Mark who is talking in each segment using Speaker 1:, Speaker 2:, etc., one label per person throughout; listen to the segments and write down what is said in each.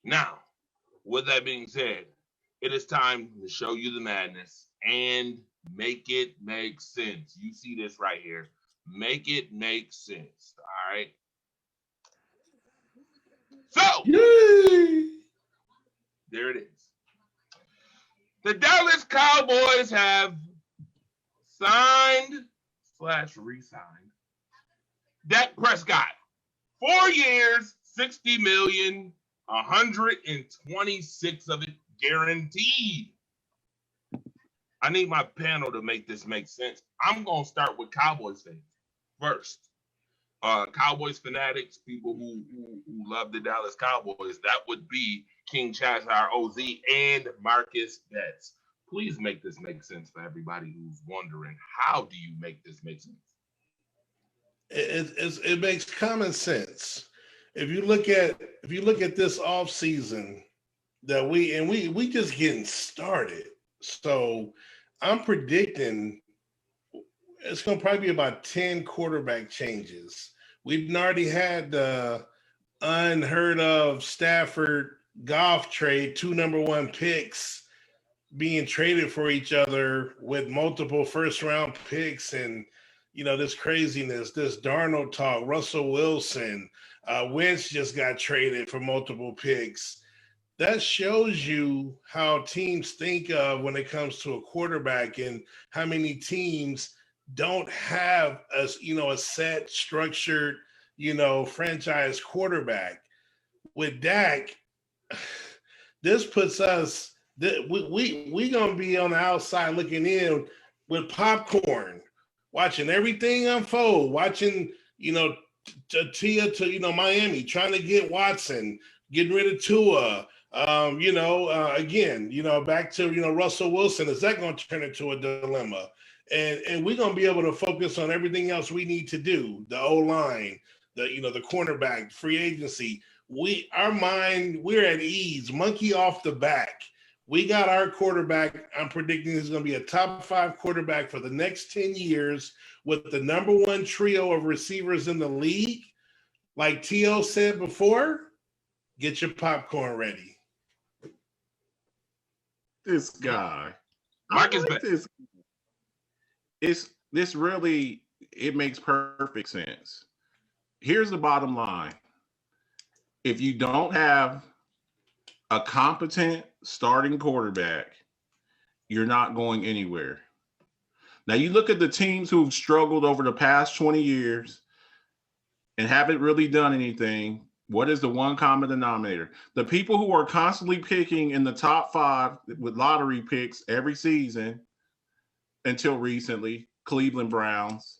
Speaker 1: Now, with that being said, it is time to show you the madness and make it make sense. You see this right here. Make it make sense. All right. So,
Speaker 2: Yay!
Speaker 1: there it is. The Dallas Cowboys have signed / re-signed Dak Prescott. 4 years, $60 million, 126 of it guaranteed. I need my panel to make this make sense. I'm going to start with Cowboys fans first. Cowboys fanatics, people who love the Dallas Cowboys, that would be King Chaz, our OZ, and Marcus Betts. Please make this make sense for everybody who's wondering, how do you make this make sense?
Speaker 2: It makes common sense. If you look at this off season that we just getting started. So I'm predicting it's going to probably be about 10 quarterback changes. We've already had the unheard of Stafford Goff trade, 2 number 1 picks being traded for each other with multiple first round picks, and this craziness, this Darnold talk, Russell Wilson, Wentz just got traded for multiple picks. That shows you how teams think of when it comes to a quarterback, and how many teams don't have a set, structured, franchise quarterback. With Dak, this puts us, we gonna be on the outside looking in with popcorn, watching everything unfold, watching, Tia to, Miami, trying to get Watson, getting rid of Tua. Again, back to, Russell Wilson. Is that going to turn into a dilemma? And we're going to be able to focus on everything else we need to do. The O-line, the cornerback, free agency. We're at ease, monkey off the back. We got our quarterback. I'm predicting he's going to be a top 5 quarterback for the next 10 years with the number 1 trio of receivers in the league. Like T.O. said before, get your popcorn ready.
Speaker 3: This guy.
Speaker 1: Marcus
Speaker 3: like this. This really, it makes perfect sense. Here's the bottom line. If you don't have a competent starting quarterback, you're not going anywhere. Now, you look at the teams who've struggled over the past 20 years and haven't really done anything. What is the one common denominator? The people who are constantly picking in the top 5 with lottery picks every season until recently, Cleveland Browns.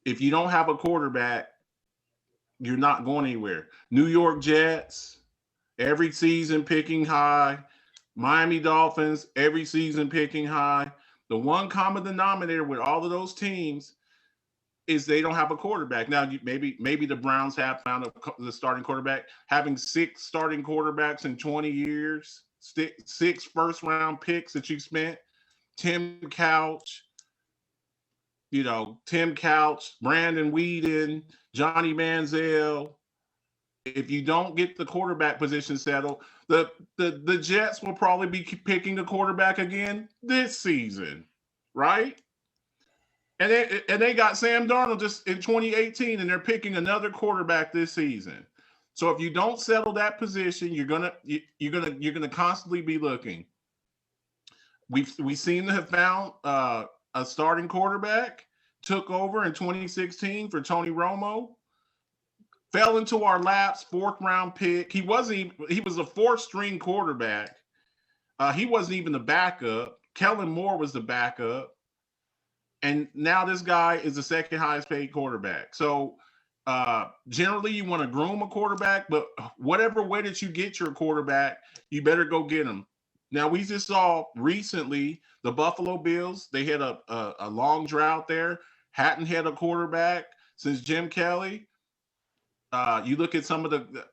Speaker 3: If you don't have a quarterback, you're not going anywhere. New York Jets, every season picking high. Miami Dolphins, every season picking high. The one common denominator with all of those teams is they don't have a quarterback. Now, maybe the Browns have found the starting quarterback. Having 6 starting quarterbacks in 20 years, 6 first-round picks that you spent, Tim Couch, Brandon Weeden, Johnny Manziel. If you don't get the quarterback position settled, the Jets will probably be picking the quarterback again this season, right? And they got Sam Darnold just in 2018, and they're picking another quarterback this season. So if you don't settle that position, you're gonna constantly be looking. We seem to have found a starting quarterback. Took over in 2016 for Tony Romo. Fell into our laps, 4th round pick. He was a 4th string quarterback. He wasn't even the backup. Kellen Moore was the backup. And now this guy is the 2nd highest paid quarterback. So generally you want to groom a quarterback, but whatever way that you get your quarterback, you better go get him. Now, we just saw recently the Buffalo Bills. They had a long drought there. Hadn't had a quarterback since Jim Kelly. You look at some of the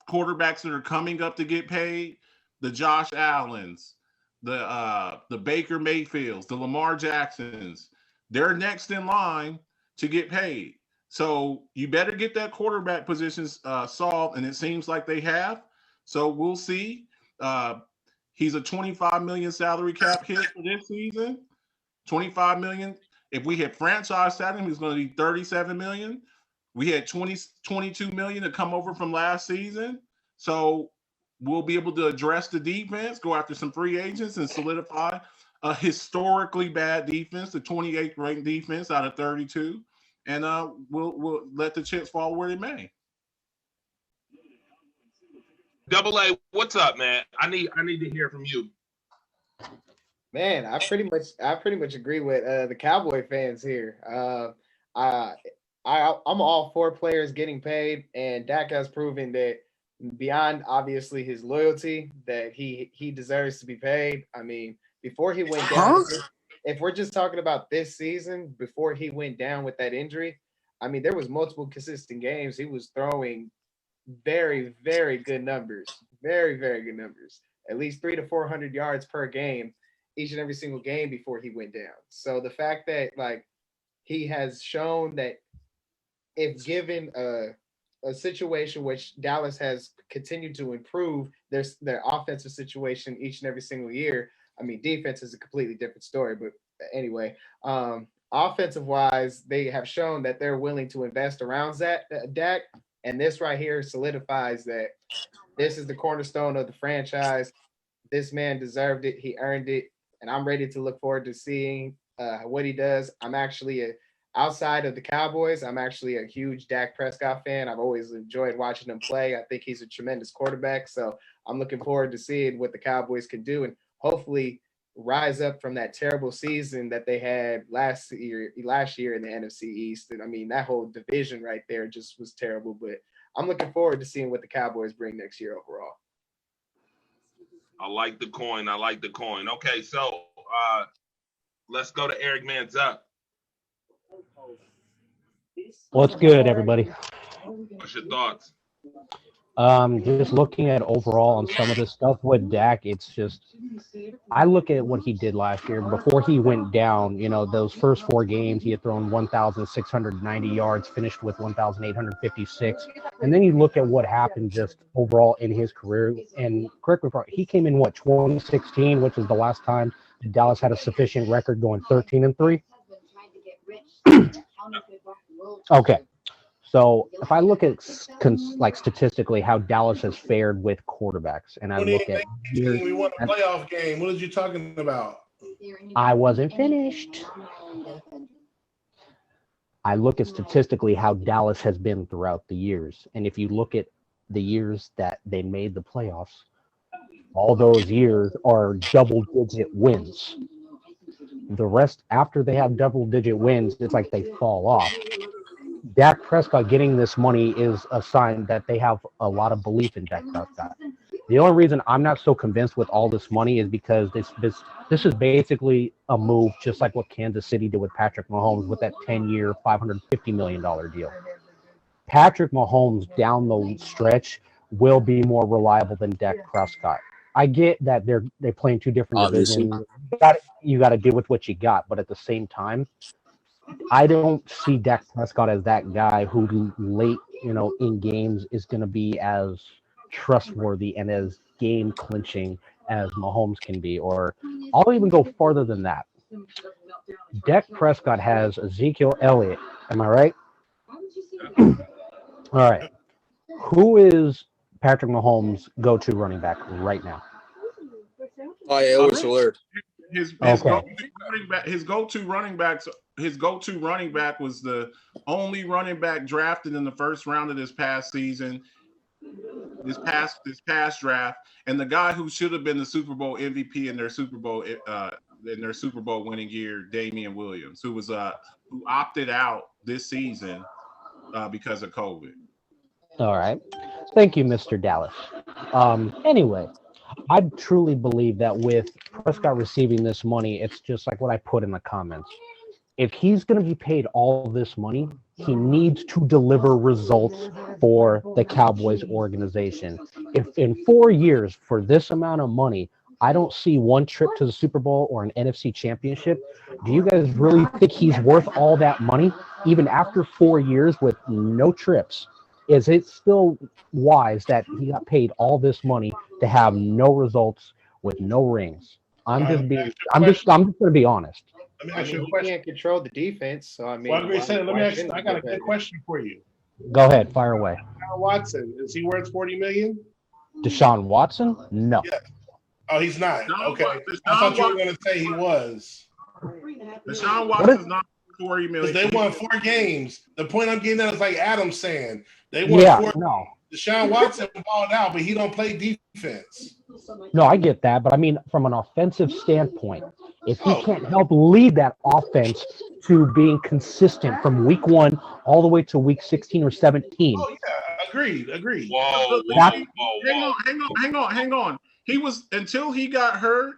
Speaker 3: quarterbacks that are coming up to get paid, the Josh Allens, the Baker Mayfields, the Lamar Jacksons. They're next in line to get paid. So you better get that quarterback position solved, and it seems like they have. So we'll see. He's a $25 million salary cap hit for this season. $25 million. If we had franchise tag him, he's going to be $37 million. We had $22 million to come over from last season. So we'll be able to address the defense, go after some free agents, and solidify a historically bad defense, the 28th ranked defense out of 32. And we'll let the chips fall where they may.
Speaker 1: Double A, what's up, man? I need to hear from you.
Speaker 4: Man, I pretty much agree with the Cowboy fans here. I'm all for players getting paid, and Dak has proven that beyond obviously his loyalty, that he deserves to be paid. I mean, before he went down, if we're just talking about this season, before he went down with that injury, I mean, there was multiple consistent games. He was throwing very, very good numbers, very, very good numbers, at least 300 to 400 yards per game, each and every single game before he went down. So the fact that like he has shown that if given a situation which Dallas has continued to improve their offensive situation each and every single year. I mean, defense is a completely different story, but anyway, offensive wise, they have shown that they're willing to invest around Dak, and this right here solidifies that this is the cornerstone of the franchise. This man deserved it. He earned it, and I'm ready to look forward to seeing what he does. I'm actually outside of the Cowboys, I'm actually a huge Dak Prescott fan. I've always enjoyed watching him play. I think he's a tremendous quarterback. So I'm looking forward to seeing what the Cowboys can do and hopefully rise up from that terrible season that they had last year in the NFC East. And I mean, that whole division right there just was terrible. But I'm looking forward to seeing what the Cowboys bring next year overall.
Speaker 1: I like the coin. Okay, so let's go to Eric Man's up.
Speaker 5: What's good, everybody?
Speaker 1: What's your thoughts?
Speaker 5: Just looking at overall on some of this stuff with Dak, it's just I look at what he did last year before he went down. You know, those first 4 games, he had thrown 1,690 yards, finished with 1,856, and then you look at what happened just overall in his career. And correct me if I'm wrong, he came in 2016, which is the last time Dallas had a sufficient record, going 13-3. Okay. So if I look at like statistically how Dallas has fared with quarterbacks, and I look at
Speaker 2: we won a playoff game. What are you talking about?
Speaker 5: I wasn't finished. I look at statistically how Dallas has been throughout the years, and if you look at the years that they made the playoffs, all those years are double-digit wins. The rest, after they have double-digit wins, it's like they fall off. Dak Prescott getting this money is a sign that they have a lot of belief in Dak Prescott. The only reason I'm not so convinced with all this money is because this is basically a move just like what Kansas City did with Patrick Mahomes with that 10-year, $550 million deal. Patrick Mahomes down the stretch will be more reliable than Dak Prescott. I get that they're playing 2 different divisions. You got to deal with what you got, but at the same time, I don't see Dak Prescott as that guy who late, in games is going to be as trustworthy and as game clinching as Mahomes can be, or I'll even go farther than that. Dak Prescott has Ezekiel Elliott. Am I right? All right. Who is Patrick Mahomes' go-to running back right now?
Speaker 6: Oh, yeah, it was alert.
Speaker 3: His go-to running back was the only running back drafted in the first round of this past season, this past draft, and the guy who should have been the Super Bowl MVP in their Super Bowl winning year, Damian Williams, who opted out this season because of COVID.
Speaker 5: All right. Thank you, Mr. Dallas. Anyway, I truly believe that with Prescott receiving this money, it's just like what I put in the comments. If he's going to be paid all this money, he needs to deliver results for the Cowboys organization. If in 4 years for this amount of money, I don't see one trip to the Super Bowl or an NFC championship. Do you guys really think he's worth all that money, even after 4 years with no trips? Is it still wise that he got paid all this money to have no results with no rings? I'm just going to be honest.
Speaker 2: Let me
Speaker 4: I
Speaker 2: ask you
Speaker 4: mean,
Speaker 2: a
Speaker 4: he
Speaker 2: question.
Speaker 4: can't control the defense, so I mean,
Speaker 2: Well, let me ask you.
Speaker 4: shouldn't
Speaker 2: I
Speaker 4: he
Speaker 2: got a
Speaker 4: get
Speaker 2: good
Speaker 4: paid?
Speaker 2: question for you.
Speaker 5: Go ahead, fire away.
Speaker 2: Deshaun Watson, is he worth $40 million?
Speaker 5: Deshaun Watson? No.
Speaker 2: Yeah. Oh, he's not.
Speaker 3: Deshaun
Speaker 2: Okay.
Speaker 3: Wa-
Speaker 2: I thought you were
Speaker 3: Deshaun
Speaker 2: going to say he was.
Speaker 3: Deshaun Watson's not $40
Speaker 2: Because
Speaker 3: million.
Speaker 2: they won 4 games. The point I'm getting at is like Adam's saying. They won
Speaker 5: Yeah,
Speaker 2: 4.
Speaker 5: no.
Speaker 2: Deshaun Watson balled out, but he don't play defense.
Speaker 5: No, I get that, but I mean, from an offensive standpoint, if he
Speaker 2: Oh.
Speaker 5: can't help lead that offense to being consistent from week 1 all the way to week 16 or 17,
Speaker 2: Oh, yeah. Agreed.
Speaker 1: Whoa,
Speaker 5: That-
Speaker 3: Hang on. He was, until he got hurt,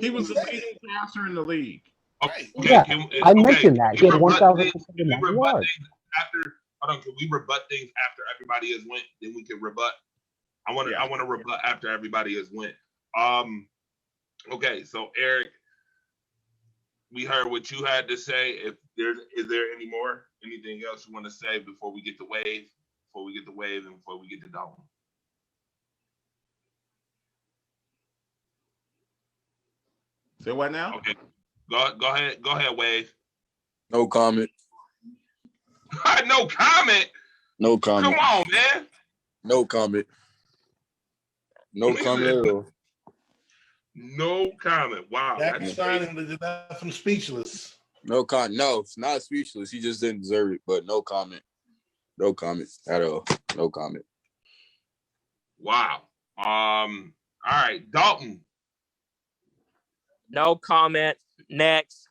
Speaker 3: he was the leading passer in the league.
Speaker 1: Okay,
Speaker 5: Yeah, I mentioned that. He had
Speaker 1: Can we
Speaker 5: 1,609
Speaker 1: rebut
Speaker 5: yards.
Speaker 1: things after? Hold on, can we rebut things after everybody has went? Then we can rebut. I want to rebut after everybody has went. Okay, so Eric, we heard what you had to say. Is there anything else you want to say before we get the wave? Before we get the wave and before we get the dome?
Speaker 3: Say what now?
Speaker 1: Okay, go ahead, wave.
Speaker 6: No comment.
Speaker 1: No comment.
Speaker 6: No comment.
Speaker 1: Come on, man.
Speaker 6: No comment. No comment at all.
Speaker 1: No comment. Wow.
Speaker 2: That
Speaker 1: That's
Speaker 2: signing left him speechless.
Speaker 6: No comment. No, it's not speechless. He just didn't deserve it, but no comment. No comment at all. No comment.
Speaker 1: wow. All right, Dalton.
Speaker 7: No comment. Next.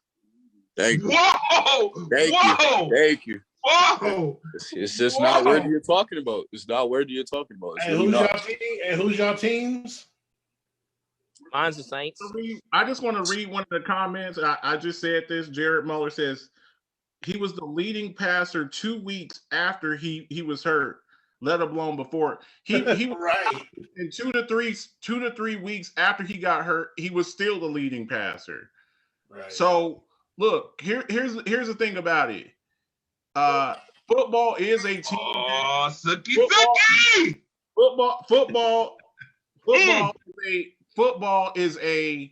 Speaker 6: Thank you.
Speaker 1: Whoa!
Speaker 6: Thank you.
Speaker 1: Whoa!
Speaker 6: It's just not worthy you're talking about. It's not worthy you're talking about. It's
Speaker 2: Hey,
Speaker 6: really
Speaker 2: who's
Speaker 6: not.
Speaker 2: y'all team? And who's y'all teams?
Speaker 7: Mine's the Saints.
Speaker 3: I just want to read one of the comments. I just said this. Jared Muller says he was the leading passer 2 weeks after he was hurt, let alone before. He was
Speaker 2: Right.
Speaker 3: in 2 to 3 weeks after he got hurt, he was still the leading passer.
Speaker 2: Right.
Speaker 3: So look, here's the thing about it. Football is a team.
Speaker 1: Oh, sucky.
Speaker 3: Football is a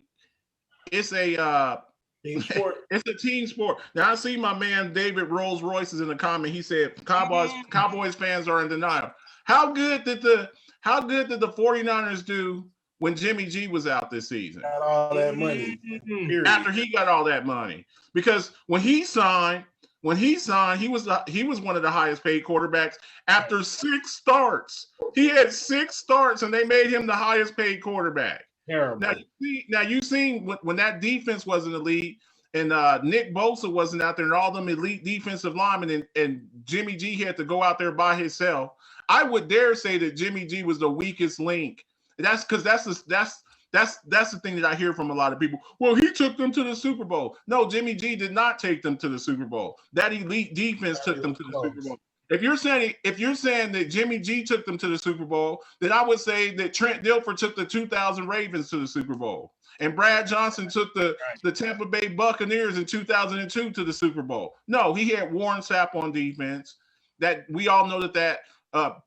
Speaker 2: Team sport.
Speaker 3: it's a team sport. Now I see my man David Rolls Royce is in the comment. He said Cowboys fans are in denial. How good did the 49ers do when Jimmy G was out this season?
Speaker 2: Got all that money. Period.
Speaker 3: After he got all that money. Because when he signed, he was one of the highest paid quarterbacks after 6 starts. He had 6 starts and they made him the highest paid quarterback.
Speaker 2: Terrible.
Speaker 3: Now you seen when that defense was in the league and Nick Bosa wasn't out there and all them elite defensive linemen and Jimmy G had to go out there by himself. I would dare say that Jimmy G was the weakest link. That's because that's the thing that I hear from a lot of people. Well, he took them to the Super Bowl. No, Jimmy G did not take them to the Super Bowl. That elite defense took them to the Super Bowl. If you're saying that Jimmy G took them to the Super Bowl, then I would say that Trent Dilfer took the 2000 Ravens to the Super Bowl, and Brad Johnson took the Tampa Bay Buccaneers in 2002 to the Super Bowl. No, he had Warren Sapp on defense. That we all know that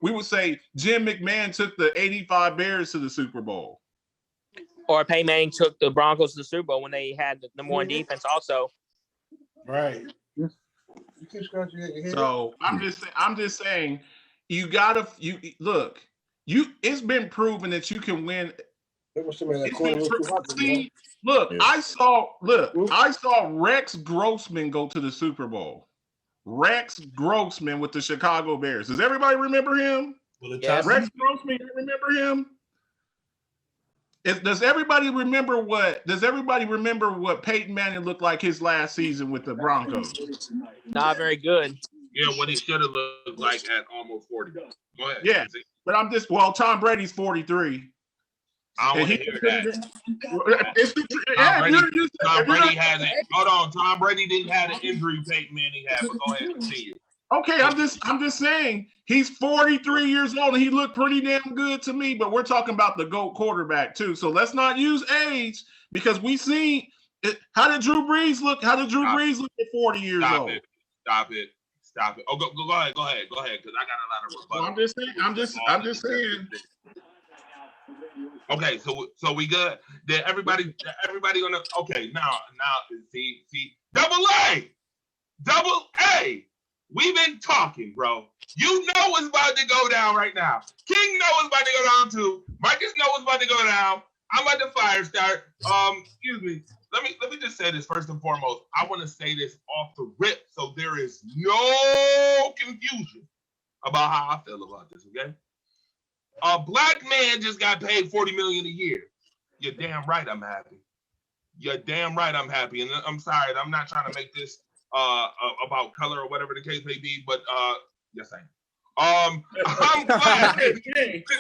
Speaker 3: we would say Jim McMahon took the 85 Bears to the Super Bowl.
Speaker 7: Or Peyton Manning took the Broncos to the Super Bowl when they had the number 1 defense also.
Speaker 2: Right.
Speaker 3: So I'm just saying it's been proven that you can win. I saw Rex Grossman go to the Super Bowl. Rex Grossman with the Chicago Bears. Does everybody remember him?
Speaker 2: Yes.
Speaker 3: Rex Grossman, you remember him? Does everybody remember what Peyton Manning looked like his last season with the Broncos?
Speaker 7: Not very good.
Speaker 1: Yeah, what he should have looked like at almost 40. Go ahead.
Speaker 3: Yeah, but Tom Brady's 43.
Speaker 1: I don't want to hear that. Tom Brady didn't have an injury Peyton Manning had, but go ahead and continue.
Speaker 3: Okay, I'm just saying he's 43 years old and he looked pretty damn good to me. But we're talking about the GOAT quarterback too, so let's not use age because we see how did Drew Brees look? How did Drew Brees look at 40 years old?
Speaker 1: Stop it. Oh, go ahead, because I got a lot of rebuttals.
Speaker 3: I'm just saying.
Speaker 1: Okay, so we good. Then everybody gonna okay now see double A. We've been talking, bro. You know what's about to go down right now. King know what's about to go down too. Marcus know what's about to go down. I'm about to fire start. Excuse me. Let me just say this first and foremost. I want to say this off the rip so there is no confusion about how I feel about this, okay? A black man just got paid $40 million a year. You're damn right I'm happy. You're damn right I'm happy. And I'm sorry, I'm not trying to make this about color or whatever the case may be, but yes I am. I'm glad.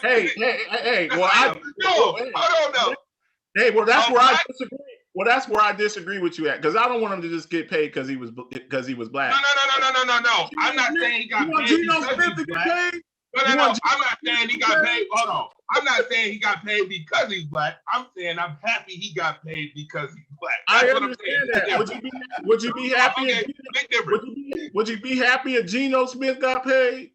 Speaker 3: Hey. Well, I
Speaker 1: don't know.
Speaker 3: Hey, well, that's where I disagree. Well, that's where I disagree with you at, because I don't want him to just get paid because he was black.
Speaker 1: No. I'm not saying he got paid.
Speaker 3: Geno Smith to get paid?
Speaker 1: No. I'm not saying he got paid. Hold on. I'm not saying he got paid because he's black. I'm saying I'm happy he got paid because he's black. That's
Speaker 3: I
Speaker 1: what
Speaker 3: understand
Speaker 1: I'm saying.
Speaker 3: that. Would you be happy?
Speaker 1: Okay, big difference.
Speaker 3: Would you be happy if Geno Smith got paid?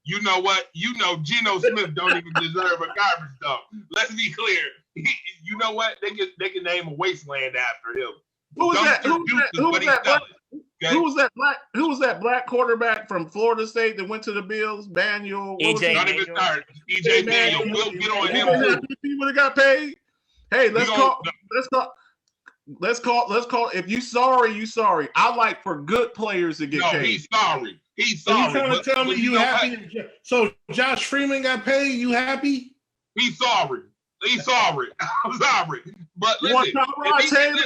Speaker 1: You know what? You know Geno Smith don't even deserve a garbage dump. Let's be clear. You know what? They can name a wasteland after him.
Speaker 3: Who was that black quarterback from Florida State that went to the Bills? Manuel.
Speaker 7: EJ
Speaker 1: Manuel. We'll get on him.
Speaker 3: He would have got paid. Hey, let's call. If you sorry, you sorry. I like for good players to get paid.
Speaker 1: He's sorry.
Speaker 2: So you trying to tell me you happy? So Josh Freeman got paid. You happy?
Speaker 1: He's sorry. I'm sorry. But listen,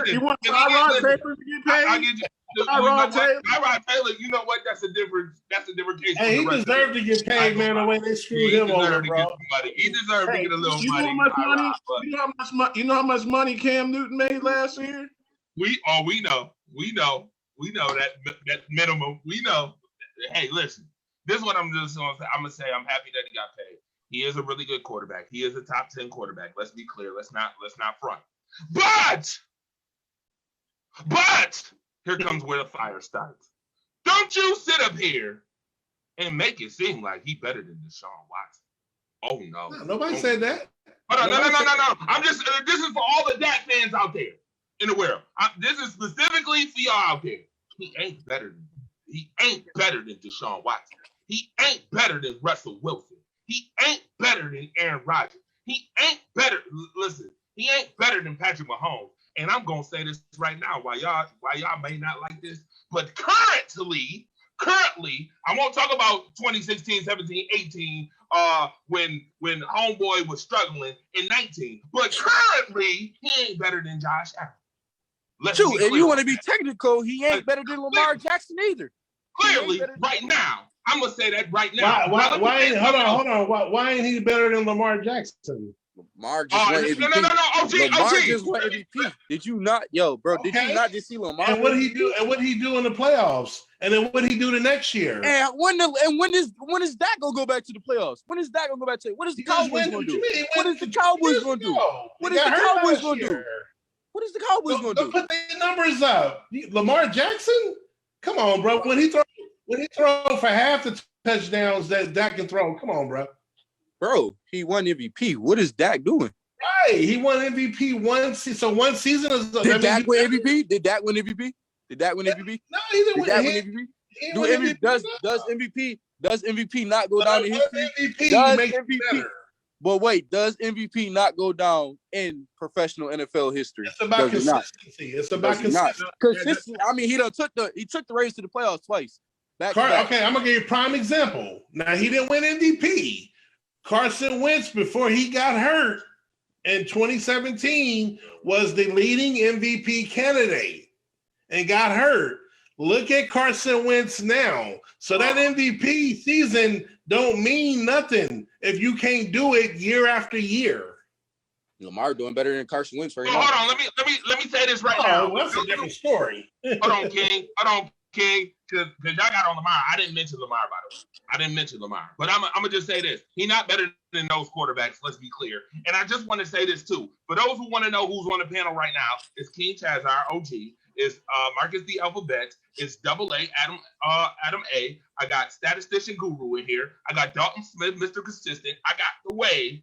Speaker 3: you want Tyrod Taylor to get paid?
Speaker 1: I get you. Tyrod Taylor, you know what? That's a different case.
Speaker 2: Hey, he deserved to get paid, man. The way they screwed him over, bro.
Speaker 1: He deserved to get a little money.
Speaker 3: You know how much money Cam Newton made last year?
Speaker 1: We know that minimum. We know. Hey, listen. This is what I'm just gonna say. I'm gonna say I'm happy that he got paid. He is a really good quarterback. He is a top 10 quarterback. Let's be clear. Let's not front. But here comes where the fire starts. Don't you sit up here and make it seem like he better than Deshaun Watson. Oh no.
Speaker 2: Nobody said that.
Speaker 1: Hold on, no. I'm just this is for all the Dak fans out there in the world. This is specifically for y'all out there. He ain't better than Deshaun Watson. He ain't better than Russell Wilson. He ain't better than Aaron Rodgers. He ain't better. Listen, he ain't better than Patrick Mahomes. And I'm gonna say this right now, why y'all may not like this, but currently, I won't talk about 2016, 17, 18, when homeboy was struggling in 19. But currently, he ain't better than Josh Allen.
Speaker 6: True, if you want to be technical, he ain't better than Lamar Jackson either.
Speaker 1: Clearly, right now. I'm gonna say that right now.
Speaker 2: Hold on. Why ain't he better than Lamar Jackson?
Speaker 6: Lamar just won MVP. Lamar just won MVP. Did you not, bro? Did you not just see Lamar?
Speaker 2: And what did he do? And what did he do in the playoffs? And then what did he do the next year?
Speaker 6: And when is Dak gonna go back to the playoffs? When is Dak gonna go back to? What is the Cowboys gonna do? What is the Cowboys gonna do? What is the Cowboys gonna do? What is the Cowboys gonna do?
Speaker 2: Put the numbers up. Lamar Jackson? Come on, bro. When he throw for half the touchdowns that Dak can throw, come on, bro.
Speaker 6: Bro, he won MVP. What is Dak doing?
Speaker 2: Right, he won MVP one season. So one season is.
Speaker 6: Did Dak win MVP? Did Dak win MVP?
Speaker 2: No, he didn't win MVP. Does MVP not go down in history?
Speaker 6: Does MVP? But wait, does MVP not go down in professional NFL history?
Speaker 2: It's about consistency. It's about
Speaker 6: consistency. I mean, he took the Ravens to the playoffs twice.
Speaker 2: Okay, I'm gonna give you a prime example. Now he didn't win MVP. Carson Wentz, before he got hurt in 2017, was the leading MVP candidate and got hurt. Look at Carson Wentz now. So that MVP season don't mean nothing if you can't do it year after year.
Speaker 6: Lamar doing better than Carson Wentz right now.
Speaker 1: Hold on, let me say this right now.
Speaker 2: That's a different story.
Speaker 1: Hold on, King. King, because y'all got on Lamar. I didn't mention Lamar, by the way. I didn't mention Lamar. But I'm going to just say this. He's not better than those quarterbacks, let's be clear. And I just want to say this, too. For those who want to know who's on the panel right now, it's King Chazar, OG. It's Marcus the Alphabet. It's Double A, Adam A. I got Statistician Guru in here. I got Dalton Smith, Mr. Consistent. I got the Wave,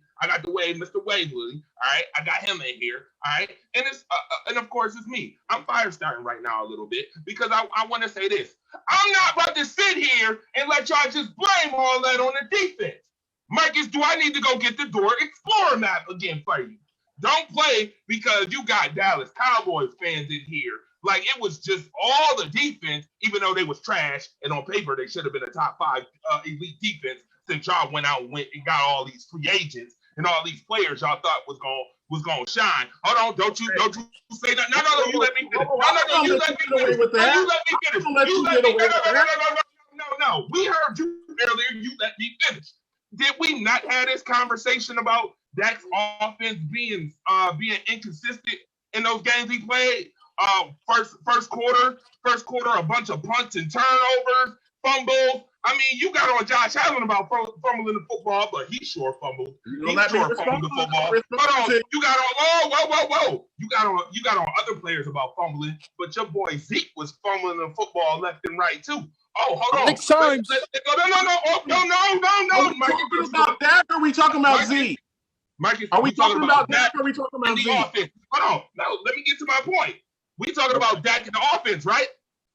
Speaker 1: Mr. Waveley. All right, I got him in here. All right, and it's and of course it's me. I'm fire starting right now a little bit because I want to say this. I'm not about to sit here and let y'all just blame all that on the defense. Marcus, do I need to go get the Door Explorer map again for you? Don't play because you got Dallas Cowboys fans in here. Like, it was just all the defense, even though they was trash, and on paper they should have been a top 5 elite defense since y'all went out and got all these free agents and all these players y'all thought was gonna shine. Hold on, don't you say that? No, you let me finish. No, you let me finish. No. We heard you earlier. You let me finish. Did we not have this conversation about Dak's offense being inconsistent in those games he played? First quarter, a bunch of punts and turnovers, fumbles. I mean, you got on Josh Allen about fumbling the football, but he sure fumbled. He sure fumbled the football. Hold on, you got on. Whoa. You got on other players about fumbling, but your boy Zeke was fumbling the football left and right too. Oh, hold on.
Speaker 6: Next time.
Speaker 1: No.
Speaker 3: Are we talking about Dak or are we talking about Zeke?
Speaker 1: Marcus,
Speaker 3: are we talking about Dak or are we talking about Zeke?
Speaker 1: Offense? Hold on. No, let me get to my point. We talking about Dak in the offense, right?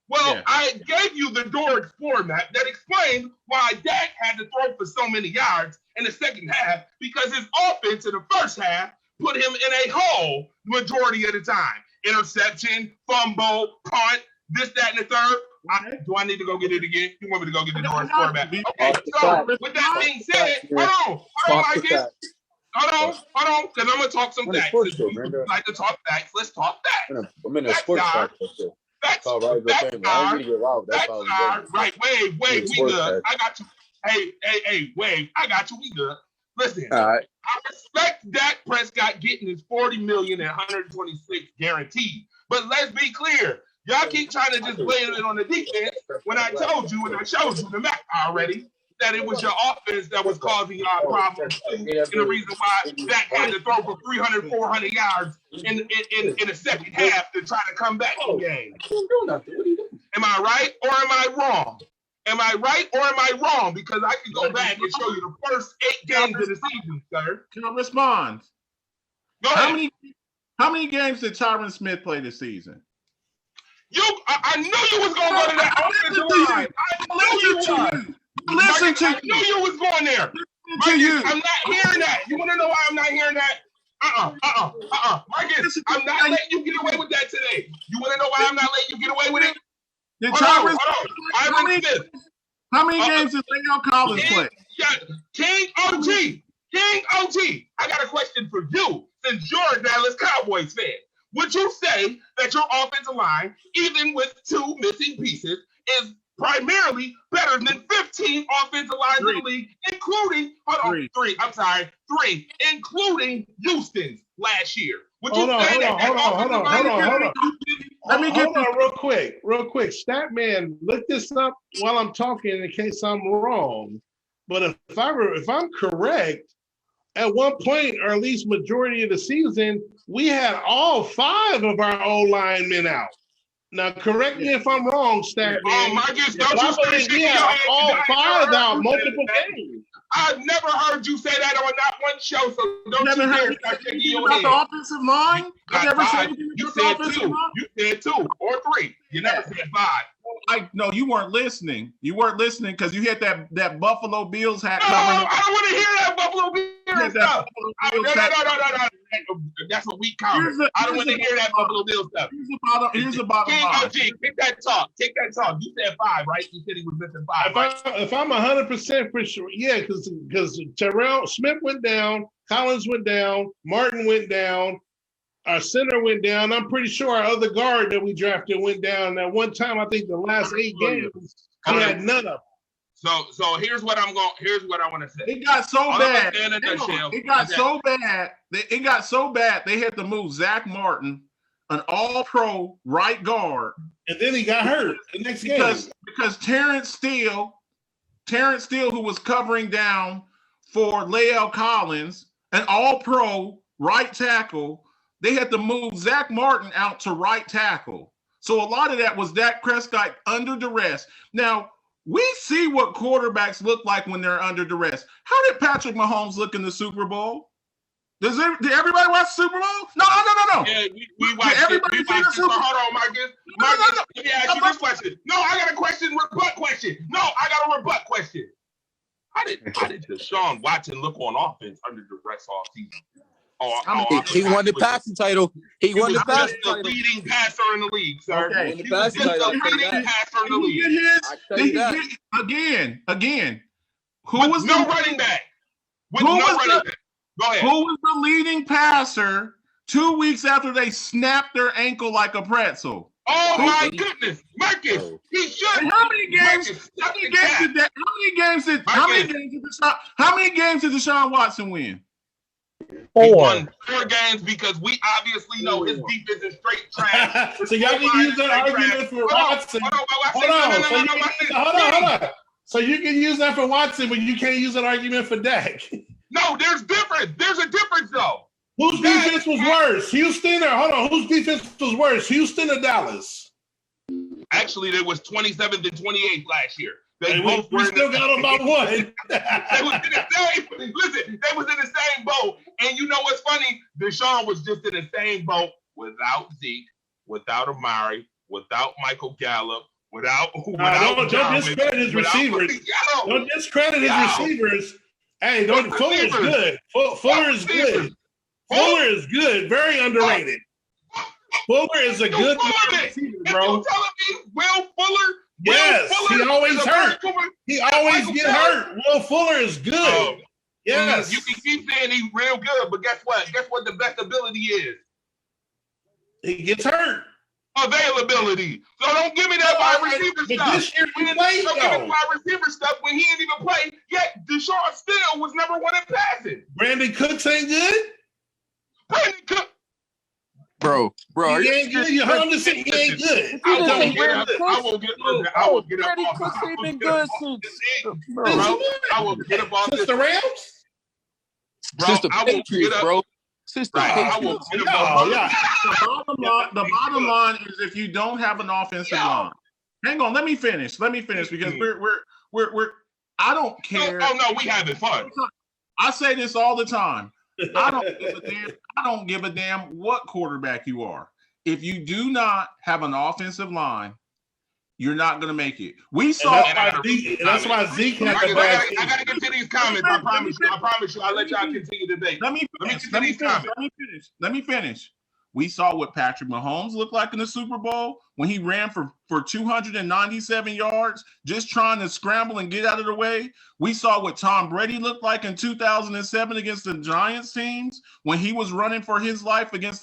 Speaker 1: Well, yeah. I gave you the Door Explorer map that explained why Dak had to throw for so many yards in the second half because his offense in the first half put him in a hole majority of the time. Interception, fumble, punt, this, that, and the third. Do I need to go get it again? You want me to go get the Door Explorer map? Okay, so with that being said, hold on, Marcus. Hold on, because I'm going to talk some facts. If you like to talk facts, let's talk facts.
Speaker 8: I'm in a sports talk.
Speaker 1: Facts are, right, Wave, we good. I got you. Hey, Wave, I got you. We good. Listen, I respect Dak Prescott getting his $40 million and 126 guaranteed. But let's be clear. Y'all keep trying to just blame it on the defense when I told you and I showed you the map already that it was your offense that was causing y'all problems and the reason why Dak had to throw for 300, 400 yards in the second half to try to come back in the game. Am I right or am I wrong? Am I right or am I wrong? Because I can go back and show you the first 8 games of the season, sir.
Speaker 3: Can I respond?
Speaker 1: Go ahead.
Speaker 3: How many games did Tyron Smith play this season?
Speaker 1: I knew you was going to go to that offensive line. I knew you was.
Speaker 3: Listen to
Speaker 1: you. I knew you was going there. Marcus, I'm not hearing that. You want to know why I'm not hearing that? Marcus, I'm not letting you get away with that today. You want to know why I'm not letting you get away with it?
Speaker 3: How many games did Leon Collins play?
Speaker 1: King OG. I got a question for you since you're a Dallas Cowboys fan. Would you say that your offensive line, even with 2 missing pieces, is primarily better than 15 offensive lines in the league, including three, including Houston's last year? Would you say that?
Speaker 2: Hold on, real quick. Statman, look this up while I'm talking in case I'm wrong. But if I'm correct, at one point, or at least majority of the season, we had all 5 of our O-linemen out. Now, correct me if I'm wrong, Statman.
Speaker 1: Marcus, don't you say
Speaker 2: we had all 5 out multiple games.
Speaker 1: I've never heard you say that on not one show, so don't
Speaker 3: you
Speaker 1: dare
Speaker 3: start shaking your head. About the offensive line?
Speaker 1: You said 2. You said 2 or 3. You never said 5.
Speaker 3: No, you weren't listening. You weren't listening because you had that Buffalo Bills hat.
Speaker 1: No, I don't want to hear that Buffalo Bills stuff. No. That's a weak comment. I don't want to hear that Buffalo Bills stuff.
Speaker 3: Here's the bottom line.
Speaker 1: OG, take that talk. You said 5, right? You said he was missing 5, right?
Speaker 2: If I'm 100% for sure, yeah, because Terrell Smith went down, Collins went down, Martin went down, our center went down. I'm pretty sure our other guard that we drafted went down. At one time, I think the last 8 games, we had none of them.
Speaker 1: So here's what I want to say.
Speaker 3: It got so bad. It got so bad. They had to move Zach Martin an all-pro right guard.
Speaker 2: And then he got hurt the next game.
Speaker 3: Because Terrence Steele, who was covering down for Lael Collins, an all-pro right tackle, they had to move Zach Martin out to right tackle. So a lot of that was Dak Prescott under duress. Now, we see what quarterbacks look like when they're under duress. How did Patrick Mahomes look in the Super Bowl? Did everybody watch the Super Bowl? No.
Speaker 1: Yeah, we watched everybody it. Hold on, Marcus. Marcus, let me ask you this question. No, I got a rebut question. No, I got a rebut question. How did Deshaun Watson look on offense under duress all season?
Speaker 6: He won the passing title. He won the passing
Speaker 1: title. The leading passer in the league, sir. Okay. He was just the leading passer in the league.
Speaker 3: Again.
Speaker 1: Who was no running back? With no running back. Go ahead.
Speaker 3: Who was the leading passer 2 weeks after they snapped their ankle like a pretzel?
Speaker 1: Oh my goodness, Marcus! He should.
Speaker 3: And how many games did Deshaun Watson win?
Speaker 5: 4.
Speaker 1: He won 4 games because we obviously know his defense is straight trash.
Speaker 2: So y'all can use that argument for Watson. Hold on. So you can use that for Watson, but you can't use that argument for Dak.
Speaker 1: No, there's a difference though.
Speaker 2: Whose defense was worse? Houston or whose defense was worse? Houston or Dallas?
Speaker 1: Actually, there was 27th and 28th last year. They
Speaker 2: still got them by one.
Speaker 1: They was in the same boat. And you know what's funny? Deshaun was just in the same boat without Zeke, without Amari, without Michael Gallup, don't discredit his receivers. Don't discredit his receivers. Hey, Fuller's good. Fuller is good. Fuller is good. Very underrated. Fuller is a good receiver, bro. You telling me Will Fuller? Yes, he always hurt. He always get hurt. Will Fuller is good. Yes. You can keep saying he's real good, but guess what? Guess what the best ability is? He gets hurt. Availability. So don't give me that wide receiver stuff. This year don't give me wide receiver stuff when he didn't even play. Yet Deshaun still was number 1 in passing. Brandon Cooks ain't good. Brandon Cooks.
Speaker 6: Bro,
Speaker 2: he ain't good. I'm just saying he ain't good. I will get up off
Speaker 6: been good since.
Speaker 1: I will get up off
Speaker 2: the Rams.
Speaker 6: Since the Patriots, bro. Since the Patriots.
Speaker 3: The bottom line is if you don't have an offensive line. Hang on, let me finish because we're I don't care.
Speaker 1: No, we having fun.
Speaker 3: I say this all the time. I don't give a damn what quarterback you are. If you do not have an offensive line, you're not going to make it. We saw.
Speaker 2: That's why Zeke had the bad.
Speaker 1: I got to get to these comments. I promise you. I'll let y'all continue the debate. Let
Speaker 3: me finish. We saw what Patrick Mahomes looked like in the Super Bowl when he ran for 297 yards, just trying to scramble and get out of the way. We saw what Tom Brady looked like in 2007 against the Giants teams when he was running for his life against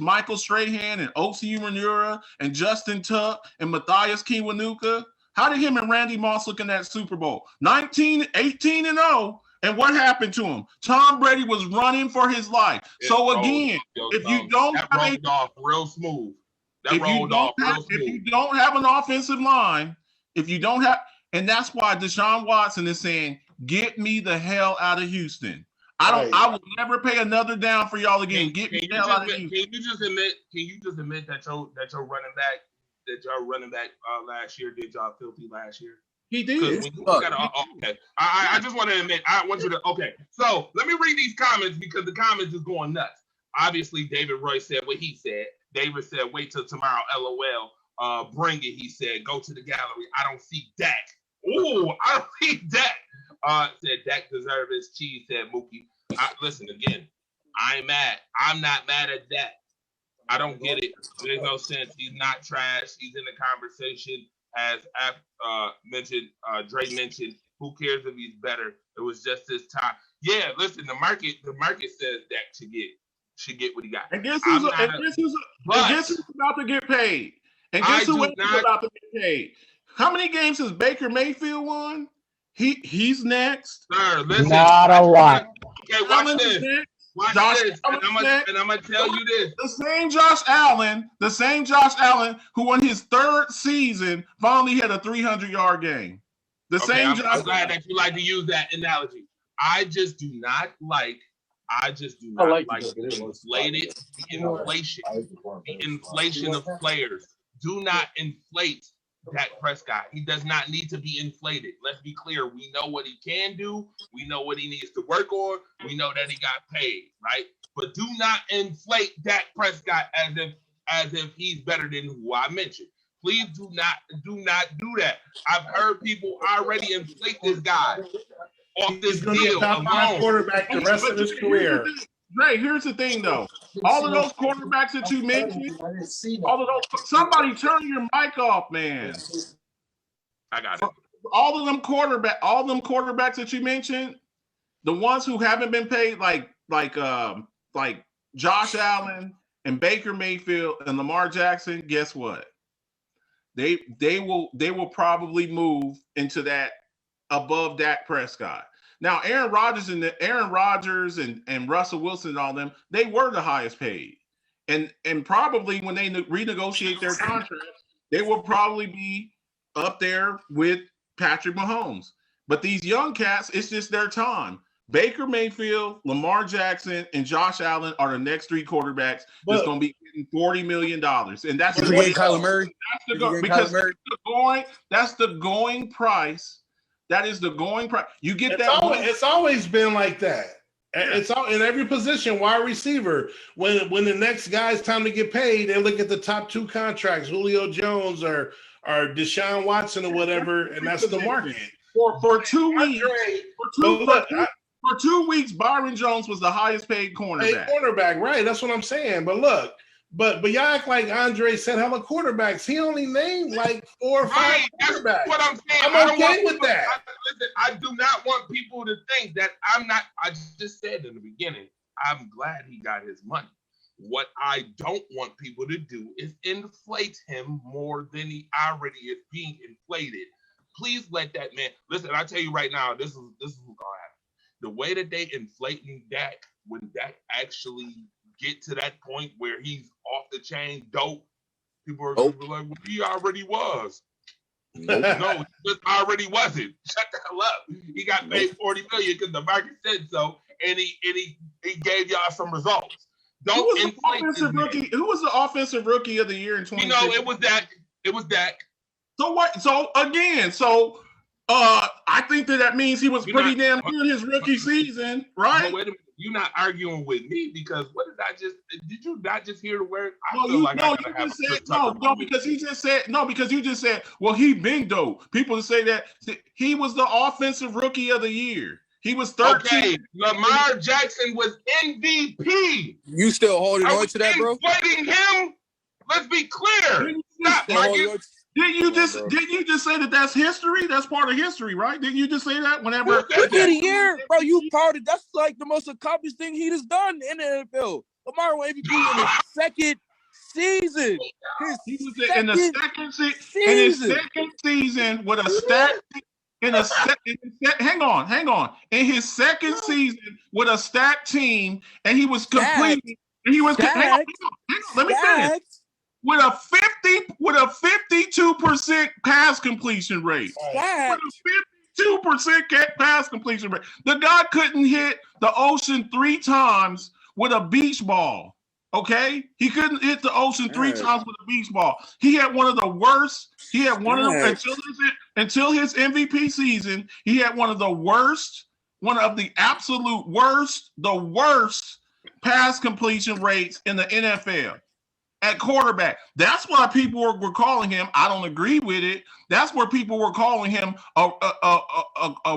Speaker 3: Michael Strahan and Osi Umenyiora and Justin Tuck and Matthias Kiwanuka. How did him and Randy Moss look in that Super Bowl? 18-0. And what happened to him? Tom Brady was running for his life. If you don't have
Speaker 1: rolled off real smooth.
Speaker 3: If you don't have an offensive line, and that's why Deshaun Watson is saying, "Get me the hell out of Houston." I will never pay another down for y'all again. Get me the hell out of Houston.
Speaker 1: Can you just admit that your running back last year did y'all filthy last year?
Speaker 3: He did.
Speaker 1: Okay. I just want to admit, I want you to, okay. So let me read these comments because the comments is going nuts. Obviously, David Roy said what he said. David said, wait till tomorrow, LOL. Bring it, he said. Go to the gallery. I don't see Dak. Ooh, I don't see Dak. Said Dak deserves his cheese, said Mookie. Listen, again, I ain't mad. I'm not mad at Dak. I don't get it. There's no sense. He's not trash. He's in the conversation. As Dre mentioned, who cares if he's better? It was just his time. Yeah, listen, the market says Dak should get what he got.
Speaker 3: And guess who's about to get paid? And guess who's about to get paid? How many games has Baker Mayfield won? He's next.
Speaker 1: Sir, listen.
Speaker 5: Not a lot.
Speaker 1: Okay, watch this. Watch
Speaker 3: Josh
Speaker 1: this,
Speaker 3: Allen
Speaker 1: and I'm gonna tell you this.
Speaker 3: the same Josh Allen who in his third season finally had a 300-yard game. The
Speaker 1: Okay,
Speaker 3: same
Speaker 1: I'm
Speaker 3: Josh
Speaker 1: glad that you like to use that analogy. I just do not like the inflation of players. Do not inflate Dak Prescott. He does not need to be inflated. Let's be clear. We know what he can do. We know what he needs to work on. We know that he got paid, right? But do not inflate Dak Prescott as if he's better than who I mentioned. Please do not do that. I've heard people already inflate this guy off this
Speaker 2: He's going to be a
Speaker 1: deal
Speaker 2: top 5
Speaker 1: alone.
Speaker 2: quarterback the rest of his career.
Speaker 3: Ray, here's the thing, though. All of those quarterbacks that you mentioned, somebody turn your mic off, man.
Speaker 1: I got it.
Speaker 3: All of them quarterbacks that you mentioned, the ones who haven't been paid, like Josh Allen and Baker Mayfield and Lamar Jackson, guess what? They will probably move into that above Dak Prescott. Now, Aaron Rodgers and Russell Wilson and all them, they were the highest paid. And probably when they renegotiate their contracts, they will probably be up there with Patrick Mahomes. But these young cats, it's just their time. Baker Mayfield, Lamar Jackson, and Josh Allen are the next 3 quarterbacks that's going to be getting $40 million. And that's the
Speaker 6: Kyler Murray.
Speaker 3: That's the going price. That is the going price. You get
Speaker 2: It's always been like that. It's all in every position. Wide receiver. When the next guy's time to get paid, they look at the top 2 contracts, Julio Jones or Deshaun Watson or whatever, and that's the market.
Speaker 3: For 2 weeks. For 2 weeks, Byron Jones was the highest paid cornerback.
Speaker 2: Right? That's what I'm saying. But look. But y'all act like Andre said hella quarterbacks. He only named like 4 or 5 quarterbacks. That's what I'm saying. I'm okay with that.
Speaker 1: I do not want people to think that I'm not. I just said in the beginning, I'm glad he got his money. What I don't want people to do is inflate him more than he already is being inflated. Please let that man listen. I tell you right now, this is what's gonna happen. The way that they inflating Dak, when Dak actually get to that point where he's off the chain dope, people are like, well, he already was. No, he just already wasn't. Shut the hell up. He got paid $40 million because the market said so, and he gave y'all some results. Who
Speaker 3: was the offensive rookie of the year in 2020?
Speaker 1: It was Dak.
Speaker 3: So what? So again, I think that means he was pretty damn good his rookie season, right?
Speaker 1: No, wait a minute. You're not arguing with me because did you not just hear the word?
Speaker 3: Because you just said, well, he been dope. People say that he was the offensive rookie of the year. He was 13.
Speaker 1: Okay, Lamar Jackson was MVP.
Speaker 6: You still holding on to that, bro?
Speaker 1: Inflating him? Let's be clear. Stop,
Speaker 3: Didn't you just say that that's history? That's part of history, right? Didn't you just say that whenever
Speaker 6: Rookie of the year, bro? You part of that's like the most accomplished thing he has done in the NFL. Lamar won MVP in his second season.
Speaker 3: In his second season with a stack. Hang on. In his second season with a stacked team, and he was completely. Let me finish. With a 52% pass completion rate. With a 52% pass completion rate. The guy couldn't hit the ocean 3 times with a beach ball. Okay? He couldn't hit the ocean 3 times with a beach ball. He had one of the worst. He had one of them until his MVP season. He had one of the absolute worst, the worst pass completion rates in the NFL. At quarterback. That's why people were calling him. I don't agree with it. That's where people were calling him a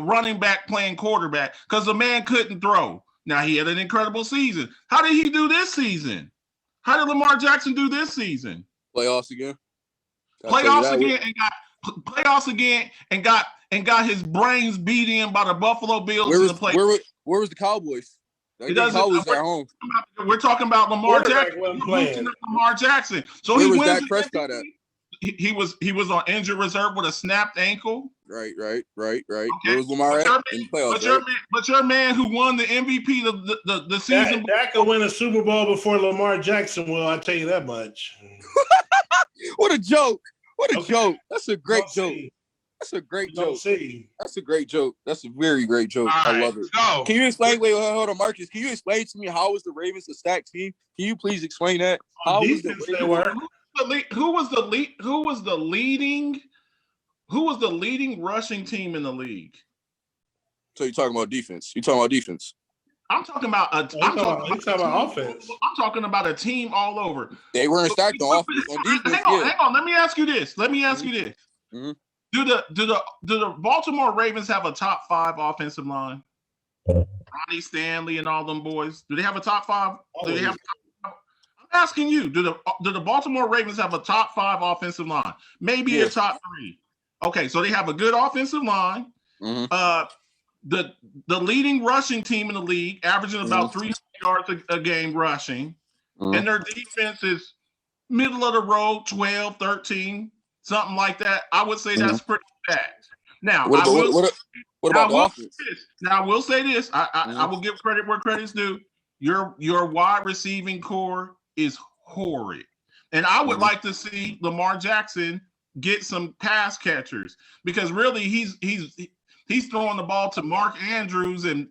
Speaker 3: running back playing quarterback because the man couldn't throw. Now he had an incredible season. How did he do this season? How did Lamar Jackson do this season?
Speaker 6: Playoffs again.
Speaker 3: And got his brains beat in by the Buffalo Bills.
Speaker 6: Where was the Cowboys? We're
Speaker 3: talking about Lamar Jackson. Lamar Jackson. So
Speaker 6: where was Dak Prescott at?
Speaker 3: he was on injured reserve with a snapped ankle.
Speaker 6: Right.
Speaker 3: Okay.
Speaker 6: Where was Lamar at in the playoffs?
Speaker 3: But your man who won the MVP the season.
Speaker 2: Dak will win a Super Bowl before Lamar Jackson will. I tell you that much.
Speaker 6: What a joke! What a joke! That's a great joke.
Speaker 2: See.
Speaker 6: That's a great
Speaker 2: Don't
Speaker 6: joke.
Speaker 2: see.
Speaker 6: That's a great joke. That's a very great joke.
Speaker 1: All
Speaker 6: I
Speaker 1: right,
Speaker 6: love it.
Speaker 1: so
Speaker 6: Can you explain? Wait, hold on, Marcus. Can you explain to me how was the Ravens a stacked team? Can you please explain that? How was the
Speaker 2: Defense, they were.
Speaker 3: Who was the leading rushing team in the league?
Speaker 6: So you're talking about defense. You're talking about defense.
Speaker 3: I'm talking about
Speaker 2: offense.
Speaker 3: I'm talking about a team all over.
Speaker 6: They weren't stacked on offense. On defense,
Speaker 3: hang on. Let me ask you this.
Speaker 6: Mm-hmm.
Speaker 3: Do the Baltimore Ravens have a top 5 offensive line? Ronnie Stanley and all them boys. Do they have a top 5? Do they have? I'm asking you. Do the Baltimore Ravens have a top 5 offensive line? Maybe a top 3. Okay, so they have a good offensive line.
Speaker 6: Mm-hmm.
Speaker 3: The leading rushing team in the league, averaging about 300 yards a game rushing. And their defense is middle of the road, 12, 13, something like that. I would say that's pretty bad. Now,
Speaker 6: what about the offense?
Speaker 3: Now, I will say this. I will give credit where credit's due. Your wide receiving core is horrid. And I would like to see Lamar Jackson get some pass catchers because really he's throwing the ball to Mark Andrews and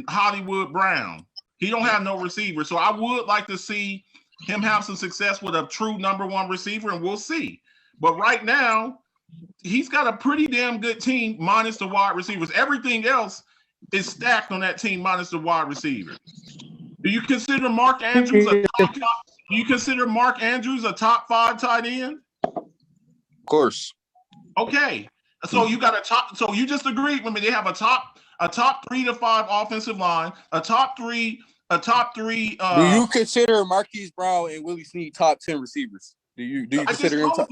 Speaker 3: Hollywood Brown. He don't have no receiver. So I would like to see him have some success with a true number 1 receiver, and we'll see. But right now, he's got a pretty damn good team minus the wide receivers. Everything else is stacked on that team minus the wide receiver. Do you consider Mark Andrews a top 5 tight end?
Speaker 6: Of course.
Speaker 3: Okay. So you got so you just agreed with me. They have a top 3 to 5 offensive line, a top three. Do
Speaker 6: you consider Marquise Brown and Willie Snead top 10 receivers? Do you consider him top?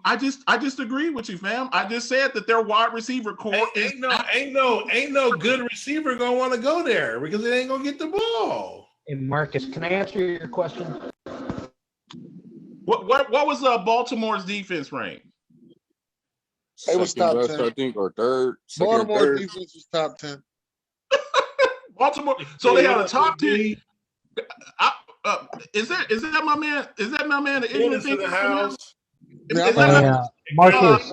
Speaker 3: I just agree with you, fam. I just said that their wide receiver core
Speaker 2: ain't no good receiver gonna want to go there because it ain't gonna get the ball.
Speaker 5: And Marcus, can I answer your question?
Speaker 3: What was Baltimore's defense rank?
Speaker 8: It was top 10,
Speaker 6: I think, or third.
Speaker 8: Baltimore defense was top 10.
Speaker 3: Baltimore. So they had a top 10. Is that my man? Is that my man? The ignorant
Speaker 2: in the
Speaker 3: thinker?
Speaker 2: house.
Speaker 5: Marcus.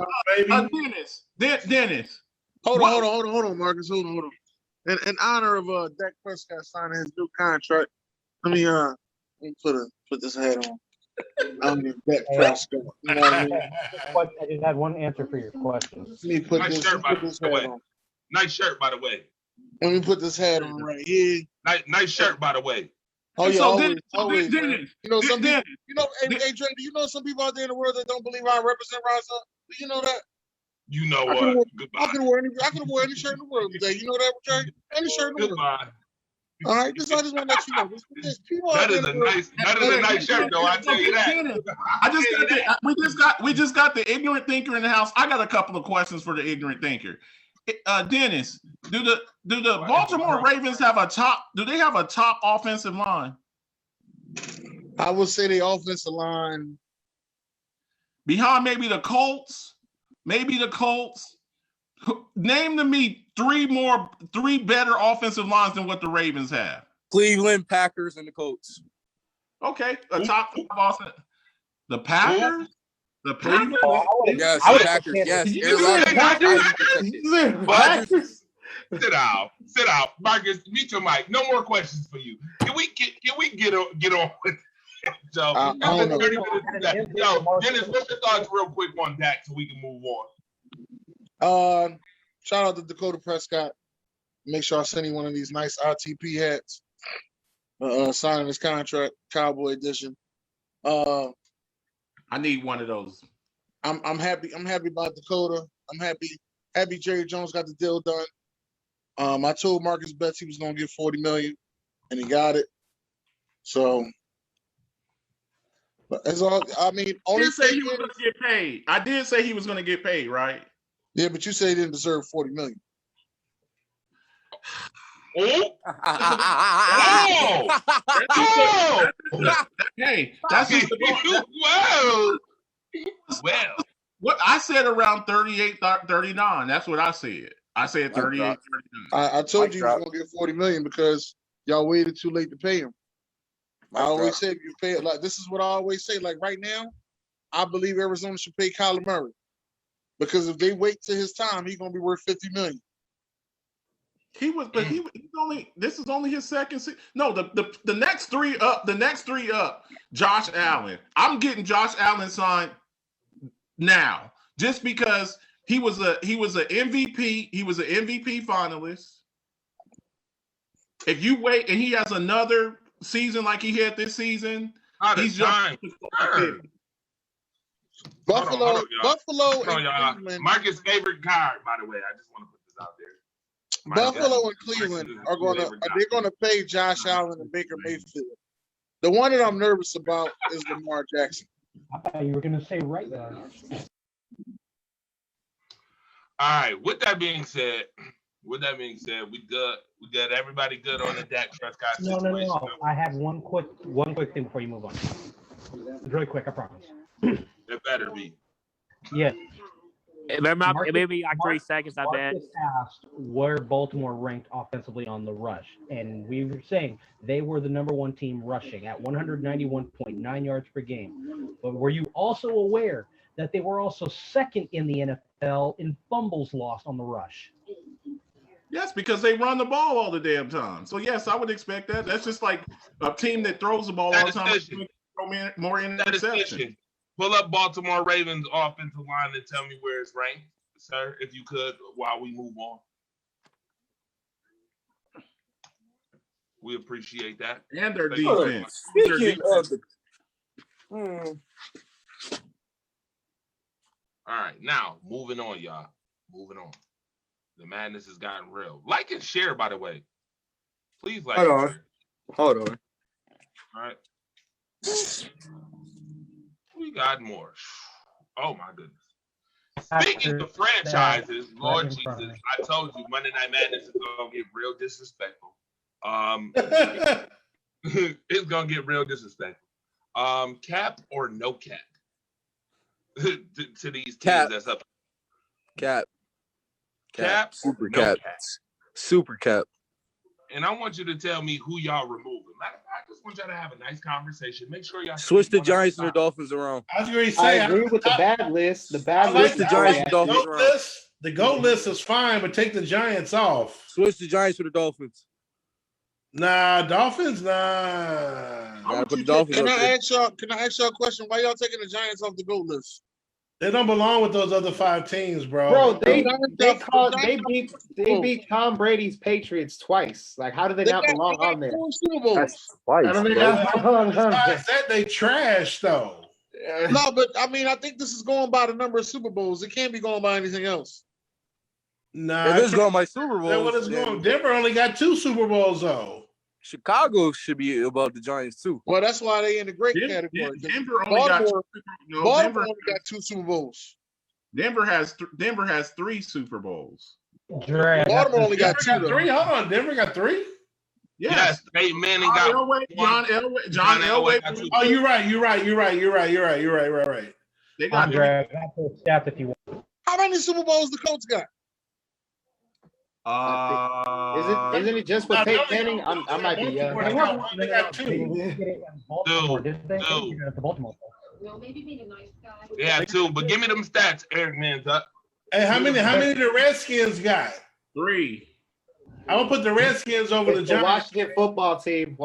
Speaker 3: Dennis.
Speaker 8: Hold on, Marcus. Hold on. In honor of Dak Prescott signing his new contract, let me put this hat on. I'm Dak Prescott. You know what I mean?
Speaker 5: I just had one answer for your question.
Speaker 8: Let me put
Speaker 1: Nice
Speaker 8: this
Speaker 1: shirt, by
Speaker 8: hat
Speaker 1: the way.
Speaker 8: on.
Speaker 1: Nice shirt, by the way.
Speaker 8: Let me put this hat on right here.
Speaker 1: Nice shirt, by the way.
Speaker 8: Oh yeah,
Speaker 3: So
Speaker 8: always.
Speaker 3: Dennis,
Speaker 8: You know some
Speaker 3: Dennis,
Speaker 8: people. Hey Dre, do you know some people out there in the world that don't believe I represent Rise Up? Do you know that?
Speaker 1: You know
Speaker 8: I
Speaker 1: what?
Speaker 8: could have worn any shirt in the world today. You know that, Dre? Any shirt in the world.
Speaker 1: Goodbye.
Speaker 8: All right, I just want to let you know. There's people out
Speaker 1: That
Speaker 8: there
Speaker 1: is
Speaker 8: in
Speaker 1: a
Speaker 8: the world.
Speaker 1: nice shirt, though. I tell you that.
Speaker 3: we just got the ignorant thinker in the house. I got a couple of questions for the ignorant thinker. Dennis, do the Baltimore Ravens have a top? Do they have a top offensive line?
Speaker 8: I would say the offensive line
Speaker 3: Behind maybe the Colts. Name to me three better offensive lines than what the Ravens have.
Speaker 6: Cleveland, Packers, and the Colts.
Speaker 3: Okay, a top 5 offense. The Packers? The Packers?
Speaker 6: Yes, the Packers. Yes.
Speaker 1: Sit down. Marcus, mute your mic. No more questions for you. Can we get on with it? So, Dennis, what's your thoughts real quick on Dak so we can move on?
Speaker 8: Shout out to Dakota Prescott. Make sure I send you one of these nice ITP hats. Signing his contract, Cowboy edition.
Speaker 3: I need one of those.
Speaker 8: I'm happy. I'm happy about Dakota. I'm happy Jerry Jones got the deal done. I told Marcus Betts he was gonna get $40 million, and he got it. So, but that's all. I mean,
Speaker 3: I did say he was gonna get paid. I did say he was gonna get paid, right?
Speaker 8: Yeah, but you say he didn't deserve $40 million.
Speaker 3: Hey, that's just
Speaker 1: Whoa! Well,
Speaker 3: What I said around 38, 39. That's what I said. I said 38, 39.
Speaker 8: I told you he was gonna get $40 million because y'all waited too late to pay him. I always say if you pay it, like this is what I always say. Like right now, I believe Arizona should pay Kyler Murray because if they wait till his time, he's gonna be worth $50 million.
Speaker 3: He's only. This is only his second season. No, the next three up. The next three up. Josh Allen. I'm getting Josh Allen signed now, just because he was a MVP. He was an MVP finalist. If you wait and he has another season like he had this season, he's just
Speaker 8: Buffalo,
Speaker 1: y'all. Marcus' favorite card, by the way. I just want to put this out there.
Speaker 8: Buffalo and Cleveland they're gonna pay Josh Allen and Baker Mayfield. The one that I'm nervous about is Lamar Jackson.
Speaker 5: I thought you were gonna say right now.
Speaker 1: All right. With that being said, we good. We got everybody good on the Dak Prescott situation.
Speaker 5: No. I have one quick thing before you move on. It's really quick, I promise.
Speaker 1: It better be.
Speaker 5: Yeah.
Speaker 7: Maybe like 3 seconds, I bet.
Speaker 5: Marcus asked where Baltimore ranked offensively on the rush, and we were saying they were the number one team rushing at 191.9 yards per game. But were you also aware that they were also second in the NFL in fumbles lost on the rush?
Speaker 3: Yes, because they run the ball all the damn time. So yes, I would expect that. That's just like a team that throws the ball all the time. More interceptions.
Speaker 1: Pull up Baltimore Ravens offensive line and tell me where it's ranked, sir, if you could, while we move on. We appreciate that.
Speaker 3: And their defense.
Speaker 6: Speaking of the
Speaker 1: All right, now moving on, y'all. Moving on. The madness has gotten real. Like and share, by the way. Please like and share.
Speaker 6: Hold on.
Speaker 1: All right. We got more. Oh my goodness. Speaking of franchises, Lord Jesus, I told you Monday Night Madness is gonna get real disrespectful. It's gonna get real disrespectful. Cap or no cap to these teams that's up.
Speaker 6: Cap. Super
Speaker 1: no
Speaker 6: cap. Super cap.
Speaker 1: And I want you to tell me who y'all removing. Matter of fact, I just want y'all to have a nice conversation. Make sure y'all
Speaker 6: switch the Giants and the Dolphins around.
Speaker 2: I was going to say,
Speaker 4: I agree with the bad list. The bad
Speaker 6: Switch
Speaker 4: list.
Speaker 6: the Giants and Dolphins around.
Speaker 2: The GOAT list is fine, but take the Giants off.
Speaker 6: Switch the Giants with the Dolphins.
Speaker 2: Nah, Dolphins, nah.
Speaker 6: Gotta put the Dolphins
Speaker 8: Can
Speaker 6: up
Speaker 8: I
Speaker 6: there.
Speaker 8: ask y'all a question? Why y'all taking the Giants off the GOAT list?
Speaker 2: They don't belong with those other 5 teams, bro.
Speaker 4: Bro, they beat Tom Brady's Patriots twice. Like, how do they not belong on there?
Speaker 8: 4 Super Bowls.
Speaker 6: That's twice.
Speaker 4: I don't think
Speaker 6: bro.
Speaker 4: that's belong on there.
Speaker 2: Besides that, they trash, though.
Speaker 8: No, but I mean, I think this is going by the number of Super Bowls. It can't be going by anything else.
Speaker 2: Nah,
Speaker 6: If it's going by Super
Speaker 2: that's what
Speaker 6: Bowls,
Speaker 2: it's going. Denver only got 2 Super Bowls, though.
Speaker 6: Chicago should be above the Giants too.
Speaker 8: Well, that's why they in the great category.
Speaker 3: Denver only
Speaker 8: Baltimore
Speaker 3: got
Speaker 8: only got 2 Super Bowls.
Speaker 3: Denver has 3 Super Bowls.
Speaker 8: Baltimore only got 2.
Speaker 2: Got 3. Hold on, Denver got 3.
Speaker 1: Yes, Peyton Manning got
Speaker 3: John Elway.
Speaker 2: Oh, you're right.
Speaker 3: They got
Speaker 5: Andre, I got the stats if you want.
Speaker 8: How many Super Bowls the Colts got?
Speaker 4: Isn't it just with Peyton Manning? I might be young.
Speaker 2: They got 2.
Speaker 1: Yeah, 2. But give me them stats, Eric Man's up.
Speaker 2: Hey, how many the Redskins got?
Speaker 3: 3.
Speaker 2: I will put the Redskins over the Giants.
Speaker 4: Washington football team.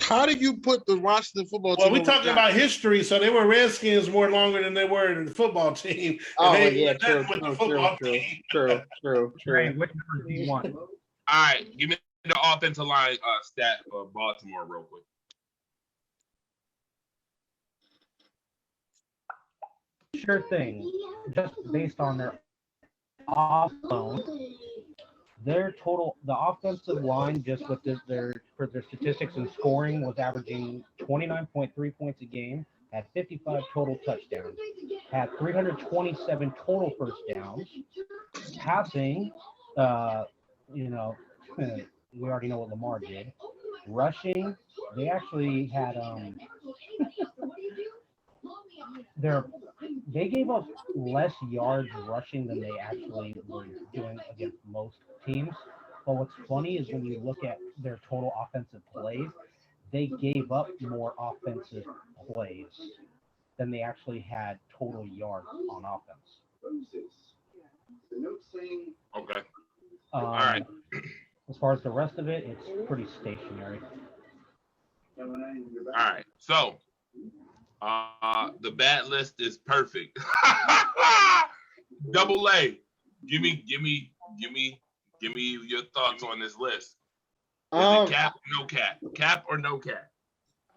Speaker 8: How do you put the Washington football team?
Speaker 2: Well, we're talking about history, so they were Redskins more longer than they were in the football team.
Speaker 4: Oh,
Speaker 2: and
Speaker 4: yeah, true.
Speaker 5: Which number do you want?
Speaker 1: All right, give me the offensive line stat for Baltimore real quick.
Speaker 5: Sure thing. Just based on their off-bone, their total, the offensive line, just with their statistics and scoring, was averaging 29.3 points a game, had 55 total touchdowns, had 327 total first downs, passing, we already know what Lamar did. Rushing, they actually had they gave up less yards rushing than they actually were doing against most teams. But what's funny is when you look at their total offensive plays, they gave up more offensive plays than they actually had total yards on offense.
Speaker 1: Okay.
Speaker 5: All
Speaker 1: right.
Speaker 5: As far as the rest of it, it's pretty stationary.
Speaker 1: All right. So the bad list is perfect. Double A. Give me your thoughts on this list. Is it cap or no cap? Cap or no cap?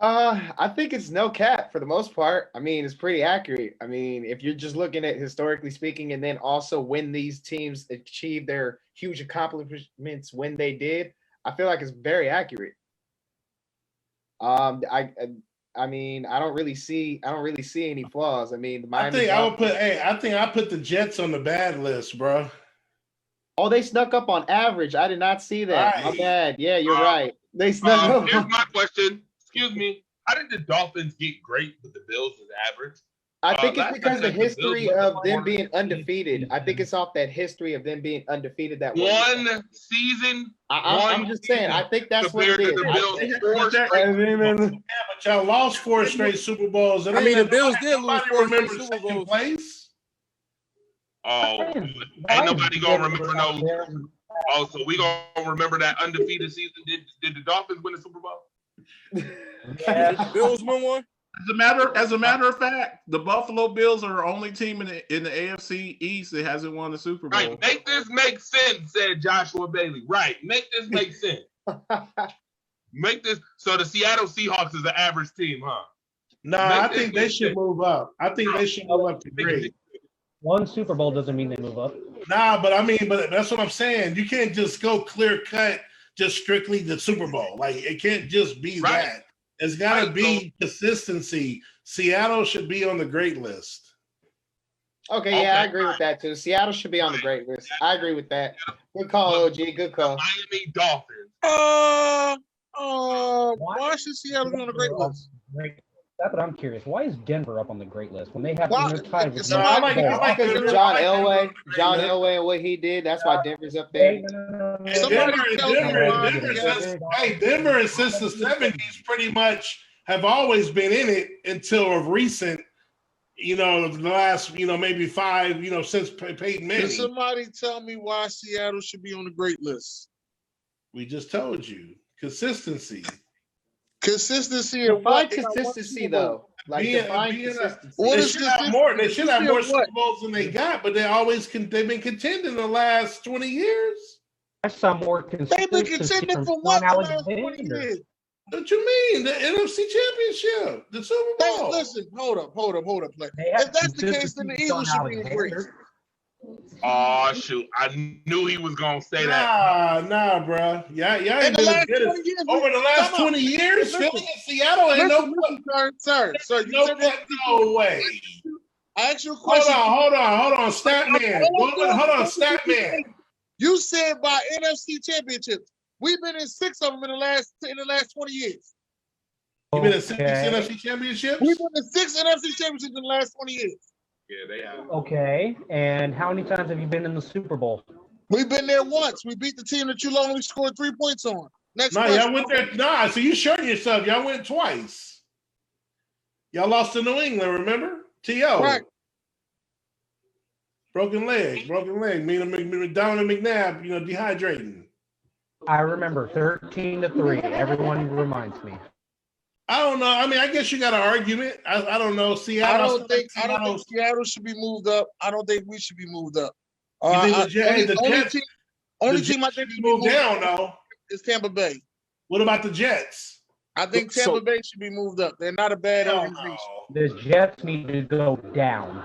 Speaker 4: I think it's no cap for the most part. I mean, it's pretty accurate. I mean, if you're just looking at historically speaking, and then also when these teams achieved their huge accomplishments when they did, I feel like it's very accurate. I mean, I don't really see any flaws. I mean,
Speaker 2: I think I put the Jets on the bad list, bro.
Speaker 4: Oh, they snuck up on average. I did not see that.
Speaker 2: Right.
Speaker 4: My bad. Yeah, you're right. They snuck up.
Speaker 1: Here's my question. Excuse me. How did the Dolphins get great, but the Bills is average?
Speaker 4: I think it's because the history of them being undefeated. I think it's off that history of them being undefeated. That
Speaker 1: one season.
Speaker 4: I'm just saying. I think that's what it is.
Speaker 2: Yeah, but y'all lost 4 straight Super Bowls.
Speaker 6: I mean, the Bills did lose 4 straight Super Bowls.
Speaker 2: Place.
Speaker 1: Oh, ain't nobody gonna remember no. Oh, so we gonna remember that undefeated season? Did the Dolphins win the Super Bowl?
Speaker 6: Yeah. The Bills win one.
Speaker 3: As a matter of fact, the Buffalo Bills are the only team in the AFC East that hasn't won the Super Bowl.
Speaker 1: Right, make this make sense, said Joshua Bailey. Right, make this make sense. Make this so the Seattle Seahawks is an average team, huh?
Speaker 2: Nah, I think they should move up. I think they should move up to great.
Speaker 5: One Super Bowl doesn't mean they move up.
Speaker 2: Nah, but that's what I'm saying. You can't just go clear cut, just strictly the Super Bowl. Like it can't just be that. It's got to be consistency. Seattle should be on the great list.
Speaker 4: Okay, yeah, I agree with that too. Seattle should be on the great list. I agree with that. Good call, OG. Good call.
Speaker 1: Miami Dolphins.
Speaker 8: Why should Seattle be on the great list?
Speaker 5: That's what I'm curious. Why is Denver up on the great list when they have
Speaker 8: Well,
Speaker 5: tied with
Speaker 2: I like
Speaker 4: John Elway, and what he did. That's why Denver's up there.
Speaker 2: Denver, since the 70s, pretty much have always been in it until of recent. The last, maybe 5, since Peyton Manning.
Speaker 8: Can somebody tell me why Seattle should be on the great list?
Speaker 2: We just told you. Consistency.
Speaker 8: Consistency
Speaker 4: of what? Consistency, though. Like consistency.
Speaker 2: They should have more. They should have more Super Bowls than they got, but they've been contending the last 20 years.
Speaker 5: That's some more consistency.
Speaker 8: They've been contending for what the last 20 years?
Speaker 2: What you mean? The NFC Championship, the Super Bowl.
Speaker 8: Hey, listen, hold up, play. If that's the case, then the Eagles should be in great.
Speaker 1: Oh shoot! I knew he was gonna say that.
Speaker 2: Nah, bro. Yeah, ain't been as good as over the last 20 years. Philly and Seattle ain't
Speaker 8: sir.
Speaker 2: No way.
Speaker 8: I asked you a question.
Speaker 2: Hold on, Statman. Hold on, Statman.
Speaker 8: You said by NFC championships. We've been in 6 of them in the last 20 years.
Speaker 2: You've been in 6 NFC championships?
Speaker 8: We've been in 6 NFC championships in the last 20 years.
Speaker 1: Yeah, they have.
Speaker 5: Okay, and how many times have you been in the Super Bowl?
Speaker 8: We've been there once. We beat the team that you only scored 3 points on. Next question.
Speaker 2: Y'all went there. Nah, so you shorted yourself. Y'all went twice. Y'all lost to New England, remember? T.O.
Speaker 8: Right.
Speaker 2: Broken leg. Dominic McNabb, dehydrating.
Speaker 5: I remember 13-3. Everyone reminds me.
Speaker 8: I don't know. I mean, I guess you got an argument. I don't know. Seattle. I don't think Seattle should be moved up. I don't think we should be moved up.
Speaker 2: The
Speaker 8: only team I think should
Speaker 2: move down though
Speaker 8: is Tampa Bay.
Speaker 2: What about the Jets?
Speaker 8: I think Tampa Bay should be moved up. They're not a bad organization.
Speaker 5: The Jets need to go down.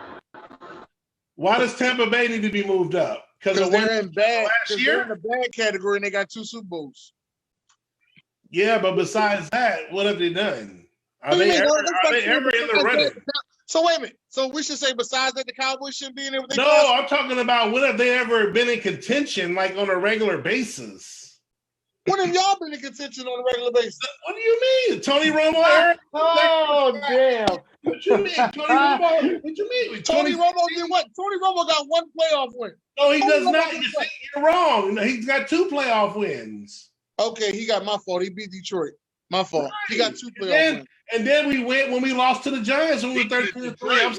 Speaker 2: Why does Tampa Bay need to be moved up?
Speaker 8: Because they're in bad. They're in the bad category and they got 2 Super Bowls.
Speaker 2: Yeah, but besides that, what have they done? Are they ever in the running?
Speaker 8: So wait a minute. So we should say besides that the Cowboys shouldn't be in there with their
Speaker 2: No, I'm talking about when have they ever been in contention like on a regular basis?
Speaker 8: When have y'all been in contention on a regular basis?
Speaker 2: What do you mean? Tony Romo era?
Speaker 4: Oh, damn.
Speaker 2: What you mean, Tony Romo? What you mean?
Speaker 8: Tony Romo did what? Tony Romo got one playoff win.
Speaker 2: No, he
Speaker 8: Tony
Speaker 2: does
Speaker 8: Romo
Speaker 2: not.
Speaker 8: did
Speaker 2: You
Speaker 8: what?
Speaker 2: see, you're wrong. He's got 2 playoff wins.
Speaker 8: Okay, he got my fault. He beat Detroit. My fault. He got 2 playoff wins.
Speaker 2: And then we went when we lost to the Giants when we were 13-3.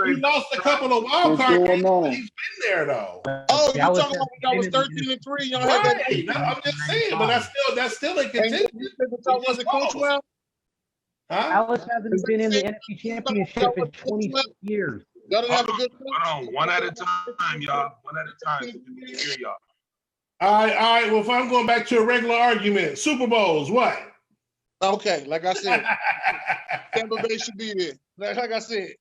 Speaker 2: We lost a couple of wild card games, but he's been there though.
Speaker 8: Oh, you talking about when y'all was 13-3? Y'all had that.
Speaker 2: Right. I'm just saying, but that's still a contention.
Speaker 8: Y'all wasn't coach well.
Speaker 5: Dallas hasn't been in the NFC Championship in 26 years.
Speaker 8: Y'all didn't have a good.
Speaker 1: Hold on, one at a time, y'all. One at a time. So we can hear y'all.
Speaker 2: All right. Well, if I'm going back to a regular argument, Super Bowls, what?
Speaker 8: Okay, like I said, Tampa Bay should be there. Like I said.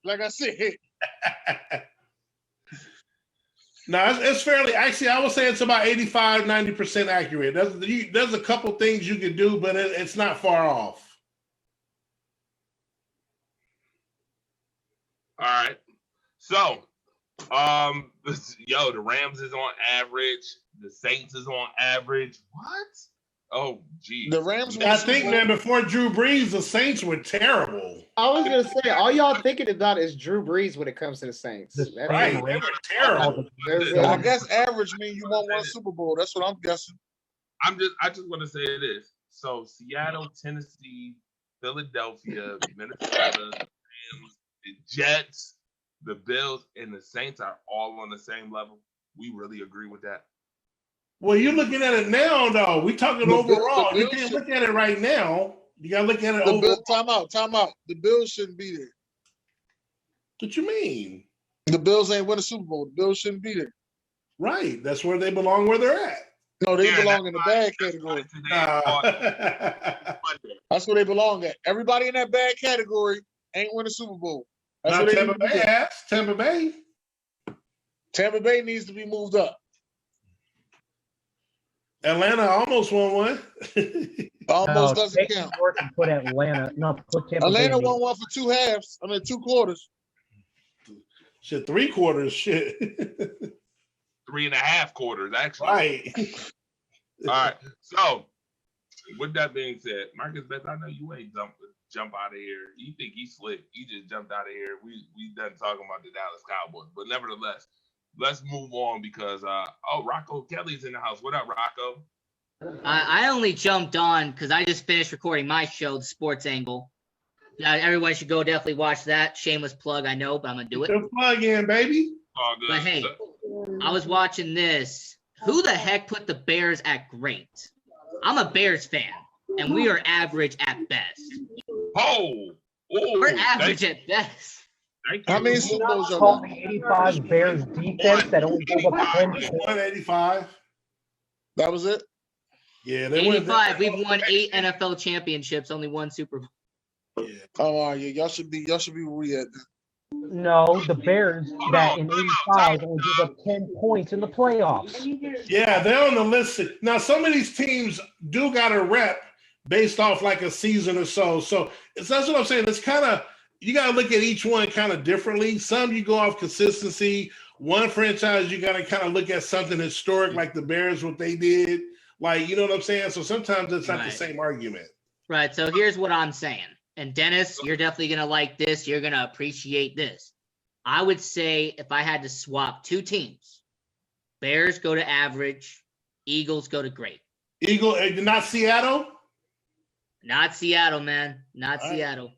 Speaker 2: No, it's fairly. Actually, I would say it's about 85-90% accurate. There's a couple things you could do, but it's not far off.
Speaker 1: All right. So, the Rams is on average. The Saints is on average. What? Oh, geez.
Speaker 8: The Rams.
Speaker 2: I think, man, before Drew Brees, the Saints were terrible.
Speaker 4: I was gonna say, all y'all thinking about is Drew Brees when it comes to the Saints.
Speaker 2: Right, they were terrible.
Speaker 8: I guess average means you won 1 Super Bowl. That's what I'm guessing.
Speaker 1: I just want to say this. So Seattle, Tennessee, Philadelphia, Minnesota, Rams, the Jets, the Bills, and the Saints are all on the same level. We really agree with that.
Speaker 2: Well, you're looking at it now, though. We're talking overall. You can't look at it right now. You got to look at it overall.
Speaker 8: Time out. The Bills shouldn't be there.
Speaker 2: What you mean?
Speaker 8: The Bills ain't win a Super Bowl. The Bills shouldn't be there.
Speaker 2: Right. That's where they belong, where they're at.
Speaker 8: No, they belong in the bad category. That's where they belong at. Everybody in that bad category ain't win a Super Bowl. That's
Speaker 2: Not
Speaker 8: what
Speaker 2: Tampa Bay has. Tampa Bay.
Speaker 8: Tampa Bay needs to be moved up.
Speaker 2: Atlanta almost won one.
Speaker 8: Almost doesn't count.
Speaker 5: Put Atlanta. No, put Tampa
Speaker 8: Atlanta
Speaker 5: Bay.
Speaker 8: won one for 2 halves. 2 quarters.
Speaker 2: Shit, 3 quarters. Shit.
Speaker 1: 3.5 quarters, actually.
Speaker 2: Right.
Speaker 1: All right. So, with that being said, Marcus Betts, I know you ain't jump out of here. You think he's slick. You just jumped out of here. We done talking about the Dallas Cowboys. But nevertheless, let's move on because Rocco Kelly's in the house. What up, Rocco?
Speaker 9: I only jumped on because I just finished recording my show, The Sports Angle. Everyone should go definitely watch that. Shameless plug, I know, but I'm gonna do it.
Speaker 2: Good plug in, baby.
Speaker 1: All good.
Speaker 9: But hey, I was watching this. Who the heck put the Bears at great? I'm a Bears fan, and we are average at best. We're average at best.
Speaker 8: How many Super Bowls are
Speaker 5: Call the 85 Bears defense that only gave up 10 points.
Speaker 2: 185.
Speaker 8: That was it?
Speaker 2: Yeah, they
Speaker 9: 85. We've won 8 NFL championships, only 1 Super Bowl.
Speaker 2: Yeah.
Speaker 8: Oh, yeah. Y'all should be where we at.
Speaker 5: No, the Bears that in 85 only gave up 10 points in the playoffs.
Speaker 2: Yeah, they're on the list. Now, some of these teams do got a rep based off like a season or so. So that's what I'm saying. It's kind of, you got to look at each one kind of differently. Some you go off consistency. One franchise, you got to kind of look at something historic like the Bears, what they did. Like, you know what I'm saying? So sometimes it's not the same argument.
Speaker 9: Right. So here's what I'm saying. And Dennis, you're definitely going to like this. You're going to appreciate this. I would say if I had to swap 2 teams, Bears go to average, Eagles go to great.
Speaker 2: Not Seattle?
Speaker 9: Not Seattle, man. Not Seattle.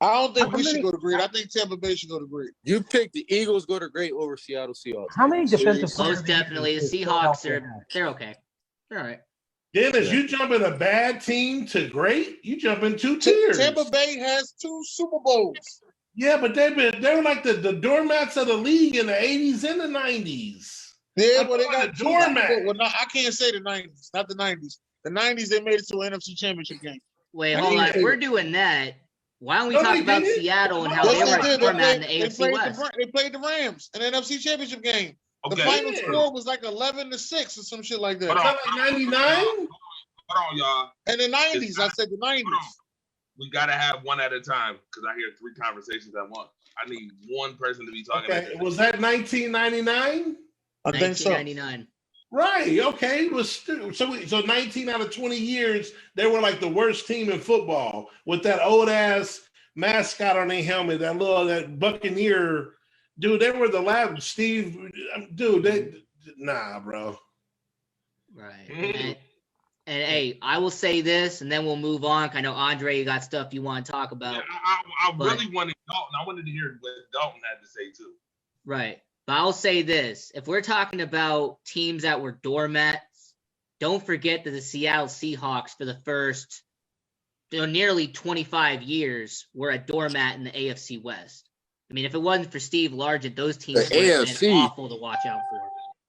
Speaker 8: I don't think we should go to great. I think Tampa Bay should go to great.
Speaker 6: You picked the Eagles go to great over Seattle Seahawks.
Speaker 5: How many defensive players?
Speaker 9: Most definitely. The Seahawks they're okay. They're all right.
Speaker 2: Dennis, you jump in a bad team to great, you jump in 2 tiers.
Speaker 8: Tampa Bay has 2 Super Bowls.
Speaker 2: Yeah, but they were like the doormats of the league in the 80s and the 90s.
Speaker 8: Yeah, well, they got
Speaker 2: the doormat.
Speaker 8: Well, no, I can't say the 90s, not the 90s. The 90s, they made it to an NFC Championship game.
Speaker 9: Wait, hold on. If we're doing that, why don't we talk about Seattle and how they were a doormat in the AFC West?
Speaker 8: They played the Rams in an NFC Championship game.
Speaker 1: Okay.
Speaker 8: The final score was like 11-6 or some shit like that.
Speaker 2: Was that like 99?
Speaker 1: Hold on, y'all.
Speaker 8: In the 90s, I said the 90s.
Speaker 1: We got to have one at a time because I hear 3 conversations at once. I need one person to be talking.
Speaker 2: Okay, was that 1999?
Speaker 8: I think so.
Speaker 9: 1999.
Speaker 2: Right. Okay. So 19 out of 20 years, they were like the worst team in football with that old ass mascot on their helmet, that Buccaneer dude. They were the last Steve, dude. Nah, bro.
Speaker 9: Right. And hey, I will say this, and then we'll move on. I know Andre, you got stuff you want to talk about.
Speaker 1: Yeah, I really wanted Dalton. I wanted to hear what Dalton had to say too.
Speaker 9: Right. But I'll say this. If we're talking about teams that were doormats, don't forget that the Seattle Seahawks for the first nearly 25 years were a doormat in the AFC West. I mean, if it wasn't for Steve Largent, those teams would have been awful to watch out for.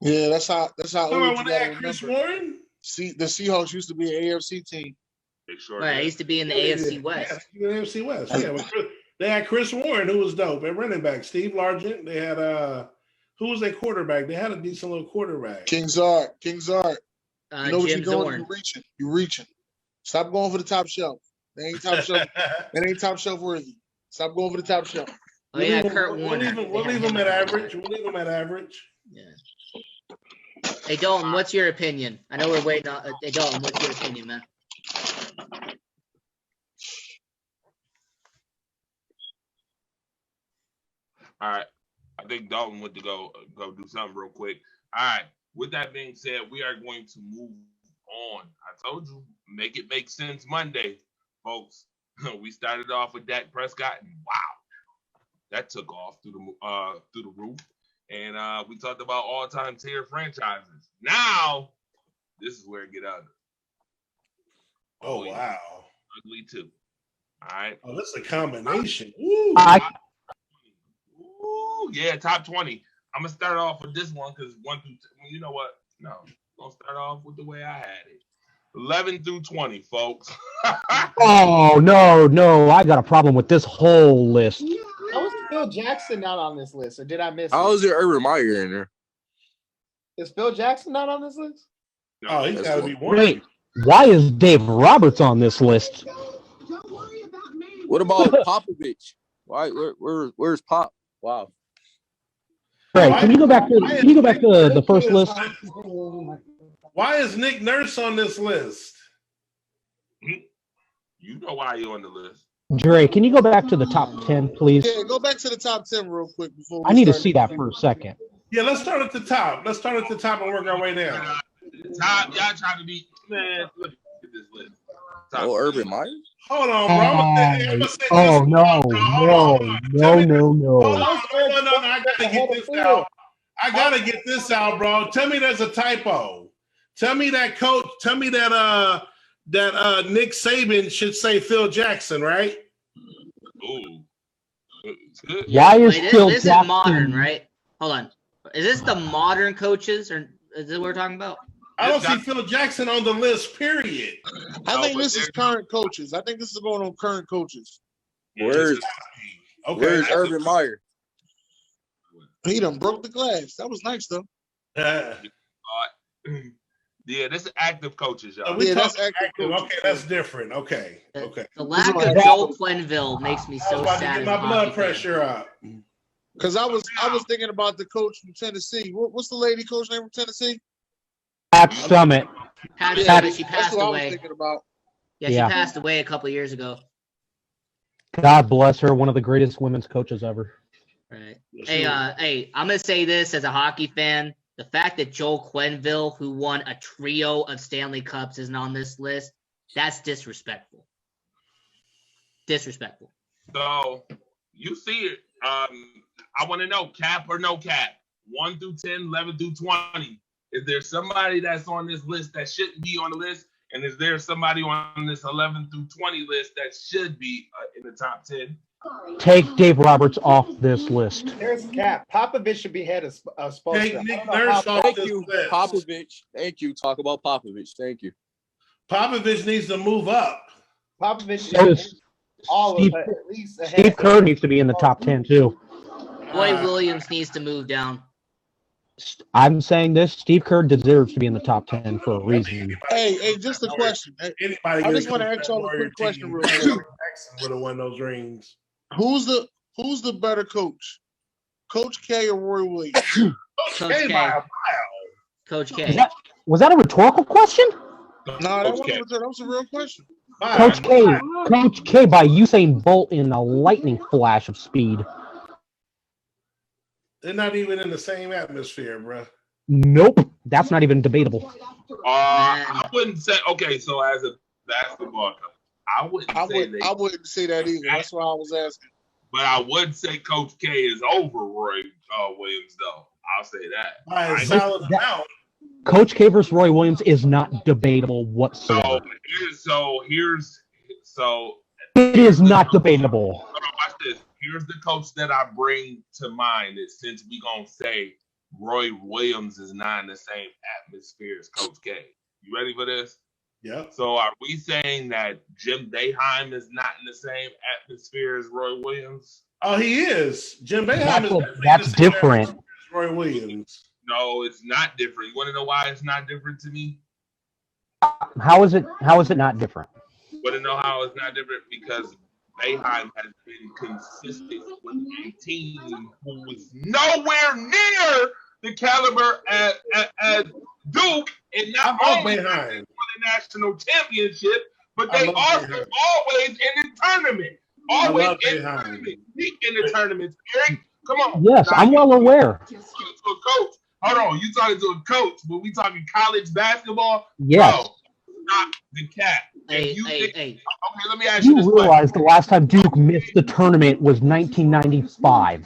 Speaker 8: Yeah, that's how
Speaker 2: When they had Chris Warren?
Speaker 8: The Seahawks used to be an AFC team.
Speaker 9: Right, it used to be in the AFC West.
Speaker 2: Yeah, the AFC West. Yeah, they had Chris Warren, who was dope at running back. Steve Largent. They had who was their quarterback? They had a decent little quarterback.
Speaker 8: King Zard. You know what
Speaker 9: Jim
Speaker 8: you're doing?
Speaker 9: Zorn.
Speaker 8: You're reaching. Stop going for the top shelf. They ain't top shelf. It ain't top shelf worthy. Stop going for the top shelf.
Speaker 9: Oh yeah, Kurt Warner.
Speaker 2: We'll leave them at average.
Speaker 9: Yeah. Hey Dalton, what's your opinion? I know we're waiting on. Hey Dalton, what's your opinion, man?
Speaker 1: All right. I think Dalton went to go do something real quick. All right. With that being said, we are going to move on. I told you, make it make sense Monday, folks. We started off with Dak Prescott, and wow, that took off through the roof. And we talked about all-time tier franchises. Now, this is where it get ugly.
Speaker 2: Oh wow,
Speaker 1: ugly too. All right.
Speaker 2: Oh, that's a combination.
Speaker 1: Ooh, yeah, top 20. I'm gonna start off with this one because 1 through 10. You know what? No, I'm gonna start off with the way I had it. 11 through 20, folks.
Speaker 5: Oh no, I got a problem with this whole list.
Speaker 4: How was Phil Jackson not on this list, or did I miss?
Speaker 6: How is there Urban Meyer in there?
Speaker 4: Is Phil Jackson not on this list?
Speaker 2: Oh, he's got to be one.
Speaker 5: Wait, why is Dave Roberts on this list?
Speaker 6: What about Popovich? Why? Where's Pop? Wow.
Speaker 5: Right, can you go back to the first list?
Speaker 2: Why is Nick Nurse on this list?
Speaker 1: You know why you're on the list.
Speaker 5: Dre, can you go back to the top 10, please?
Speaker 8: Yeah, go back to the top 10 real quick before.
Speaker 5: I need to see that for a second.
Speaker 2: Yeah, let's start at the top. Let's start at the top and work our way down.
Speaker 1: Top, y'all trying to be, man, look at this list.
Speaker 6: Top Urban Meyer?
Speaker 2: Hold on, bro. I'm gonna say
Speaker 5: Oh, no.
Speaker 2: I gotta get this out. I gotta get this out, bro. Tell me there's a typo. Tell me that coach. Tell me that Nick Saban should say Phil Jackson, right?
Speaker 1: Ooh.
Speaker 5: Why is Phil
Speaker 9: this
Speaker 5: Jackson?
Speaker 9: Is modern, right? Hold on. Is this the modern coaches, or is this what we're talking about?
Speaker 2: I don't see Phil Jackson on the list, period.
Speaker 8: I think this is current coaches. I think this is going on current coaches.
Speaker 6: Where's Urban Meyer?
Speaker 8: He done broke the glass. That was nice, though.
Speaker 1: Yeah, this is active coaches, y'all.
Speaker 8: That's active coaches.
Speaker 2: Okay, that's different. Okay.
Speaker 9: The lack of Joel Quenneville makes me so sad.
Speaker 2: Get my blood pressure up.
Speaker 8: Because I was thinking about the coach from Tennessee. What's the lady coach name from Tennessee?
Speaker 5: Pat Summit.
Speaker 9: Pat Summit. She passed
Speaker 8: That's what
Speaker 9: away.
Speaker 8: I was thinking about.
Speaker 9: Yeah, she passed away a couple of years ago.
Speaker 5: God bless her. One of the greatest women's coaches ever.
Speaker 9: Right. Hey, I'm gonna say this as a hockey fan. The fact that Joel Quenneville, who won a trio of Stanley Cups, isn't on this list, that's disrespectful. Disrespectful.
Speaker 1: So you see it. I want to know cap or no cap. 1 through 10, 11 through 20. Is there somebody that's on this list that shouldn't be on the list? And is there somebody on this 11 through 20 list that should be in the top 10?
Speaker 5: Take Dave Roberts off this list.
Speaker 4: There's cap. Popovich should be head of Spoelstra.
Speaker 2: Take Nick Nurse off
Speaker 6: Thank
Speaker 2: this
Speaker 6: you,
Speaker 2: list.
Speaker 6: Popovich. Thank you. Talk about Popovich. Thank you.
Speaker 2: Popovich needs to move up.
Speaker 4: Popovich
Speaker 5: So
Speaker 4: is all
Speaker 5: Steve,
Speaker 4: of at least ahead.
Speaker 5: Steve Kerr needs to be in the top 10 too.
Speaker 9: Roy Williams needs to move down.
Speaker 5: I'm saying this. Steve Kerr deserves to be in the top 10 for a reason.
Speaker 8: Hey, just a question. I just want to ask y'all a quick question real quick.
Speaker 2: Jackson would have won those rings.
Speaker 8: Who's the better coach? Coach K or Roy Williams?
Speaker 9: Coach K. Coach K.
Speaker 5: Was that a rhetorical question?
Speaker 8: No, that was a real question.
Speaker 5: Coach K by Usain Bolt in a lightning flash of speed.
Speaker 2: They're not even in the same atmosphere, bro.
Speaker 5: Nope, that's not even debatable.
Speaker 1: I wouldn't say. Okay, so as a basketball coach, I
Speaker 8: wouldn't say that either. That's why I was asking.
Speaker 1: But I would say Coach K is over Roy Williams, though. I'll say that.
Speaker 2: By a solid amount.
Speaker 5: Coach K versus Roy Williams is not debatable whatsoever. It is not debatable.
Speaker 1: Watch this. Here's the coach that I bring to mind. Is since we gonna say Roy Williams is not in the same atmosphere as Coach K. You ready for this?
Speaker 2: Yeah.
Speaker 1: So are we saying that Jim Boeheim is not in the same atmosphere as Roy Williams?
Speaker 2: Oh, he is. Jim Boeheim
Speaker 5: that's different.
Speaker 2: Roy Williams.
Speaker 1: No, it's not different. You want to know why it's not different to me?
Speaker 5: How is it not different?
Speaker 1: You want to know how it's not different? Because Boeheim has been consistent with a team who was nowhere near the caliber as Duke, and not only for the national championship, but they also always in the tournament. Always in the tournament. Deep in the tournaments. Eric, come on.
Speaker 5: Yes, I'm well aware.
Speaker 1: To a coach. Hold on, you talking to a coach, but we talking college basketball?
Speaker 5: Yes.
Speaker 1: No, not the cat.
Speaker 9: Hey.
Speaker 1: Okay, let me ask you this
Speaker 5: realize the last time Duke missed the tournament was 1995.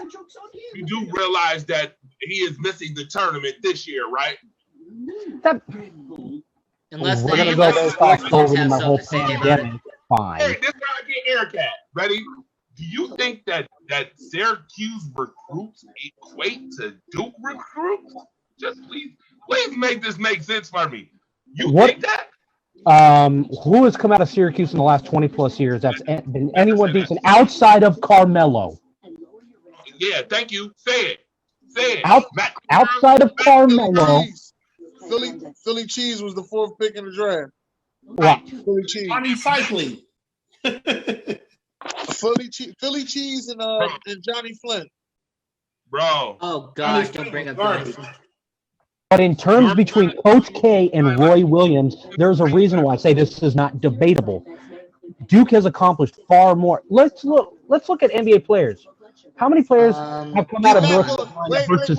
Speaker 1: You do realize that he is missing the tournament this year, right?
Speaker 9: Unless
Speaker 5: we're
Speaker 9: they
Speaker 5: gonna go fast forward in my whole
Speaker 9: something to say about
Speaker 5: pandemic. Fine.
Speaker 1: Hey, this is how I get Eric at. Ready? Do you think that Syracuse recruits equate to Duke recruits? Just please make this make sense for me. You think that?
Speaker 5: Who has come out of Syracuse in the last 20 plus years that's been anyone decent outside of Carmelo?
Speaker 1: Yeah, thank you. Say it.
Speaker 5: Outside of Carmelo.
Speaker 8: Philly Cheese was the 4th pick in the draft.
Speaker 5: What?
Speaker 8: Philly Cheese.
Speaker 2: Johnny Cycling.
Speaker 8: Philly Cheese and Johnny Flint.
Speaker 1: Bro.
Speaker 9: Oh gosh, don't bring up garbage.
Speaker 5: But in terms between Coach K and Roy Williams, there's a reason why I say this is not debatable. Duke has accomplished far more. Let's look at NBA players. How many players have come out of North Carolina versus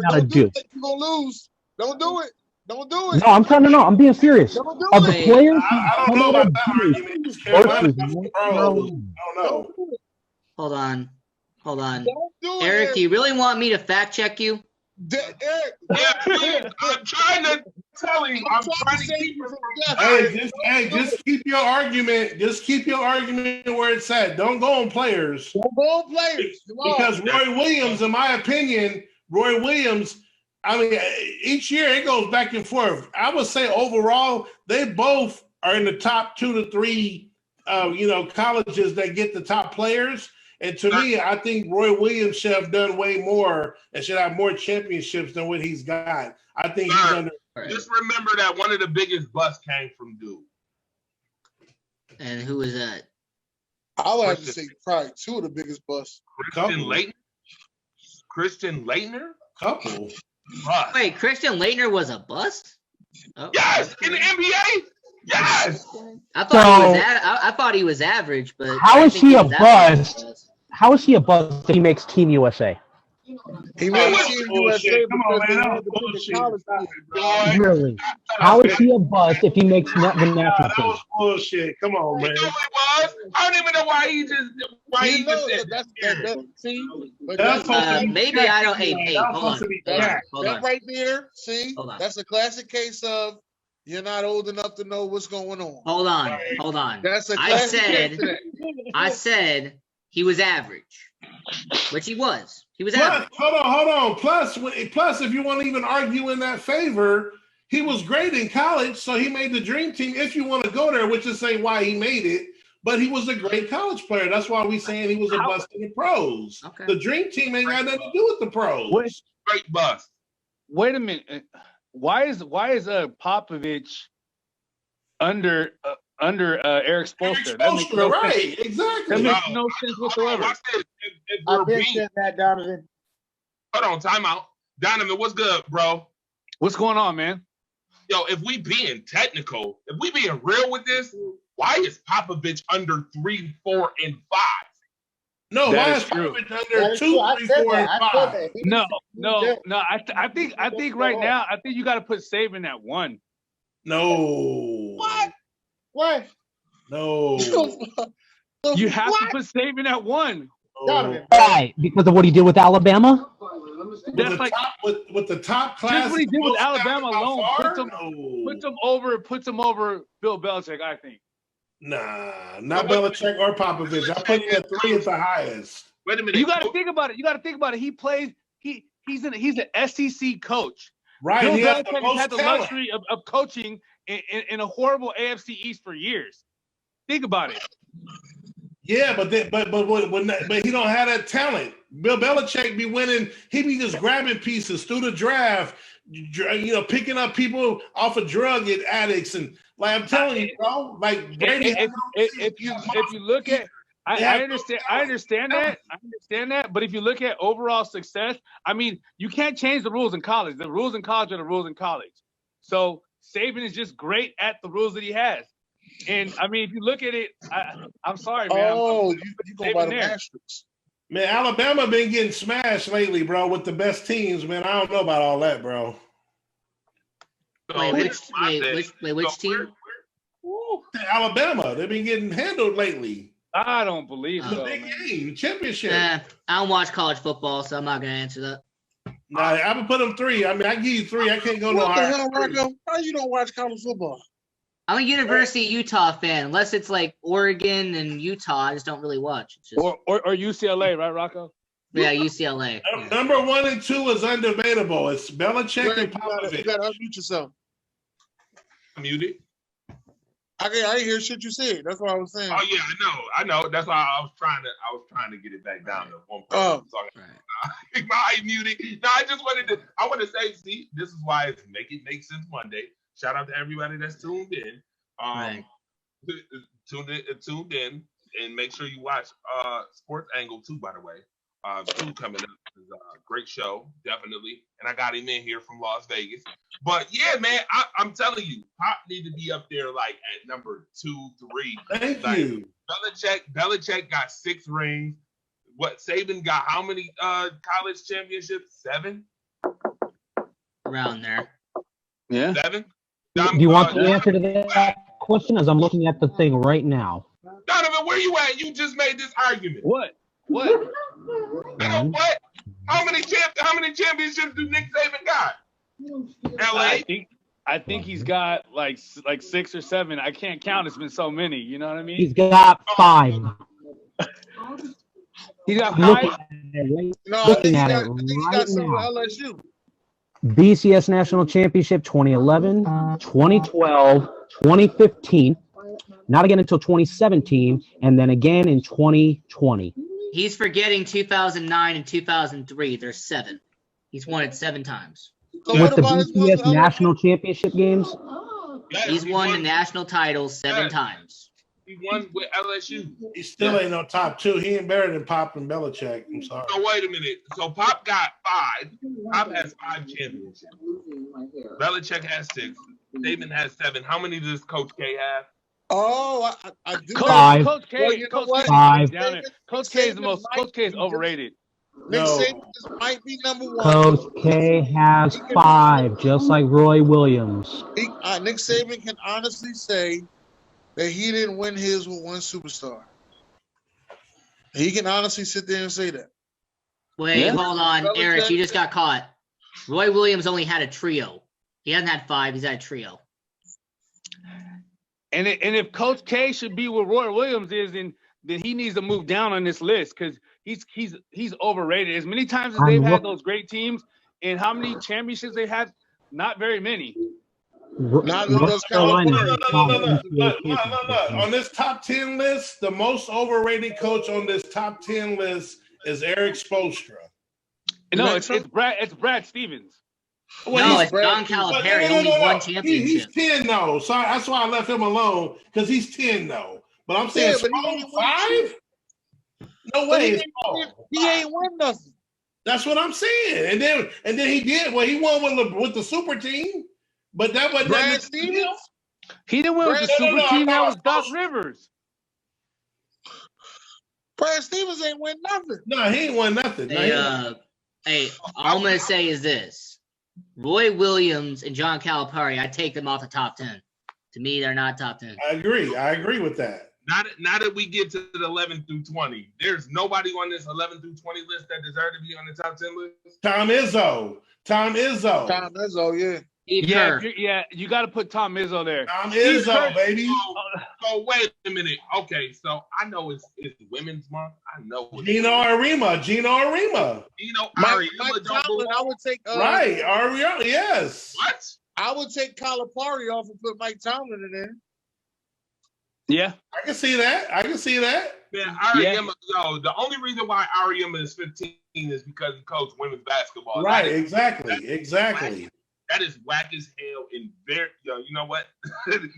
Speaker 5: out of Duke?
Speaker 8: You're gonna lose. Don't do it. Don't do it.
Speaker 5: No, I'm being serious. Of the players
Speaker 2: I don't know about that argument.
Speaker 9: Hold on.
Speaker 8: Don't do
Speaker 9: Eric, do you really want me to fact check you?
Speaker 8: Eric,
Speaker 1: I'm trying to tell him. I'm trying to keep him from
Speaker 2: just keep your argument. Just keep your argument where it's at. Don't go on players.
Speaker 8: Don't go on players.
Speaker 2: Because Roy Williams, in my opinion, I mean, each year it goes back and forth. I would say overall, they both are in the top 2 to 3, colleges that get the top players. And to me, I think Roy Williams should have done way more and should have more championships than what he's got. I think he's under.
Speaker 1: Just remember that one of the biggest busts came from Duke.
Speaker 9: And who is that?
Speaker 8: I would have to say probably 2 of the biggest busts.
Speaker 1: Christian Laettner?
Speaker 2: Couple.
Speaker 9: Wait, Christian Laettner was a bust? Oh,
Speaker 1: yes, in the NBA. Yes.
Speaker 9: I thought he was average, but
Speaker 5: how is he a bust? How is he a bust if he makes Team USA?
Speaker 8: He made Team USA.
Speaker 2: Come on, man.
Speaker 5: Really? How is he a bust if he makes the national team?
Speaker 2: That was bullshit. Come on, man.
Speaker 1: You know what it was? I don't even know why he just said
Speaker 8: that. See,
Speaker 9: maybe I don't. Hey, hold on.
Speaker 8: That right there. See, that's a classic case of you're not old enough to know what's going on.
Speaker 9: Hold on.
Speaker 8: That's a
Speaker 9: I said he was average, which he was. He was average.
Speaker 2: Hold on. Plus, if you want to even argue in that favor, he was great in college, so he made the dream team. If you want to go there, which is saying why he made it, but he was a great college player. That's why we saying he was a bust in the pros. Okay. The dream team ain't got nothing to do with the pros.
Speaker 1: Great bust.
Speaker 6: Wait a minute. Why is Popovich under Eric Spoelstra? That makes no
Speaker 2: right?
Speaker 6: Sense.
Speaker 2: Exactly.
Speaker 6: That makes no sense whatsoever.
Speaker 4: I've been saying that, Donovan.
Speaker 1: Hold on, time out. Donovan, what's good, bro?
Speaker 6: What's going on, man?
Speaker 1: Yo, if we being technical, if we being real with this, why is Popovich under 3, 4, and 5.
Speaker 2: No,
Speaker 6: That
Speaker 2: why
Speaker 6: is
Speaker 2: is
Speaker 6: true.
Speaker 2: Popovich under 2, 3, 4, and 5?
Speaker 6: No. I think right now, I think you got to put Saban at 1.
Speaker 2: No.
Speaker 4: What?
Speaker 2: No.
Speaker 6: You have to put Saban at 1.
Speaker 5: Why? Because of what he did with Alabama?
Speaker 2: With the top class.
Speaker 6: Just what he did with
Speaker 2: most
Speaker 6: Alabama
Speaker 2: by
Speaker 6: alone
Speaker 2: far?
Speaker 6: puts him over Bill Belichick, I think.
Speaker 2: Nah, not Belichick or Popovich. I put him at 3 at the highest.
Speaker 1: Wait a minute.
Speaker 6: You got to think about it. He plays. He's an SEC coach.
Speaker 2: Right.
Speaker 6: Bill
Speaker 2: He has
Speaker 6: Belichick
Speaker 2: the
Speaker 6: has had the
Speaker 2: talent.
Speaker 6: luxury of coaching in a horrible AFC East for years. Think about it.
Speaker 2: Yeah, but he don't have that talent. Bill Belichick be winning. He be just grabbing pieces through the draft, picking up people off of drug addicts, and like I'm telling you, bro. Like Brady.
Speaker 6: If you look at, I understand that. But if you look at overall success, I mean, you can't change the rules in college. The rules in college are the rules in college. So Saban is just great at the rules that he has. And I mean, if you look at it, I'm sorry, man.
Speaker 8: Oh, you go by the asterisks.
Speaker 2: Man, Alabama been getting smashed lately, bro, with the best teams, man. I don't know about all that, bro.
Speaker 9: Which team?
Speaker 2: Alabama. They've been getting handled lately.
Speaker 6: I don't believe
Speaker 2: It's
Speaker 6: so.
Speaker 2: a big game, championship.
Speaker 9: I don't watch college football, so I'm not gonna answer that.
Speaker 2: Nah, I would put them 3. I mean, I give you 3. I can't go no
Speaker 8: What the
Speaker 2: higher.
Speaker 8: hell, Marco? How you don't watch college football?
Speaker 9: I'm a University of Utah fan. Unless it's like Oregon and Utah, I just don't really watch. It's just,
Speaker 6: Or UCLA, right, Rocco?
Speaker 9: yeah, UCLA. Yeah.
Speaker 2: Number 1 and 2 is undebatable. It's Belichick
Speaker 8: Greg,
Speaker 2: and
Speaker 8: you
Speaker 2: Popovich.
Speaker 8: gotta unmute yourself.
Speaker 1: I'm muted.
Speaker 8: I didn't hear shit you said. That's what I was saying.
Speaker 1: Oh yeah, I know. That's why I was trying to get it back down to 1
Speaker 8: Oh.
Speaker 1: I muted. No, I want to say, see, this is why it's Make Sense Monday. Shout out to everybody that's tuned in. Tuned in, and make sure you watch Sports Angle 2, by the way. 2 coming up is a great show, definitely. And I got him in here from Las Vegas. But yeah, man, I'm telling you, Pop need to be up there like at number 2, 3.
Speaker 2: Thank you.
Speaker 1: Belichick got 6 rings. What Saban got? How many college championships? 7.
Speaker 9: Around there.
Speaker 6: Yeah.
Speaker 1: 7.
Speaker 5: Do you want the answer to that question? As I'm looking at the thing right now.
Speaker 1: Donovan, where you at? You just made this argument.
Speaker 6: What?
Speaker 1: What? How many championships do Nick Saban got? LA.
Speaker 6: I think he's got like 6 or 7. I can't count. It's been so many. You know what I mean?
Speaker 5: He's got 5.
Speaker 6: He's got 5.
Speaker 5: Looking at it right now.
Speaker 8: LSU.
Speaker 5: BCS National Championship 2011, 2012, 2015, not again until 2017, and then again in 2020.
Speaker 9: He's forgetting 2009 and 2003. There's 7. He's won it 7 times.
Speaker 8: So
Speaker 5: With the BCS National Championship games?
Speaker 9: He's won the national title 7 times.
Speaker 1: He won with LSU.
Speaker 2: He still ain't no top 2. He ain't better than Pop and Belichick. I'm sorry.
Speaker 1: So wait a minute. So Pop got 5. Pop has 5 championships. Belichick has 6. Saban has 7. How many does Coach K have?
Speaker 8: Oh, I do.
Speaker 5: 5.
Speaker 6: Coach K.
Speaker 8: Well, you know what?
Speaker 5: 5.
Speaker 6: Coach K is the most. Coach K is overrated.
Speaker 8: Nick
Speaker 2: No.
Speaker 8: Saban might be number 1.
Speaker 5: Coach K has 5, just like Roy Williams.
Speaker 8: Nick Saban can honestly say that he didn't win his with 1 superstar. He can honestly sit there and say that.
Speaker 9: Wait, hold on, Eric. You just got caught. Roy Williams only had a trio. He hasn't had 5. He's had a trio.
Speaker 6: And if Coach K should be where Roy Williams is, then he needs to move down on this list because he's overrated. As many times as they've had those great teams, and how many championships they had, not very many.
Speaker 2: On this top 10 list, the most overrated coach on this top 10 list is Eric Spoelstra.
Speaker 6: No, it's Brad Stevens.
Speaker 2: Well,
Speaker 9: no, it's Don Calipari. Only 1 championship.
Speaker 2: He's 10 though, so that's why I left him alone because he's 10 though. But I'm saying 5? No way.
Speaker 8: He ain't won nothing.
Speaker 2: That's what I'm saying. And then he did. Well, he won with the super team. But that wasn't
Speaker 8: Brad Stevens.
Speaker 6: He didn't win with the super team. That was Doc Rivers.
Speaker 8: Brad Stevens ain't win nothing.
Speaker 2: No, he ain't won nothing. No, he ain't.
Speaker 9: Hey, all I'm gonna say is this: Roy Williams and John Calipari, I take them off the top 10. To me, they're not top 10.
Speaker 2: I agree with that.
Speaker 1: Now that we get to the 11 through 20, there's nobody on this 11 through 20 list that deserve to be on the top 10 list.
Speaker 2: Tom Izzo,
Speaker 8: yeah.
Speaker 6: Yeah, you got to put Tom Izzo there.
Speaker 2: Tom Izzo, baby.
Speaker 1: So wait a minute. Okay, so I know it's Women's Month. I know it's
Speaker 2: Gino Arima.
Speaker 8: Mike Tomlin, I would take
Speaker 2: right, Ariel, yes.
Speaker 1: What?
Speaker 8: I would take Calipari off and put Mike Tomlin in there.
Speaker 6: Yeah,
Speaker 2: I can see that.
Speaker 1: Man, Ariema, yo, the only reason why Ariema is 15 is because he coached women's basketball.
Speaker 2: Right, exactly.
Speaker 1: That is whack as hell and very, you know what?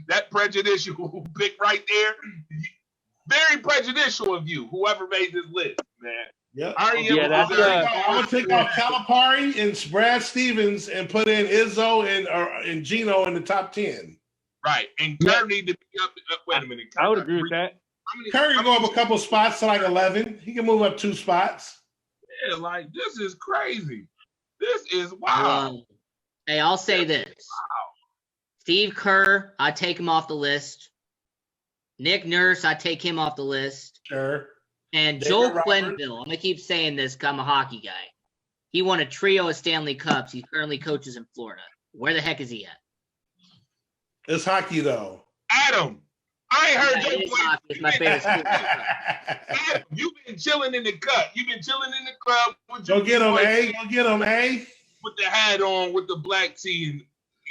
Speaker 1: That prejudicial pick right there, very prejudicial of you, whoever made this list, man.
Speaker 2: Yep.
Speaker 1: I'm
Speaker 2: gonna take off Calipari and Brad Stevens and put in Izzo and Gino in the top 10.
Speaker 1: Right, and Curry need to be up. Wait a minute,
Speaker 6: I would agree with that.
Speaker 2: Curry can go up a couple spots to like 11. He can move up 2 spots.
Speaker 1: Yeah, like this is crazy. This is wild.
Speaker 9: Hey, I'll say this.
Speaker 1: Wow.
Speaker 9: Steve Kerr, I take him off the list. Nick Nurse, I take him off the list.
Speaker 2: Sure.
Speaker 9: And
Speaker 2: David
Speaker 9: Joel
Speaker 2: Roberts.
Speaker 9: Quenneville, I'm going to keep saying this because I'm a hockey guy. He won a trio of Stanley Cups. He currently coaches in Florida. Where the heck is he at?
Speaker 2: It's hockey, though.
Speaker 1: Adam, I ain't heard
Speaker 9: It
Speaker 1: your
Speaker 9: is hockey. It's my favorite sport.
Speaker 1: Adam, you've been chilling in the cut. You've been chilling in the club.
Speaker 2: Go get him, A.
Speaker 1: With the hat on, with the black tee. And,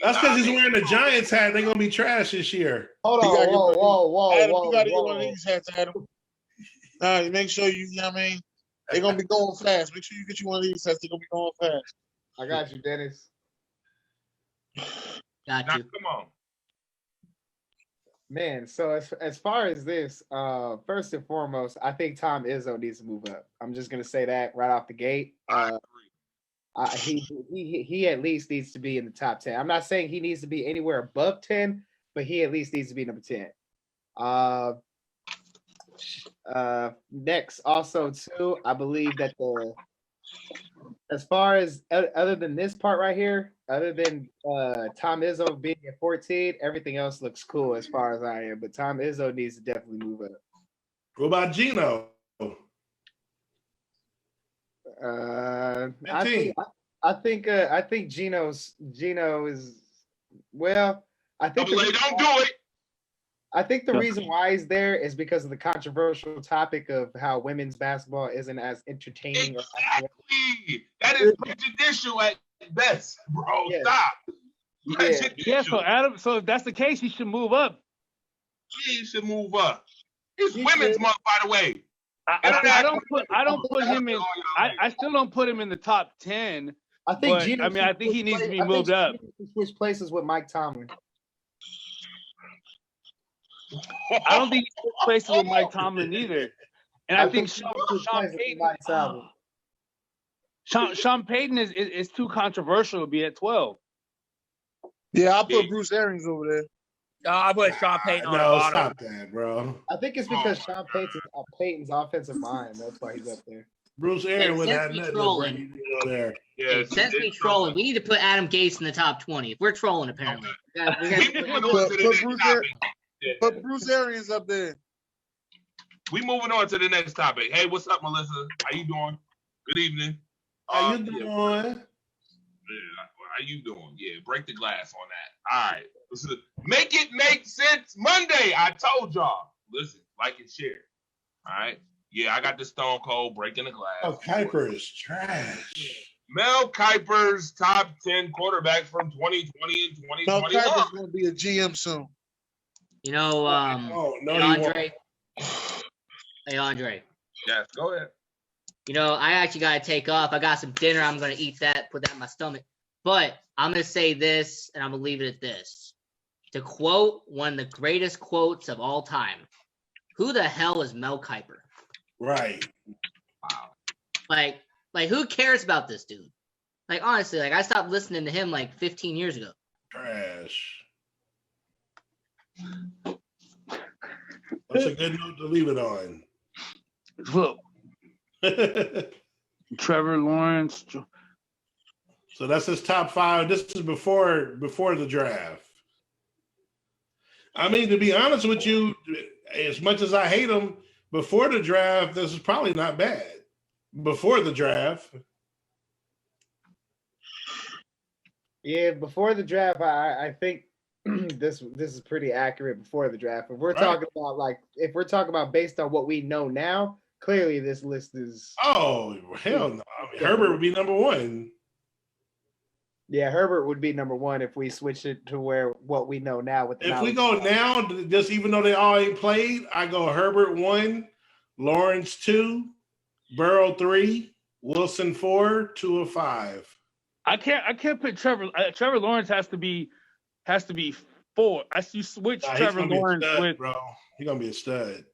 Speaker 2: That's because he's wearing the Giants hat. They're going to be trash this year.
Speaker 4: Hold on, whoa.
Speaker 8: Adam, you got to get one of these hats, Adam. You make sure you know what I mean? They're going to be going fast. Make sure you get you one of these hats. They're going to be going fast.
Speaker 4: I got you, Dennis.
Speaker 9: Got
Speaker 1: now,
Speaker 9: you.
Speaker 1: come on.
Speaker 4: Man, so as far as this, first and foremost, I think Tom Izzo needs to move up. I'm just gonna say that right off the gate. He at least needs to be in the top 10. I'm not saying he needs to be anywhere above 10, but he at least needs to be number 10. Next, also too, I believe that as far as other than this part right here, other than Tom Izzo being at 14, everything else looks cool as far as I am. But Tom Izzo needs to definitely move up.
Speaker 2: What about Gino?
Speaker 4: I think Gino is well. I think
Speaker 1: Don't do it.
Speaker 4: I think the reason why he's there is because of the controversial topic of how women's basketball isn't as entertaining.
Speaker 1: Exactly. That is prejudicial at best, bro.
Speaker 4: Yeah.
Speaker 1: Stop.
Speaker 6: Yeah, so Adam, so if that's the case, he should move up.
Speaker 1: Yeah, you should move up. It's Women's Month, by the way.
Speaker 6: I don't put him in. I still don't put him in the top 10.
Speaker 4: I think.
Speaker 6: But, I think he needs to be moved up.
Speaker 4: Switch places with Mike Tomlin.
Speaker 6: I don't think he switched places with Mike Tomlin either. And I think Sean Payton is too controversial to be at 12.
Speaker 8: Yeah, I'll put Bruce Arians over there.
Speaker 7: I put Sean Payton on the
Speaker 2: No,
Speaker 7: bottom.
Speaker 2: stop that, bro.
Speaker 4: I think it's because Sean Payton's offensive mind. That's why he's up there.
Speaker 2: Bruce Arians would have nothing to bring you there.
Speaker 1: Yeah,
Speaker 9: Since we trolling, we need to put Adam Gase in the top 20. If we're trolling, apparently.
Speaker 8: Put Bruce Arians up there.
Speaker 1: We moving on to the next topic. Hey, what's up, Melissa? How you doing? Good evening.
Speaker 2: How you doing?
Speaker 1: Yeah, how you doing? Yeah, break the glass on that. All right. Listen, make it make sense Monday. I told y'all. Listen, like and share. All right. Yeah, I got the Stone Cold breaking the glass.
Speaker 2: Oh, Kuiper is trash.
Speaker 1: Mel Kiper's top 10 quarterbacks from 2020 and 2021.
Speaker 8: Mel Kiper's going to be a GM soon.
Speaker 9: You know, Hey, Andre.
Speaker 1: Yes, go ahead.
Speaker 9: You know, I actually got to take off. I got some dinner. I'm going to eat that, put that in my stomach. But I'm going to say this, and I'm going to leave it at this. To quote one of the greatest quotes of all time, who the hell is Mel Kiper?
Speaker 2: Right.
Speaker 1: Wow.
Speaker 9: Like, who cares about this dude? Like, honestly, I stopped listening to him 15 years ago.
Speaker 2: Trash. That's a good note to leave it on.
Speaker 6: Look, Trevor Lawrence.
Speaker 2: So that's his top 5. This is before the draft. I mean, to be honest with you, as much as I hate him, before the draft, this is probably not bad. Before the draft.
Speaker 4: Yeah, before the draft, I think this is pretty accurate before the draft. If we're talking about based on what we know now, clearly this list is.
Speaker 2: Oh hell no! I mean, Herbert would be number 1.
Speaker 4: Yeah, Herbert would be number 1 if we switch it to what we know now.
Speaker 2: If we go now, just even though they all ain't played, I go Herbert 1, Lawrence 2, Burrow 3, Wilson 4, Tua 5.
Speaker 6: I can't put Trevor. Trevor Lawrence has to be 4. You switch Trevor Lawrence with
Speaker 2: bro. He's gonna be a stud.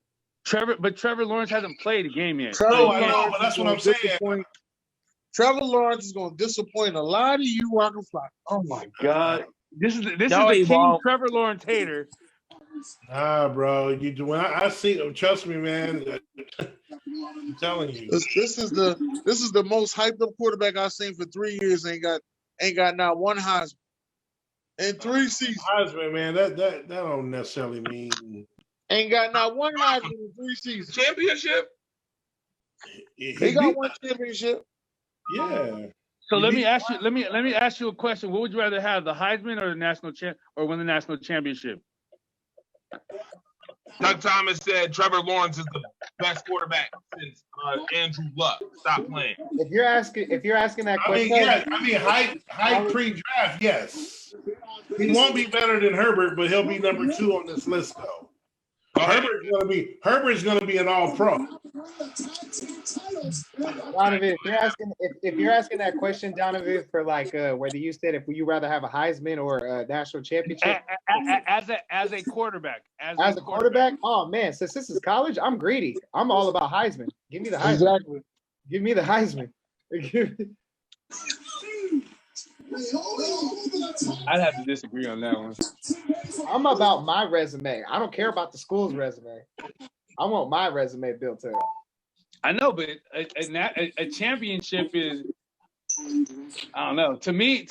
Speaker 6: Trevor Lawrence hasn't played a game yet.
Speaker 2: No, I know, but that's what I'm saying.
Speaker 8: Trevor Lawrence is going to disappoint a lot of you Rocket Fly.
Speaker 6: Oh my God, this is the
Speaker 7: he
Speaker 6: king
Speaker 7: won't.
Speaker 6: Trevor Lawrence hater.
Speaker 2: Nah, bro. When I see, trust me, man. I'm telling you,
Speaker 8: This is the most hyped up quarterback I've seen for 3 years. Ain't got not one Heisman in 3 seasons.
Speaker 2: Heisman, man. That don't necessarily mean
Speaker 8: Ain't got not one Heisman in 3 seasons.
Speaker 1: Championship?
Speaker 8: He got one championship.
Speaker 2: Yeah.
Speaker 6: So let me ask you a question. What would you rather have, the Heisman or the national or win the national championship?
Speaker 1: Doug Thomas said Trevor Lawrence is the best quarterback since Andrew Luck. Stop playing.
Speaker 4: If you're asking that question,
Speaker 2: hype pre-draft, yes. He won't be better than Herbert, but he'll be number 2 on this list, though. Herbert's gonna be an all-pro.
Speaker 4: Donovan, if you're asking that question, Donovan, for whether you said if you rather have a Heisman or a national championship
Speaker 6: as a quarterback,
Speaker 4: as a quarterback, oh man, since this is college, I'm greedy. I'm all about Heisman. Give me the Heisman.
Speaker 8: Exactly.
Speaker 4: Give me the Heisman.
Speaker 6: I'd have to disagree on that one.
Speaker 4: I'm about my resume. I don't care about the school's resume. I want my resume built up.
Speaker 6: I know, but a championship is, I don't know. To me,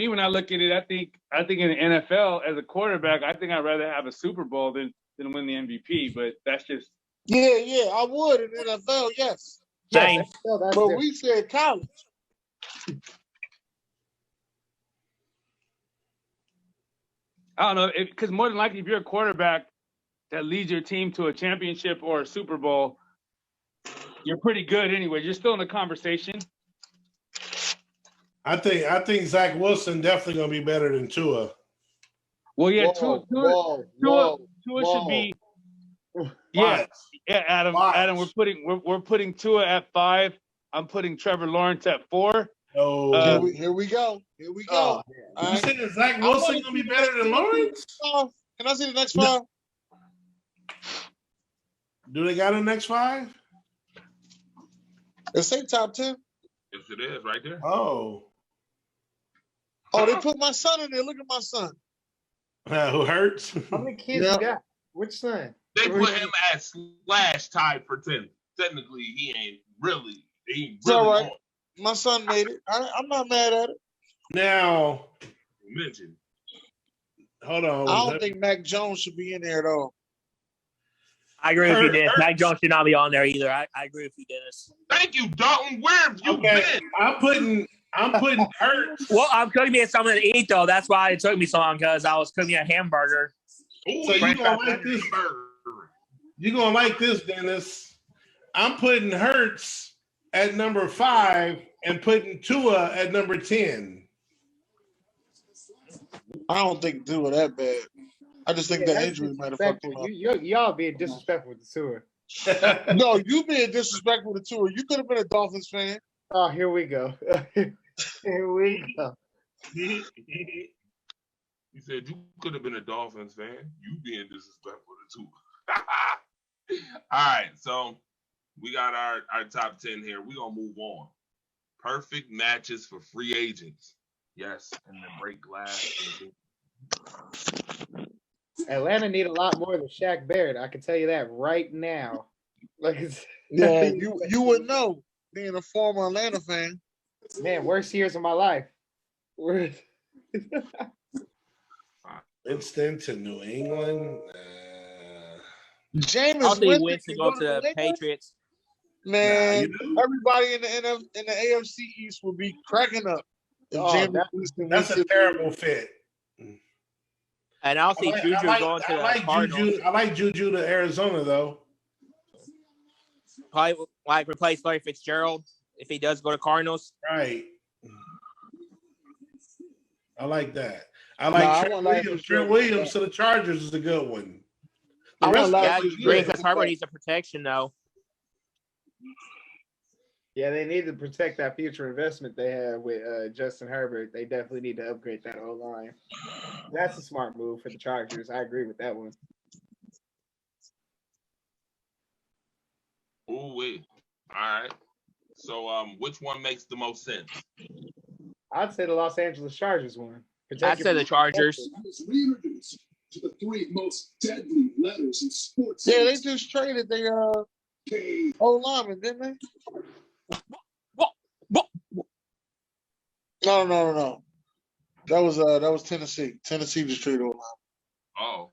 Speaker 6: when I look at it, I think in the NFL as a quarterback, I think I'd rather have a Super Bowl than win the MVP. But that's just
Speaker 8: Yeah, I would in NFL, yes.
Speaker 7: Same.
Speaker 8: But we said college.
Speaker 6: I don't know, because more than likely, if you're a quarterback that leads your team to a championship or a Super Bowl, you're pretty good anyway. You're still in the conversation.
Speaker 2: I think Zach Wilson definitely gonna be better than Tua.
Speaker 6: Well, yeah, Tua should be. Yeah, Adam. Adam, we're putting Tua at 5. I'm putting Trevor Lawrence at 4.
Speaker 2: Oh,
Speaker 8: Here we go.
Speaker 2: You said Zach Wilson gonna be better than Lawrence?
Speaker 8: Can I see the next 5?
Speaker 2: Do they got a next 5?
Speaker 8: It say top 10.
Speaker 1: Yes, it is right there.
Speaker 2: Oh,
Speaker 8: they put my son in there. Look at my son.
Speaker 2: who hurts?
Speaker 4: How many kids you got? Which son?
Speaker 1: They put him at slash tied for 10. Technically, he ain't really.
Speaker 8: It's all right. My son made it. I'm not mad at it.
Speaker 2: Now,
Speaker 1: mentioned.
Speaker 2: Hold on.
Speaker 8: I don't think Mac Jones should be in there at all.
Speaker 7: I agree with you, Dennis. Mac Jones should not be on there either. I agree with you, Dennis.
Speaker 1: Thank you, Dalton. Where have you been?
Speaker 2: I'm putting Hurts.
Speaker 7: Well, I'm cooking me something to eat though. That's why it took me so long, because I was cooking me a hamburger.
Speaker 2: So you're gonna like this. You're gonna like this, Dennis. I'm putting Hurts at number 5 and putting Tua at number 10.
Speaker 8: I don't think Tua that bad. I just think that injury might have fucked him up.
Speaker 4: Y'all being disrespectful with the Tua.
Speaker 8: No, you being disrespectful to Tua. You could have been a Dolphins fan.
Speaker 4: Oh, here we go. Here we go.
Speaker 1: He said you could have been a Dolphins fan. You being disrespectful to Tua. All right, so we got our top 10 here. We're going to move on. Perfect matches for free agents. Yes, and then break glass.
Speaker 4: Atlanta need a lot more than Shaq Barrett. I can tell you that right now. Like, it's,
Speaker 8: Yeah, you would know, being a former Atlanta fan.
Speaker 4: man, worst years of my life.
Speaker 2: Winston to New England.
Speaker 8: Jameis
Speaker 7: I'll see
Speaker 8: Winston
Speaker 7: Winston
Speaker 8: can
Speaker 7: go
Speaker 8: go
Speaker 7: to the
Speaker 8: Lakers.
Speaker 7: Patriots.
Speaker 8: Man,
Speaker 2: you do?
Speaker 8: everybody in the AFC East would be cracking up if
Speaker 4: Oh,
Speaker 8: Jameis
Speaker 4: that-
Speaker 8: Winston
Speaker 2: That's
Speaker 8: went
Speaker 2: a
Speaker 8: to.
Speaker 2: terrible fit.
Speaker 7: And I'll see Juju going to the Cardinals.
Speaker 2: Juju. I like Juju to Arizona though.
Speaker 7: Probably like replace Larry Fitzgerald if he does go to Cardinals.
Speaker 2: Right. I like that. I
Speaker 8: No, I
Speaker 2: like Trent
Speaker 8: want Larry
Speaker 2: Williams.
Speaker 8: Fitzgerald.
Speaker 2: Trent Williams to the Chargers is a good one. The
Speaker 8: I want
Speaker 2: rest
Speaker 8: Larry
Speaker 2: of
Speaker 7: Yeah,
Speaker 2: them is
Speaker 8: Fitzgerald.
Speaker 2: good.
Speaker 7: because Herbert needs a protection though.
Speaker 4: yeah, they need to protect that future investment they have with Justin Herbert. They definitely need to upgrade that O line. That's a smart move for the Chargers. I agree with that one.
Speaker 1: Ooh wee. All right. So which one makes the most sense?
Speaker 4: I'd say the Los Angeles Chargers one.
Speaker 7: I'd say the Chargers.
Speaker 10: Reintroduced to the 3 most deadly letters in sports.
Speaker 8: Yeah, they just traded their O lineman, didn't they? No. That was Tennessee. Tennessee just traded O lineman.
Speaker 1: Oh.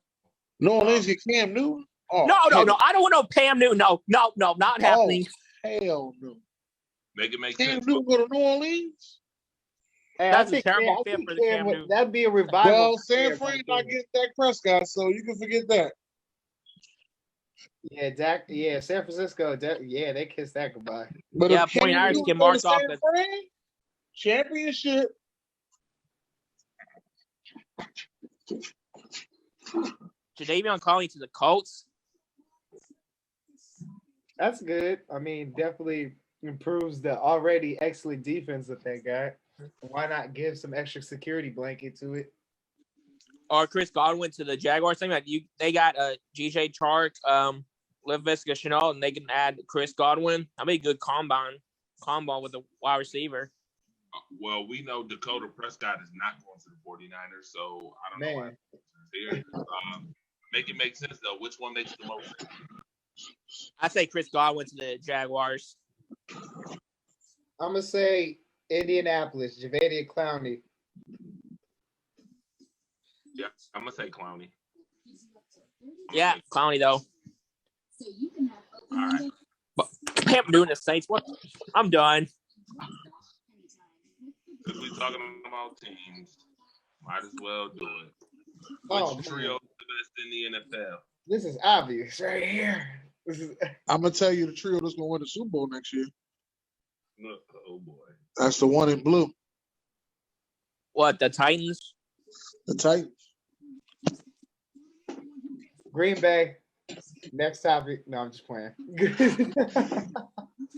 Speaker 8: New Orleans get Cam Newton. Oh,
Speaker 7: No.
Speaker 8: hell-
Speaker 7: I don't want no Cam Newton. No, not happening.
Speaker 8: Hell no.
Speaker 1: Make it make
Speaker 8: Cam
Speaker 1: sense.
Speaker 8: Newton go to New Orleans?
Speaker 4: Hey,
Speaker 7: That's
Speaker 4: I
Speaker 7: a
Speaker 4: think
Speaker 7: terrible
Speaker 4: I
Speaker 7: fit
Speaker 4: think
Speaker 7: for the
Speaker 4: Cam
Speaker 7: Cam
Speaker 4: would-
Speaker 7: Newton.
Speaker 4: That'd be a revival.
Speaker 8: Well,
Speaker 4: for
Speaker 8: San
Speaker 4: Cam
Speaker 8: Fran
Speaker 4: right
Speaker 8: not
Speaker 4: there.
Speaker 8: getting Dak Prescott, so you can forget that.
Speaker 4: Yeah, Dak. Yeah, San Francisco. Yeah, they kissed that goodbye.
Speaker 8: But
Speaker 7: Yeah,
Speaker 8: if Cam
Speaker 7: 49ers
Speaker 8: Newton
Speaker 7: get
Speaker 8: go to
Speaker 7: marked off
Speaker 8: San
Speaker 7: the-
Speaker 8: Fran, championship.
Speaker 7: Jadeveon Clowney to the Colts.
Speaker 4: That's good. I mean, definitely improves the already excellent defense that they got. Why not give some extra security blanket to it?
Speaker 7: Or Chris Godwin to the Jaguars. They got GJ Chark, Laviska Shenault, and they can add Chris Godwin. That'd be a good combo with the wide receiver.
Speaker 1: Well, we know Dakota Prescott is not going to the 49ers, so I don't know why
Speaker 4: Man,
Speaker 1: here. Make it make sense though. Which one makes the most sense?
Speaker 7: I say Chris Godwin to the Jaguars.
Speaker 4: I'm gonna say Indianapolis, Jadeveon Clowney.
Speaker 1: Yeah, I'm gonna say Clowney.
Speaker 7: Yeah, Clowney though.
Speaker 1: All right.
Speaker 7: But Cam Newton the Saints. What? I'm done.
Speaker 1: Because we're talking about teams, might as well do it.
Speaker 4: Oh,
Speaker 1: Which
Speaker 4: man.
Speaker 1: trio is the best in the NFL?
Speaker 4: This is obvious right here. This is
Speaker 8: I'm gonna tell you the trio that's gonna win the Super Bowl next year.
Speaker 1: Oh boy.
Speaker 8: That's the one in blue.
Speaker 7: What? The Titans?
Speaker 8: The Titans.
Speaker 4: Green Bay. Next topic. No, I'm just playing. Green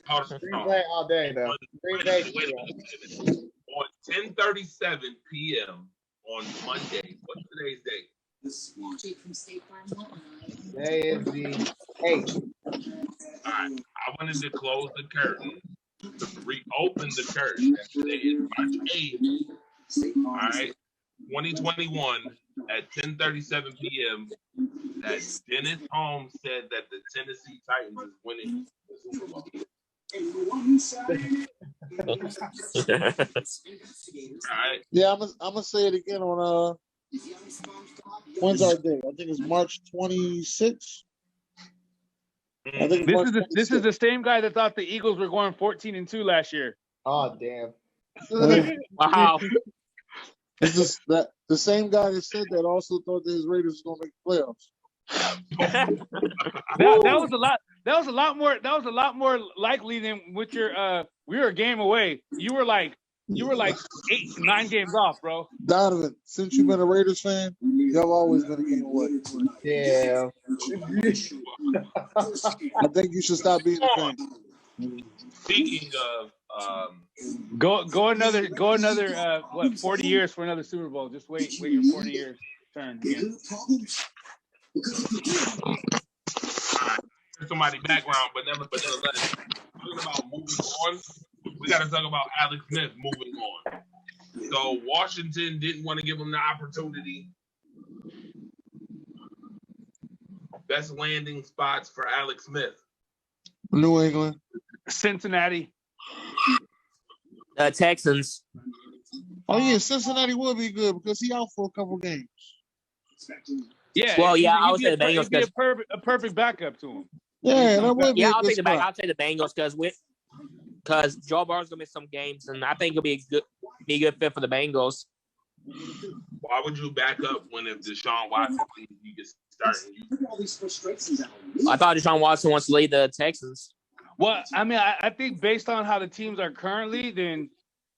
Speaker 1: Hold on.
Speaker 4: Bay all day though. Green Bay.
Speaker 1: Wait a minute. On 10:37 p.m. on Monday. What's today's date?
Speaker 4: Today is the 8th.
Speaker 1: All right. I wanted to close the curtain, to reopen the curtain. Today is March 8th. All right. 2021 at 10:37 p.m. that Dennis Holmes said that the Tennessee Titans is winning the Super Bowl. All right.
Speaker 8: Yeah, I'm gonna say it again on when's our day? I think it's March 26th. I think it's
Speaker 6: This is the same guy that thought the Eagles were going 14-2 last year.
Speaker 4: Oh damn.
Speaker 7: Wow.
Speaker 8: This is that the same guy that said that also thought that his Raiders was gonna make the playoffs.
Speaker 6: That was a lot. That was a lot more likely than with your. We were a game away. You were like 8-9 games off, bro.
Speaker 8: Donovan, since you've been a Raiders fan, y'all always been a game away.
Speaker 4: Yeah.
Speaker 8: I think you should stop being a fan.
Speaker 1: Speaking of,
Speaker 6: Go another 40 years for another Super Bowl. Just wait your 40 years turn again.
Speaker 1: somebody background, but nevertheless, talking about moving on, we got to talk about Alex Smith moving on. So Washington didn't want to give him the opportunity. Best landing spots for Alex Smith.
Speaker 8: New England.
Speaker 6: Cincinnati.
Speaker 7: Texans.
Speaker 8: Oh yeah, Cincinnati would be good because he out for a couple games.
Speaker 6: Yeah.
Speaker 7: Well, yeah, I
Speaker 6: he'd
Speaker 7: would
Speaker 6: be
Speaker 7: say the Bengals
Speaker 6: It'd be
Speaker 7: because
Speaker 6: a perfect backup to him.
Speaker 8: Yeah, that would be
Speaker 7: yeah,
Speaker 8: a
Speaker 7: I'll
Speaker 8: good
Speaker 7: take the back.
Speaker 8: spot.
Speaker 7: I'll take the Bengals because Joe Burrow's gonna miss some games, and I think it'll be a good fit for the Bengals.
Speaker 1: Why would you back up when if Deshaun Watson he gets starting?
Speaker 7: I thought Deshaun Watson wants to lead the Texans.
Speaker 6: Well, I mean, I think based on how the teams are currently, then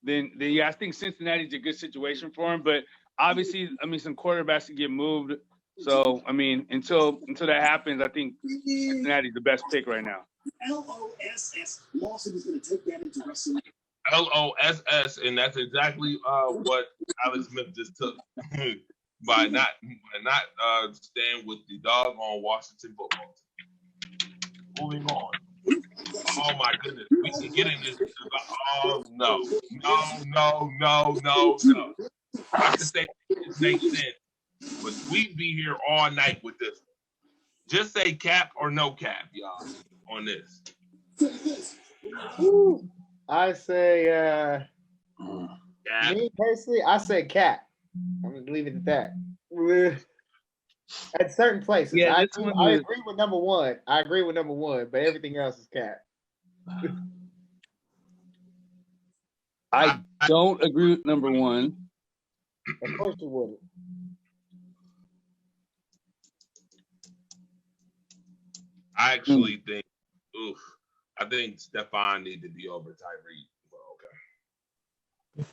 Speaker 6: yeah, I think Cincinnati's a good situation for him. But obviously, I mean, some quarterbacks can get moved. So, I mean, until that happens, I think Cincinnati's the best pick right now.
Speaker 10: LOSS. Lawson is going to take that into wrestling.
Speaker 1: LOSS, and that's exactly what Alex Smith just took by not staying with the dog on Washington football team. Moving on. Oh my goodness, we can get in this. Oh no. I can say it makes sense, but we'd be here all night with this. Just say cap or no cap, y'all, on this.
Speaker 4: I say, me personally, I say cap. I'm gonna leave it at that. At certain places,
Speaker 6: Yeah,
Speaker 4: I agree with number one. But everything else is cap.
Speaker 6: I don't agree with number one.
Speaker 4: Of course you wouldn't.
Speaker 1: I actually think, I think Stephon needs to be over Tyreek. Well, okay.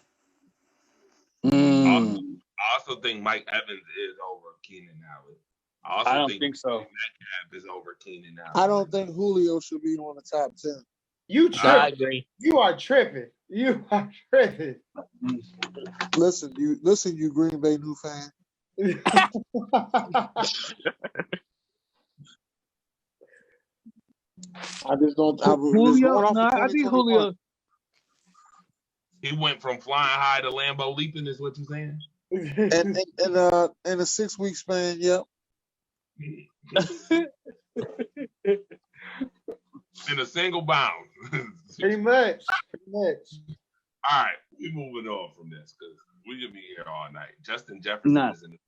Speaker 1: I also think Mike Evans is over Keenan Allen. I
Speaker 6: don't think so.
Speaker 1: Metcalf is over Keenan Allen.
Speaker 8: I don't think Julio should be on the top 10.
Speaker 4: You tripping.
Speaker 7: I agree.
Speaker 4: You are tripping.
Speaker 8: Listen, you Green Bay new fan. I just don't.
Speaker 6: I think Julio.
Speaker 1: He went from flying high to Lambo leaping, is what you're saying?
Speaker 8: And in a 6 week span, yep.
Speaker 1: In a single bound.
Speaker 4: Pretty much.
Speaker 1: All right, we're moving on from this because we could be here all night. Justin Jefferson is in the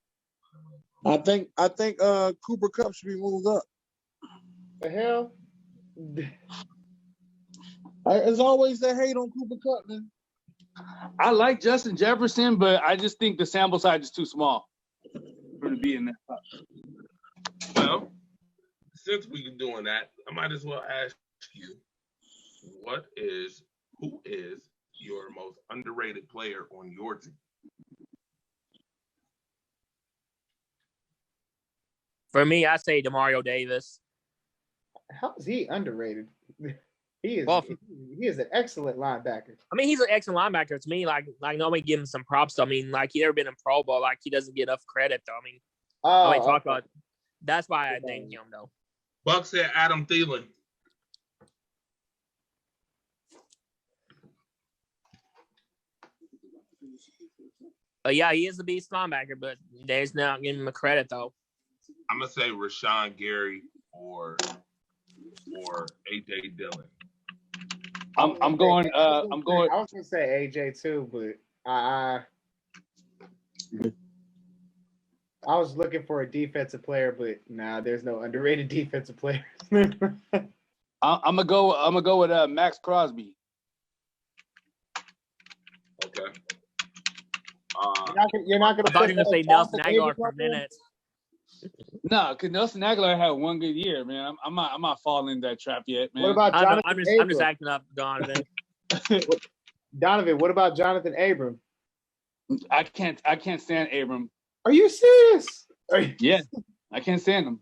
Speaker 8: I think Cooper Kupp should be moved up.
Speaker 4: The hell?
Speaker 8: There's always that hate on Cooper Kupp, man.
Speaker 6: I like Justin Jefferson, but I just think the sample size is too small for to be in that top.
Speaker 1: Well, since we're doing that, I might as well ask you, who is your most underrated player on your team?
Speaker 7: For me, I say DeMario Davis.
Speaker 4: How is he underrated? He is an excellent linebacker.
Speaker 7: I mean, he's an excellent linebacker to me. Like nobody give him some props. I mean, like he never been in Pro Bowl. Like he doesn't get enough credit though. I mean, talk about. That's why I named him though.
Speaker 1: Buck said Adam Thielen.
Speaker 7: Yeah, he is a beast linebacker, but there's not giving him a credit though.
Speaker 1: I'm gonna say Rashawn Gary or AJ Dillon.
Speaker 6: I'm going.
Speaker 4: I was gonna say AJ too, but I was looking for a defensive player, but nah, there's no underrated defensive players.
Speaker 6: I'm gonna go with Max Crosby.
Speaker 1: Okay.
Speaker 4: You're not gonna.
Speaker 7: I thought you were gonna say Nelson Aguilar for a minute.
Speaker 6: No, because Nelson Aguilar had one good year, man. I'm not falling in that trap yet, man.
Speaker 4: What about Jonathan
Speaker 7: I'm just acting up, Donovan.
Speaker 4: Donovan, what about Jonathan Abram?
Speaker 6: I can't stand Abram.
Speaker 4: Are you serious?
Speaker 6: Yeah, I can't stand him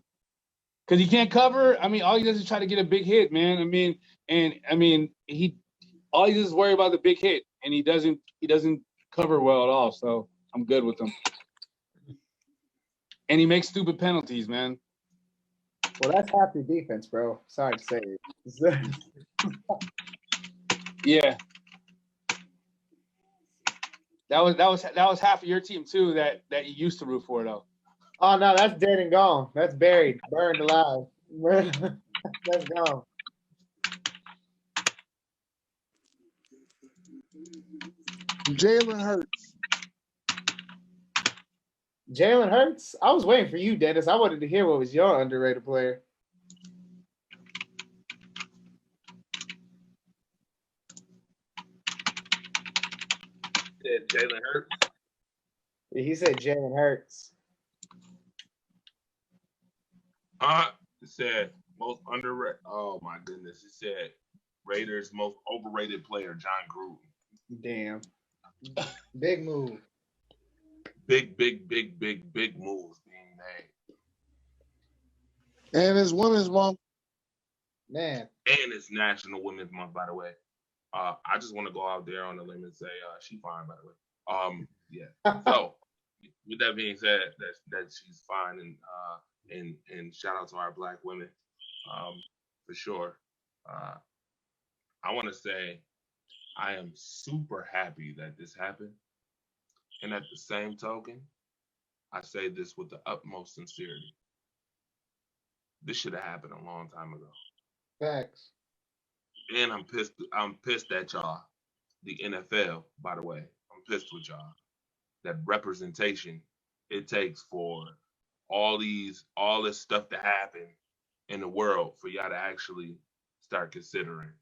Speaker 6: because he can't cover. I mean, all he does is try to get a big hit, man. All he does is worry about the big hit, and he doesn't cover well at all. So I'm good with him. And he makes stupid penalties, man.
Speaker 4: Well, that's half your defense, bro. Sorry to say it.
Speaker 6: Yeah. That was half of your team too that you used to root for though.
Speaker 4: Oh no, that's dead and gone. That's buried, burned alive. That's gone.
Speaker 8: Jalen Hurts.
Speaker 4: Jalen Hurts. I was waiting for you, Dennis. I wanted to hear what was your underrated player.
Speaker 1: Said Jalen Hurts.
Speaker 4: He said Jalen Hurts.
Speaker 1: It said most underrated. Oh my goodness! It said Raiders most overrated player, John Gruden.
Speaker 4: Damn. Big move.
Speaker 1: Big moves being made.
Speaker 8: And his women's month.
Speaker 4: Man.
Speaker 1: And it's National Women's Month, by the way. I just want to go out there on the limb and say she's fine, by the way. Yeah. So with that being said, that she's fine, and shout out to our Black women, for sure. I want to say I am super happy that this happened, and at the same token, I say this with the utmost sincerity. This should have happened a long time ago.
Speaker 4: Facts.
Speaker 1: And I'm pissed at y'all, the NFL, by the way. I'm pissed with y'all. That representation it takes for all this stuff to happen in the world for y'all to actually start considering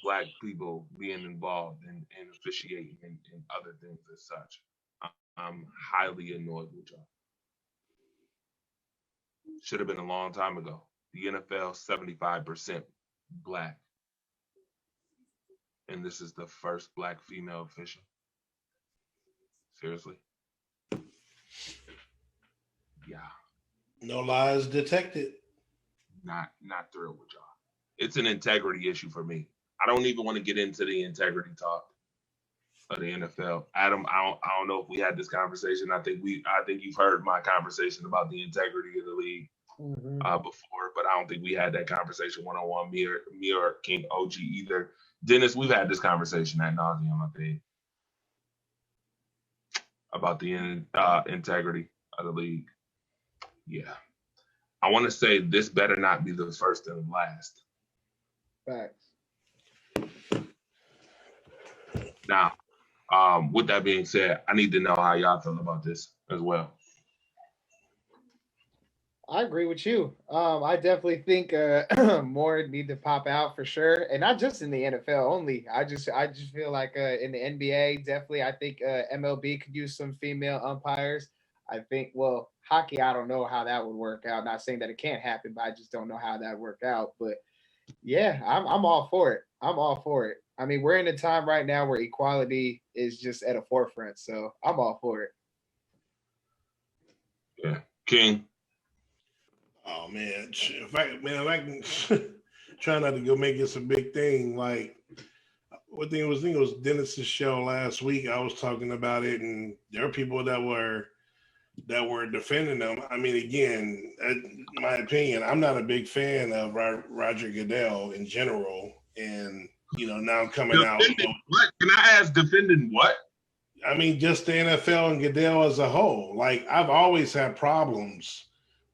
Speaker 1: Black people being involved in officiating and other things as such. I'm highly annoyed with y'all. Should have been a long time ago. The NFL 75% Black. And this is the first Black female official. Seriously? Yeah.
Speaker 2: No lies detected.
Speaker 1: Not thrilled with y'all. It's an integrity issue for me. I don't even want to get into the integrity talk of the NFL. Adam, I don't know if we had this conversation. I think you've heard my conversation about the integrity of the league before, but I don't think we had that conversation one-on-one, me or King OG either. Dennis, we've had this conversation ad nauseum, I think, about the integrity of the league. Yeah. I want to say this better not be the first and last.
Speaker 4: Facts.
Speaker 1: Now, with that being said, I need to know how y'all feel about this as well.
Speaker 4: I agree with you. I definitely think more need to pop out for sure, and not just in the NFL only. I just feel like in the NBA, definitely. I think MLB could use some female umpires. I think, well, hockey, I don't know how that would work out. Not saying that it can't happen, but I just don't know how that would work out. But yeah, I'm all for it. I'm all for it. I mean, we're in a time right now where equality is just at a forefront, so I'm all for it.
Speaker 1: Yeah, King.
Speaker 2: Oh man, if I can try not to go make this a big thing. Like, I think it was Dennis's show last week. I was talking about it, and there are people that were defending them. I mean, again, in my opinion, I'm not a big fan of Roger Goodell in general, and now coming out.
Speaker 1: What can I ask? Defending what?
Speaker 2: I mean, just the NFL and Goodell as a whole. Like, I've always had problems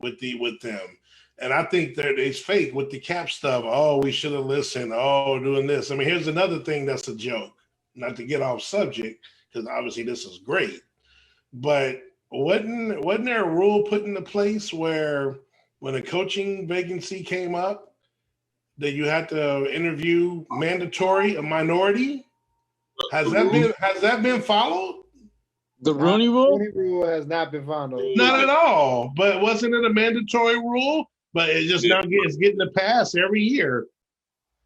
Speaker 2: with them, and I think that it's fake with the cap stuff. Oh, we should have listened. Oh, doing this. I mean, here's another thing that's a joke. Not to get off subject, because obviously this is great, but wasn't there a rule put into place where when a coaching vacancy came up that you had to interview mandatory a minority? Has that been followed?
Speaker 6: The Rooney Rule?
Speaker 4: The Rooney Rule has not been followed.
Speaker 2: Not at all. But wasn't it a mandatory rule? But it just now it's getting to pass every year.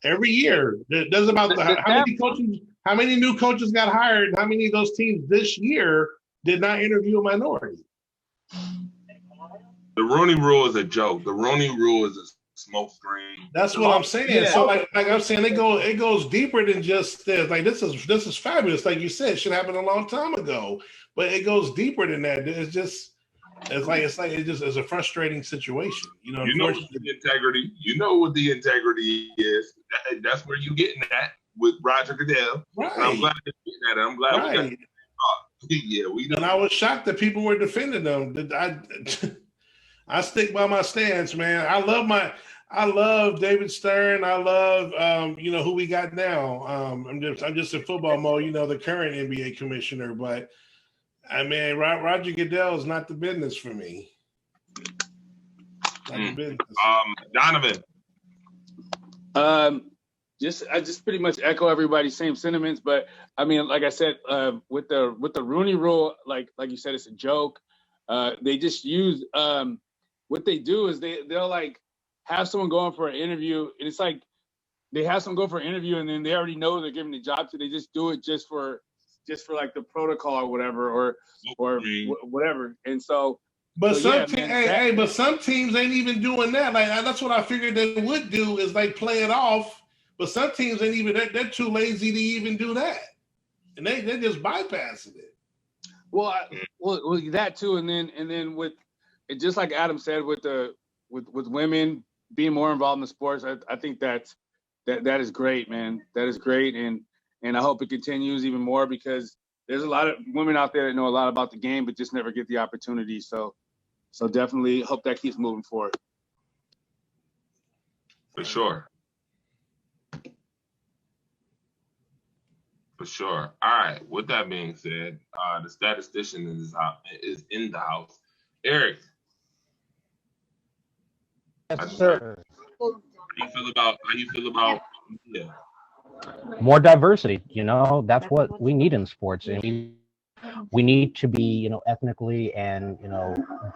Speaker 2: Every year. There's about how many new coaches got hired? How many of those teams this year did not interview a minority?
Speaker 1: The Rooney Rule is a joke. The Rooney Rule is a smoke screen.
Speaker 2: That's what I'm saying. Yeah. So like I'm saying, it goes deeper than just this. Like this is fabulous. Like you said, it should happen a long time ago. But it goes deeper than that. It's a frustrating situation.
Speaker 1: You know what the integrity. You know what the integrity is. That's where you're getting at with Roger Goodell.
Speaker 2: Right.
Speaker 1: And I'm glad you're getting at it. I'm glad we got to talk. Yeah, we know.
Speaker 2: And I was shocked that people were defending them. I stick by my stance, man. I love David Stern. I love who we got now. I'm just in football mode. The current NBA commissioner, but I mean Roger Goodell is not the business for me. Not the business.
Speaker 1: Donovan.
Speaker 6: I just pretty much echo everybody's same sentiments, but I mean, like I said, with the Rooney Rule, like you said, it's a joke. They just use what they do is they'll like have someone going for an interview, and it's like they have someone go for an interview, and then they already know they're giving the job to. They just do it just for like the protocol or whatever, or whatever, and so.
Speaker 2: But
Speaker 6: so
Speaker 2: but some teams ain't even doing that. Like that's what I figured they would do is like play it off. But some teams ain't even they're too lazy to even do that, and they're just bypassing it.
Speaker 6: Well, that too, and then with it, just like Adam said, with women being more involved in the sports, I think that is great, man. That is great, and I hope it continues even more because there's a lot of women out there that know a lot about the game but just never get the opportunity. So definitely hope that keeps moving forward.
Speaker 1: For sure. All right. With that being said, the statistician is in the house. Eric.
Speaker 5: Yes, sir.
Speaker 1: How you feel about yeah.
Speaker 5: More diversity, that's what we need in sports, and we need to be, ethnically and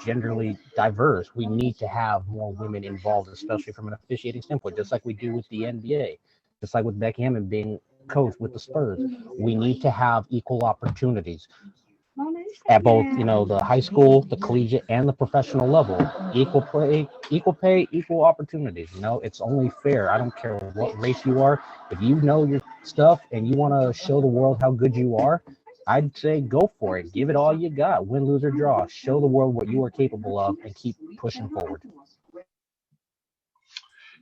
Speaker 5: genderly diverse. We need to have more women involved, especially from an officiating standpoint, just like we do with the NBA, just like with Becky Hammond being coach with the Spurs. We need to have equal opportunities at both, the high school, the collegiate, and the professional level. Equal play, equal pay, equal opportunities. It's only fair. I don't care what race you are. If you know your stuff and you want to show the world how good you are, I'd say go for it. Give it all you got. Win, lose, or draw. Show the world what you are capable of and keep pushing forward.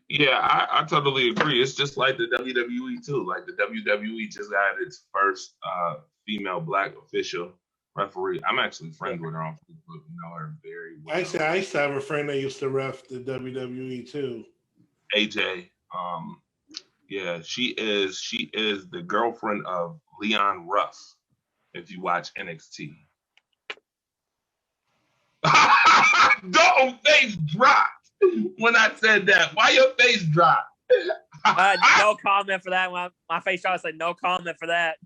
Speaker 1: Yeah, I totally agree. It's just like the WWE too. Like the WWE just got its first female black official referee. I'm actually friends with her on Facebook. Know her very well.
Speaker 2: I used to have a friend that used to ref the WWE too.
Speaker 1: AJ. Yeah, she is the girlfriend of Leon Ruff. If you watch NXT. Don't face dropped when I said that. Why your face dropped?
Speaker 7: No comment for that. My face dropped. Like no comment for that.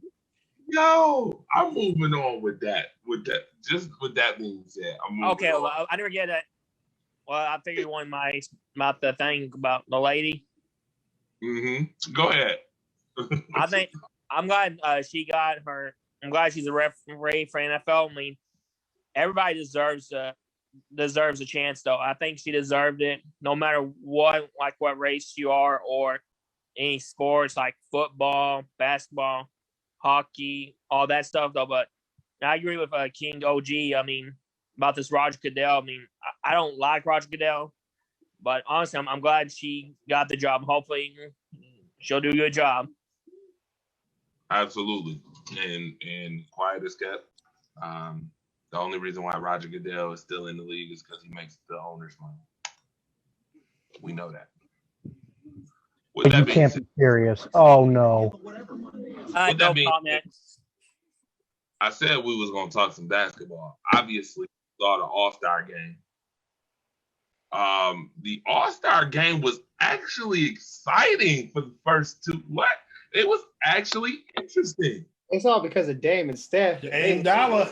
Speaker 1: Yo, I'm moving on with that. Just with that being said, I'm moving
Speaker 7: okay,
Speaker 1: on.
Speaker 7: Well, I never get that. Well, I figured you wanted about the thing about the lady.
Speaker 1: Go ahead.
Speaker 7: I think I'm glad she got her. I'm glad she's a referee for NFL. I mean, everybody deserves a chance, though. I think she deserved it, no matter what race you are or any sports like football, basketball, hockey, all that stuff, though. But I agree with King OG. I mean, about this Roger Goodell. I mean, I don't like Roger Goodell, but honestly, I'm glad she got the job. Hopefully, she'll do a good job.
Speaker 1: Absolutely. And quiet as kept. The only reason why Roger Goodell is still in the league is because he makes the owners money. We know that.
Speaker 5: You can't be serious. Oh no.
Speaker 7: No comment.
Speaker 1: I said we was gonna talk some basketball. Obviously, saw the All-Star game. The All-Star game was actually exciting for the first two. It was actually interesting.
Speaker 4: It's all because of Dame and Steph.
Speaker 2: Dame Dollar.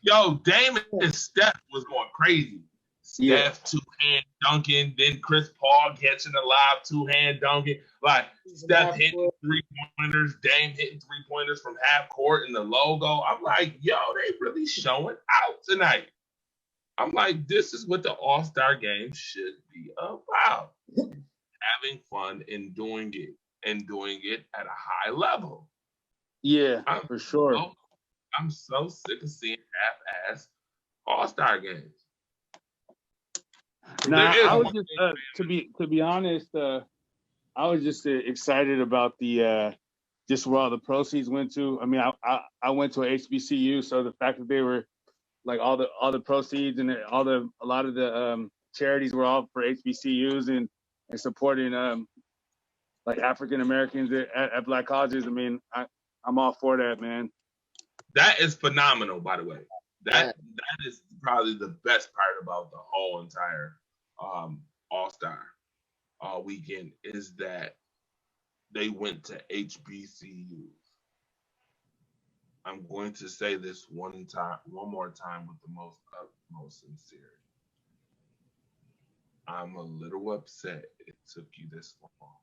Speaker 1: Yo, Dame and Steph was going crazy. Steph two-hand dunking, then Chris Paul catching a live two-hand dunking. Like Steph hitting three-pointers, Dame hitting three-pointers from half court in the logo. I'm like, yo, they really showing out tonight. I'm like, this is what the All-Star game should be about. Having fun and doing it at a high level.
Speaker 6: Yeah, for sure.
Speaker 1: I'm so sick of seeing half-ass All-Star games.
Speaker 6: I was just to be honest, I was just excited about the just where all the proceeds went to. I mean, I went to a HBCU, so the fact that they were like all the proceeds and a lot of the charities were all for HBCUs, and and supporting like African Americans at black colleges. I mean, I'm all for that, man.
Speaker 1: That is phenomenal, by the way. That is probably the best part about the whole entire All-Star weekend is that they went to HBCUs. I'm going to say this one more time with the most utmost sincerity. I'm a little upset it took you this long.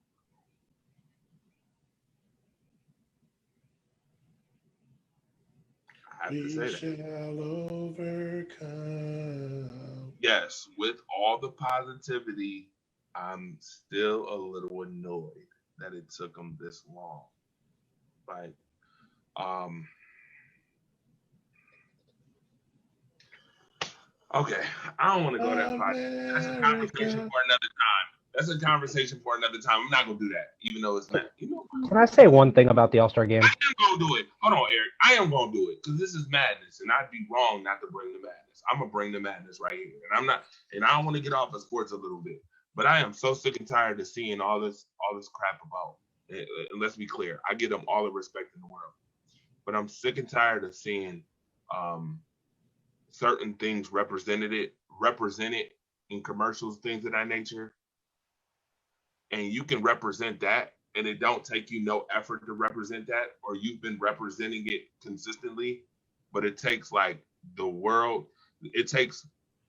Speaker 1: I have to say that.
Speaker 2: Shall overcome.
Speaker 1: Yes, with all the positivity, I'm still a little annoyed that it took them this long. Like, okay, I don't want to go that far. That's a conversation for another time. I'm not gonna do that, even though it's not.
Speaker 5: Can I say one thing about the All-Star game?
Speaker 1: I am gonna do it. Hold on, Eric. I am gonna do it because this is madness, and I'd be wrong not to bring the madness. I'm gonna bring the madness right here, and I'm not. And I don't want to get off of sports a little bit, but I am so sick and tired of seeing all this crap about. And let's be clear, I give them all the respect in the world, but I'm sick and tired of seeing certain things represented in commercials, things of that nature. And you can represent that, and it don't take you no effort to represent that, or you've been representing it consistently, but it takes like the world, it takes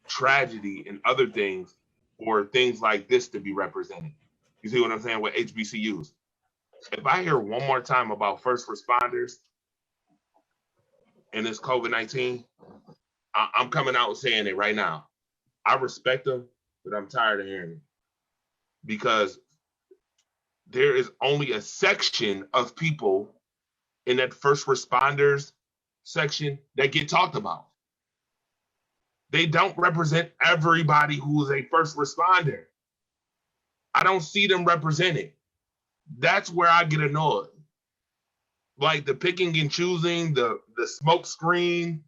Speaker 1: tragedy and other things for things like this to be represented. You see what I'm saying with HBCUs? If I hear one more time about first responders and this COVID-19, I'm coming out and saying it right now. I respect them, but I'm tired of hearing it. Because there is only a section of people in that first responders section that get talked about. They don't represent everybody who is a first responder. I don't see them represented. That's where I get annoyed. Like the picking and choosing, the smoke screen,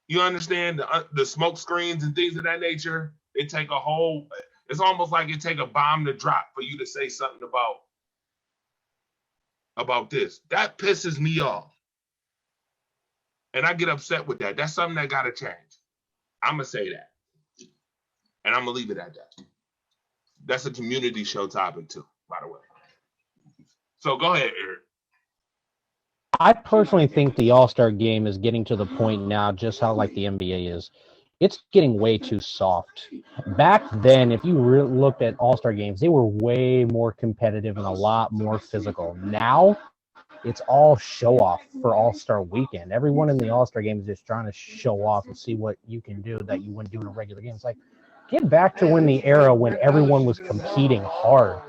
Speaker 1: you understand, the smoke screens and things of that nature. It take a whole, it's almost like it take a bomb to drop for you to say something about this. That pisses me off. And I get upset with that. That's something that got to change. I'm going to say that. And I'm going to leave it at that. That's a community show topic too, by the way. So go ahead, Eric.
Speaker 5: I personally think the All-Star game is getting to the point now just how like the NBA is. It's getting way too soft. Back then, if you looked at All-Star games, they were way more competitive and a lot more physical. Now, it's all show-off for All-Star weekend. Everyone in the All-Star game is just trying to show off and see what you can do that you wouldn't do in a regular game. It's like, get back to when the era when everyone was competing hard.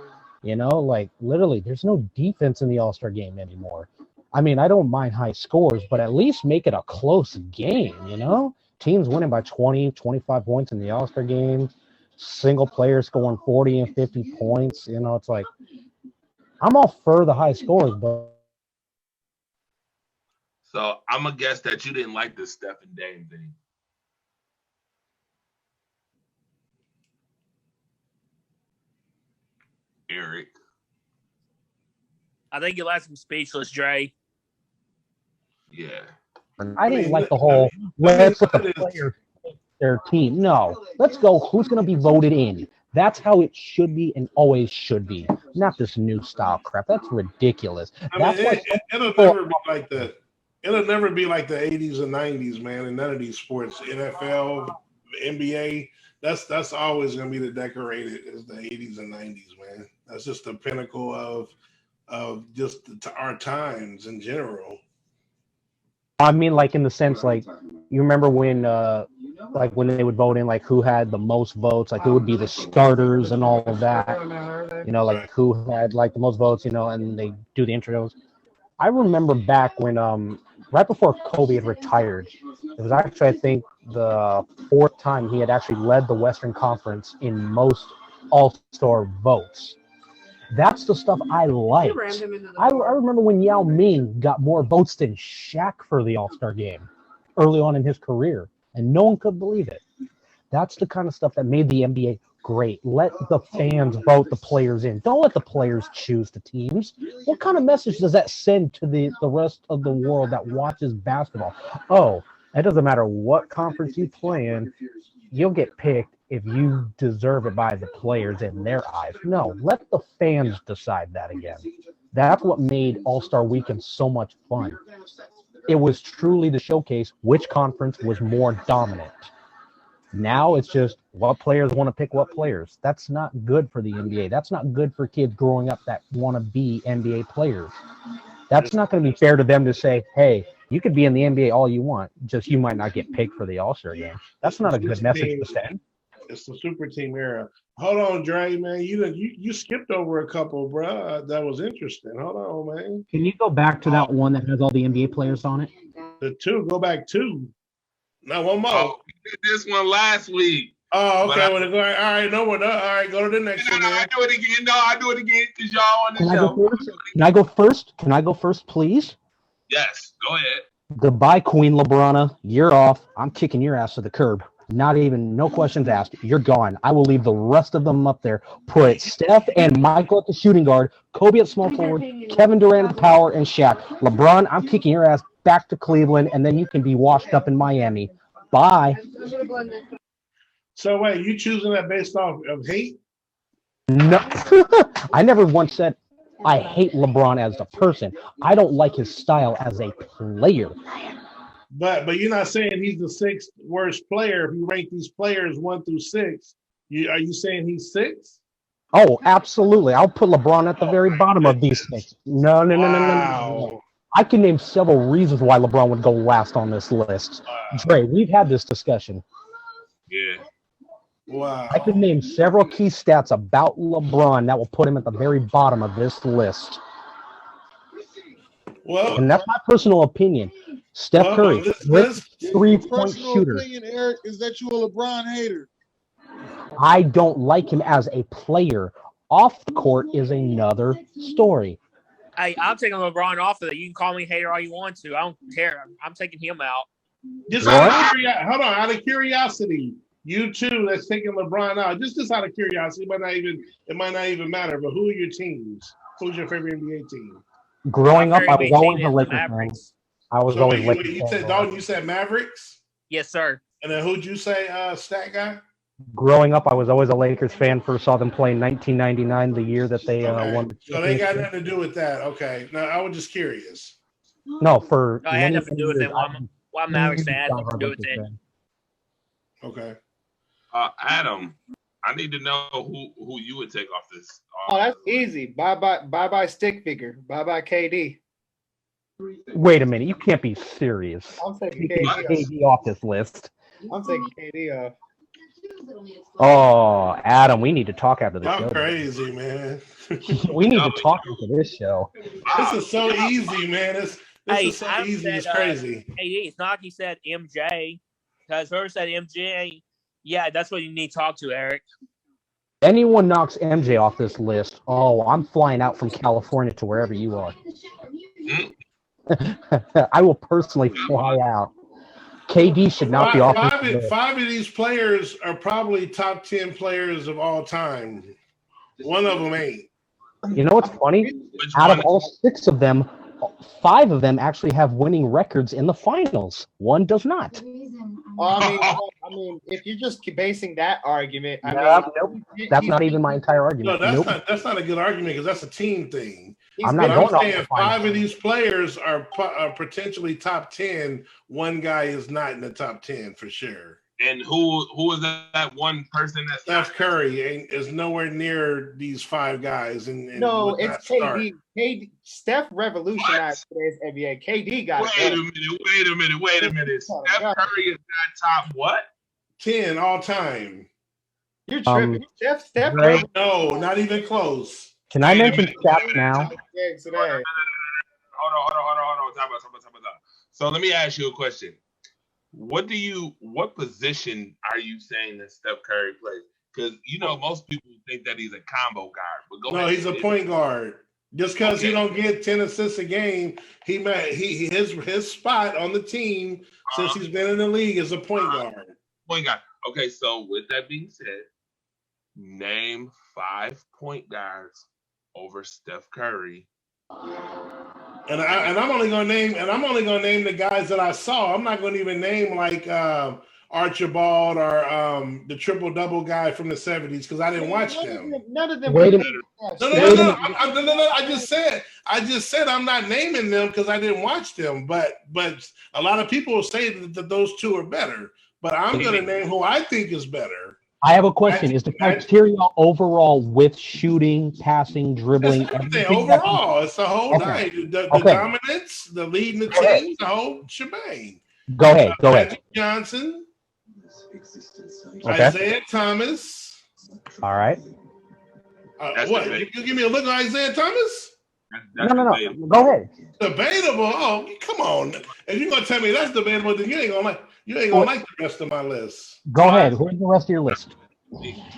Speaker 5: You know, like literally, there's no defense in the All-Star game anymore. I mean, I don't mind high scores, but at least make it a close game, you know? Teams winning by 20, 25 points in the All-Star game, single players scoring 40 and 50 points. You know, it's like, I'm all for the high scores, but.
Speaker 1: So I'm going to guess that you didn't like the Steph and Dame thing. Eric.
Speaker 7: I think you left him speechless, Dre.
Speaker 1: Yeah.
Speaker 5: I didn't like the whole, let's let the players pick their team. No, let's go. Who's going to be voted in? That's how it should be and always should be. Not this new style crap. That's ridiculous.
Speaker 2: I mean, it'll never be like that. It'll never be like the 80s and 90s, man, in none of these sports. NFL, NBA, that's always going to be the decorated as the 80s and 90s, man. That's just the pinnacle of just our times in general.
Speaker 5: I mean, like in the sense, like you remember when, like when they would vote in, like who had the most votes, like who would be the starters and all of that. You know, like who had like the most votes, you know, and they do the intros. I remember back when, right before Kobe had retired, it was actually, I think, the fourth time he had actually led the Western Conference in most All-Star votes. That's the stuff I liked. I remember when Yao Ming got more votes than Shaq for the All-Star game early on in his career, and no one could believe it. That's the kind of stuff that made the NBA Great. Let the fans vote the players in. Don't let the players choose the teams. What kind of message does that send to the rest of the world that watches basketball? Oh, it doesn't matter what conference you play in, you'll get picked if you deserve it by the players in their eyes. No, let the fans decide that again. That's what made All-Star Weekend so much fun. It was truly to showcase which conference was more dominant. Now it's just what players want to pick what players. That's not good for the NBA. That's not good for kids growing up that want to be NBA players. That's not going to be fair to them to say, hey, you could be in the NBA all you want, just you might not get picked for the All-Star game. That's not a good message to send.
Speaker 2: It's the super team era. Hold on, Dre, man. You skipped over a couple, bro. That was interesting. Hold on, man.
Speaker 5: Can you go back to that one that has all the NBA players on it?
Speaker 2: The two, go back two. No, one more.
Speaker 1: Oh, we did this one last week.
Speaker 2: Oh, okay.
Speaker 1: But
Speaker 2: All right, no more. All right, go to the next one.
Speaker 1: I do it again. No, I do it again because y'all on the
Speaker 5: Can I
Speaker 1: show.
Speaker 5: go first? Can I go first? Can I go first, please?
Speaker 1: Yes, go ahead.
Speaker 5: Goodbye, Queen LeBrona. You're off. I'm kicking your ass to the curb. No questions asked. You're gone. I will leave the rest of them up there. Put Steph and Michael at the shooting guard, Kobe at small forward, Kevin Durant at power, and Shaq. LeBron, I'm kicking your ass back to Cleveland, and then you can be washed up in Miami. Bye.
Speaker 2: So wait, you choosing that based off of hate?
Speaker 5: No, I never once said I hate LeBron as a person. I don't like his style as a player.
Speaker 2: But you're not saying he's the sixth worst player. If you rank these players 1 through 6, are you saying he's 6?
Speaker 5: Oh, absolutely. I'll put LeBron at the very bottom of these things. No. I can name several reasons why LeBron would go last on this list. Dre, we've had this discussion.
Speaker 1: Yeah.
Speaker 2: Wow.
Speaker 5: I can name several key stats about LeBron that will put him at the very bottom of this list.
Speaker 2: Well,
Speaker 5: And that's my personal opinion. Steph Curry, great three-point
Speaker 8: Personal
Speaker 5: shooter.
Speaker 8: opinion, Eric, is that you a LeBron hater.
Speaker 5: I don't like him as a player. Off the court is another story.
Speaker 7: Hey, I'm taking LeBron off of it. You can call me hater all you want to. I don't care. I'm taking him out.
Speaker 2: Just hold on, out of curiosity, you too that's taking LeBron out. Just out of curiosity, it might not even matter. But who are your teams? Who's your favorite NBA team?
Speaker 5: Growing up, I was
Speaker 7: favorite
Speaker 5: always
Speaker 7: team
Speaker 5: a
Speaker 7: is
Speaker 5: Lakers fan.
Speaker 7: Mavericks.
Speaker 5: I was always Lakers
Speaker 2: You
Speaker 5: fan.
Speaker 2: said Dalton. You said Mavericks,
Speaker 7: Yes, sir.
Speaker 2: and then who'd you say, stat guy?
Speaker 5: Growing up, I was always a Lakers fan. First saw them play in 1999, the year that they won the
Speaker 2: So they got
Speaker 5: championship.
Speaker 2: nothing to do with that. Okay. No, I was just curious.
Speaker 5: No, for
Speaker 7: No, I had
Speaker 5: many
Speaker 7: nothing to do with
Speaker 5: years,
Speaker 7: it. Why Mavericks fan had nothing to do with it.
Speaker 2: Okay.
Speaker 1: Adam, I need to know who you would take off this.
Speaker 4: Oh, that's easy. Bye-bye stick figure. Bye-bye KD.
Speaker 5: Wait a minute, you can't be serious.
Speaker 4: I'm taking
Speaker 5: Taking
Speaker 4: KD off.
Speaker 5: KD off this list.
Speaker 4: I'm taking KD off.
Speaker 5: Oh, Adam, we need to talk after the
Speaker 2: Y'all
Speaker 5: show.
Speaker 2: crazy, man.
Speaker 5: We need to talk after this show.
Speaker 2: This is so easy, man. This is so
Speaker 7: Adam
Speaker 2: easy.
Speaker 7: said,
Speaker 2: It's crazy.
Speaker 7: KD. Snarky said MJ. Because whoever said MJ, yeah, that's what you need to talk to, Eric.
Speaker 5: Anyone knocks MJ off this list, oh, I'm flying out from California to wherever you are. I will personally fly out. KD should not be off this list.
Speaker 2: Five of these players are probably top 10 players of all time. One of them ain't.
Speaker 5: You know what's funny? Out of all 6 of them, 5 of them actually have winning records in the finals. One does not.
Speaker 4: I mean, if you're just basing that argument,
Speaker 5: Nope. That's not even my entire
Speaker 2: No,
Speaker 5: argument.
Speaker 2: that's not a good argument because that's a team thing.
Speaker 5: I'm not
Speaker 2: But
Speaker 5: going
Speaker 2: I'm
Speaker 5: off
Speaker 2: saying
Speaker 5: the
Speaker 2: 5
Speaker 5: finals.
Speaker 2: of these players are potentially top 10. One guy is not in the top 10 for sure.
Speaker 1: And who is that one person that's
Speaker 2: Steph Curry is nowhere near these 5 guys.
Speaker 4: No, it's KD. Steph revolutionized today's NBA. KD got
Speaker 1: Wait a minute. Steph Curry is not top what?
Speaker 2: 10 all time.
Speaker 4: You're tripping. Steph
Speaker 5: Greg,
Speaker 4: Curry.
Speaker 2: No, not even close.
Speaker 5: Can I mention stats now?
Speaker 1: Hold on. Time out. So let me ask you a question. What position are you saying that Steph Curry plays? Because most people think that he's a combo guard. But go ahead.
Speaker 2: He's a point guard. Just because he don't get 10 assists a game, his spot on the team since he's been in the league is a point guard.
Speaker 1: Point guard. Okay, so with that being said, Name 5 point guards over Steph Curry.
Speaker 2: And I'm only gonna name the guys that I saw. I'm not gonna even name like Archibald or the triple double guy from the 70s because I didn't watch them.
Speaker 4: None of them.
Speaker 5: Wait a
Speaker 4: compete with
Speaker 2: No,
Speaker 4: Steph.
Speaker 2: no. I just said I'm not naming them because I didn't watch them. But a lot of people say that those two are better. But I'm gonna name who I think is better.
Speaker 5: I have a question. Is the criteria overall with shooting, passing, dribbling,
Speaker 2: Everything
Speaker 5: everything?
Speaker 2: overall? It's the whole
Speaker 5: Okay.
Speaker 2: night. The
Speaker 5: Okay.
Speaker 2: dominance, the leading the team, the whole shebang.
Speaker 5: Go ahead.
Speaker 2: Magic Johnson,
Speaker 5: Okay.
Speaker 2: Isaiah Thomas.
Speaker 5: All right.
Speaker 2: What? You give me a look at Isaiah Thomas?
Speaker 5: No. Go ahead.
Speaker 2: Debatable. Oh, come on. If you're gonna tell me that's debatable, then you ain't gonna like the rest of my list.
Speaker 5: Go ahead. Who's the rest of your list?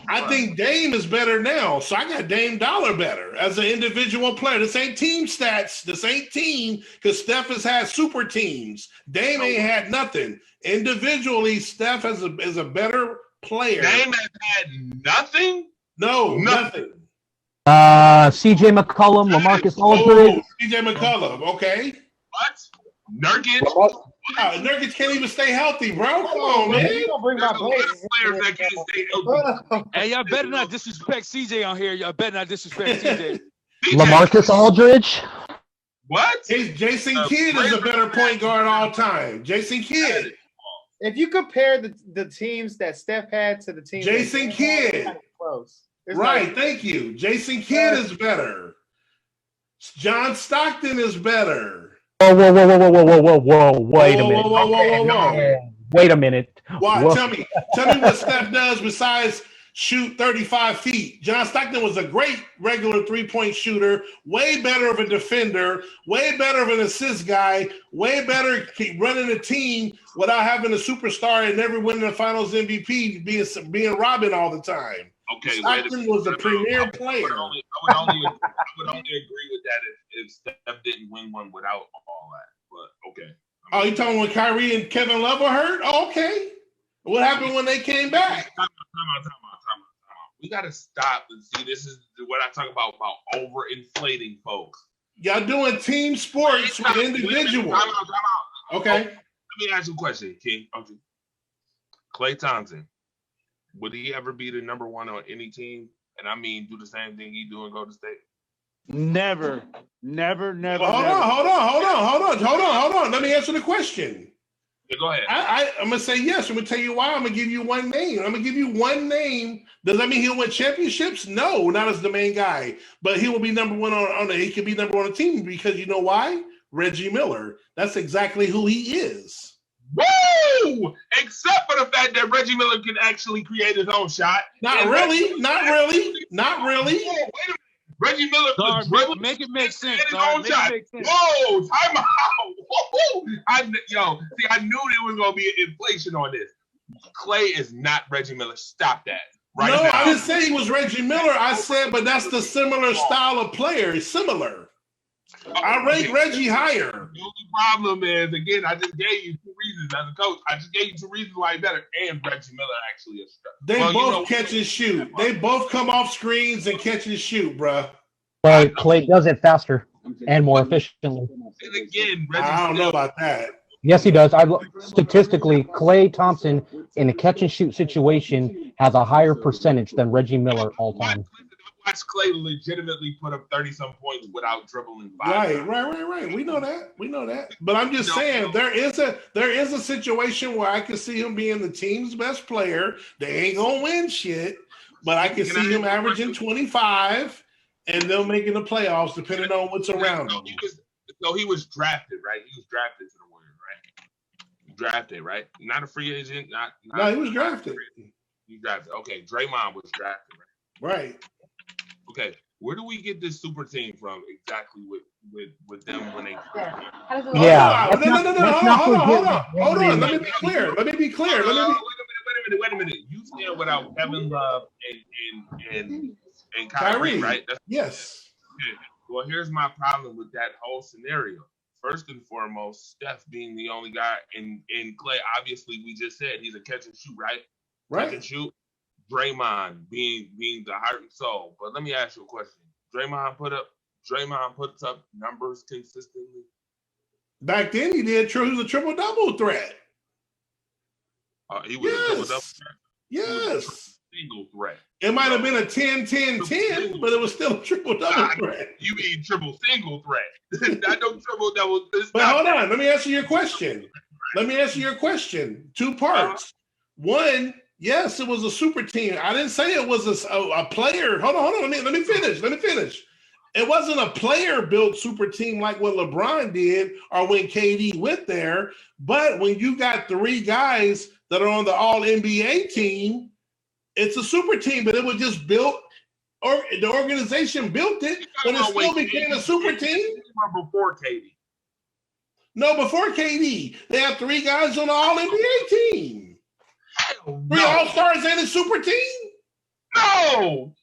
Speaker 2: I think Dame is better now, so I got Dame Dollar better as an individual player. This ain't team stats. This ain't team because Steph has had super teams. Dame ain't had nothing. Individually, Steph is a better player.
Speaker 1: Dame has had nothing?
Speaker 2: No, nothing.
Speaker 5: CJ McCollum, LaMarcus Aldridge.
Speaker 2: CJ McCollum, okay.
Speaker 1: What? Nurkic?
Speaker 2: Nurkic can't even stay healthy, bro. Come on, man.
Speaker 4: You don't bring my
Speaker 1: players that can't stay healthy.
Speaker 6: Hey, y'all better not disrespect CJ on here. Y'all better not disrespect CJ.
Speaker 5: LaMarcus Aldridge.
Speaker 1: What?
Speaker 2: Jason Kidd is a better point guard all time. Jason Kidd.
Speaker 4: If you compare the teams that Steph had to the teams,
Speaker 2: Jason Kidd.
Speaker 4: Kind of close. It's
Speaker 2: Right,
Speaker 4: like,
Speaker 2: thank you. Jason Kidd is better. John Stockton is better.
Speaker 5: Whoa. Wait a minute.
Speaker 2: Whoa.
Speaker 5: Wait a minute.
Speaker 2: Why?
Speaker 5: Whoa.
Speaker 2: Tell me what Steph does besides shoot 35 feet. John Stockton was a great regular three-point shooter, way better of a defender, way better of an assist guy, way better keep running a team without having a superstar and never winning the finals MVP, being Robin all the time.
Speaker 1: Okay,
Speaker 2: Stockton was a premier player.
Speaker 1: I would only agree with that if Steph didn't win one without all that. But okay.
Speaker 2: Oh, you talking when Kyrie and Kevin Love were hurt? Oh, okay. What happened when they came back?
Speaker 1: Time out. We gotta stop and see. This is what I talk about overinflating folks.
Speaker 2: Y'all doing team sports with individuals.
Speaker 1: Time out.
Speaker 2: Okay.
Speaker 1: Let me ask you a question, King. Okay. Klay Thompson, would he ever be the number one on any team? And I mean, do the same thing he do and go to state?
Speaker 6: Never.
Speaker 2: Hold on. Let me answer the question.
Speaker 1: Yeah, go ahead.
Speaker 2: I'm gonna say yes. I'm gonna tell you why. I'm gonna give you one name. Does that mean he'll win championships? No, not as the main guy, but he will be number one he could be number one on the team because you know why? Reggie Miller. That's exactly who he is.
Speaker 1: Woo! Except for the fact that Reggie Miller can actually create his own shot.
Speaker 2: Not really.
Speaker 1: Wait a minute. Reggie Miller could dribble.
Speaker 6: Make it make sense.
Speaker 1: Whoa, time out. Whoa. I knew there was going to be an inflation on this. Klay is not Reggie Miller. Stop that. Right
Speaker 2: no,
Speaker 1: now.
Speaker 2: I didn't say he was Reggie Miller. I said, but that's the similar style of player. Similar. I rate Reggie higher.
Speaker 1: The only problem is, again, I just gave you 2 reasons as a coach. I just gave you 2 reasons why he's better. And Reggie Miller actually is.
Speaker 2: They both catch and shoot. They both come off screens and catch and shoot, bruh.
Speaker 5: But Klay does it faster and more efficiently.
Speaker 1: And again,
Speaker 2: I don't know about that.
Speaker 5: Yes, he does. Statistically, Klay Thompson in a catch and shoot situation has a higher percentage than Reggie Miller all time.
Speaker 1: Watch Klay legitimately put up 30-some points without dribbling 5
Speaker 2: Right. We know that. But I'm just saying there is a situation where I can see him being the team's best player. They ain't gonna win shit, but I can see him averaging 25 and they'll making the playoffs depending on what's around him.
Speaker 1: So he was drafted, right? He was drafted to the Warriors, right? Drafted, right? Not a free agent.
Speaker 2: No, he was drafted.
Speaker 1: He drafted. Okay, Draymond was drafted, right?
Speaker 2: Right.
Speaker 1: Okay, where do we get this super team from exactly with them when they?
Speaker 5: Yeah.
Speaker 2: Hold on. Let me be clear. Wait
Speaker 1: a minute. You said without Kevin Love and Kyrie, right?
Speaker 2: Yes.
Speaker 1: Okay. Well, here's my problem with that whole scenario. First and foremost, Steph being the only guy, and Klay, obviously, we just said he's a catch and shoot, right?
Speaker 2: Right.
Speaker 1: Catch and shoot. Draymond being the heart and soul. But let me ask you a question. Draymond puts up numbers consistently.
Speaker 2: Back then he did. He was a triple-double threat.
Speaker 1: He was a triple-double threat.
Speaker 2: Yes.
Speaker 1: Single threat.
Speaker 2: It might have been a 10-10-10, but it was still a triple-double threat.
Speaker 1: You mean triple single threat. Not no triple-double.
Speaker 2: But hold on. Let me answer your question. 2 parts. One, yes, it was a super team. I didn't say it was a player. Hold on. Let me finish. It wasn't a player-built super team like what LeBron did or when KD went there. But when you got 3 guys that are on the All-NBA team, it's a super team. But it was just built, or the organization built it, but it still became a super team.
Speaker 1: Before KD.
Speaker 2: No, before KD. They have 3 guys on the All-NBA team. 3 All-Stars and a super team?
Speaker 1: No.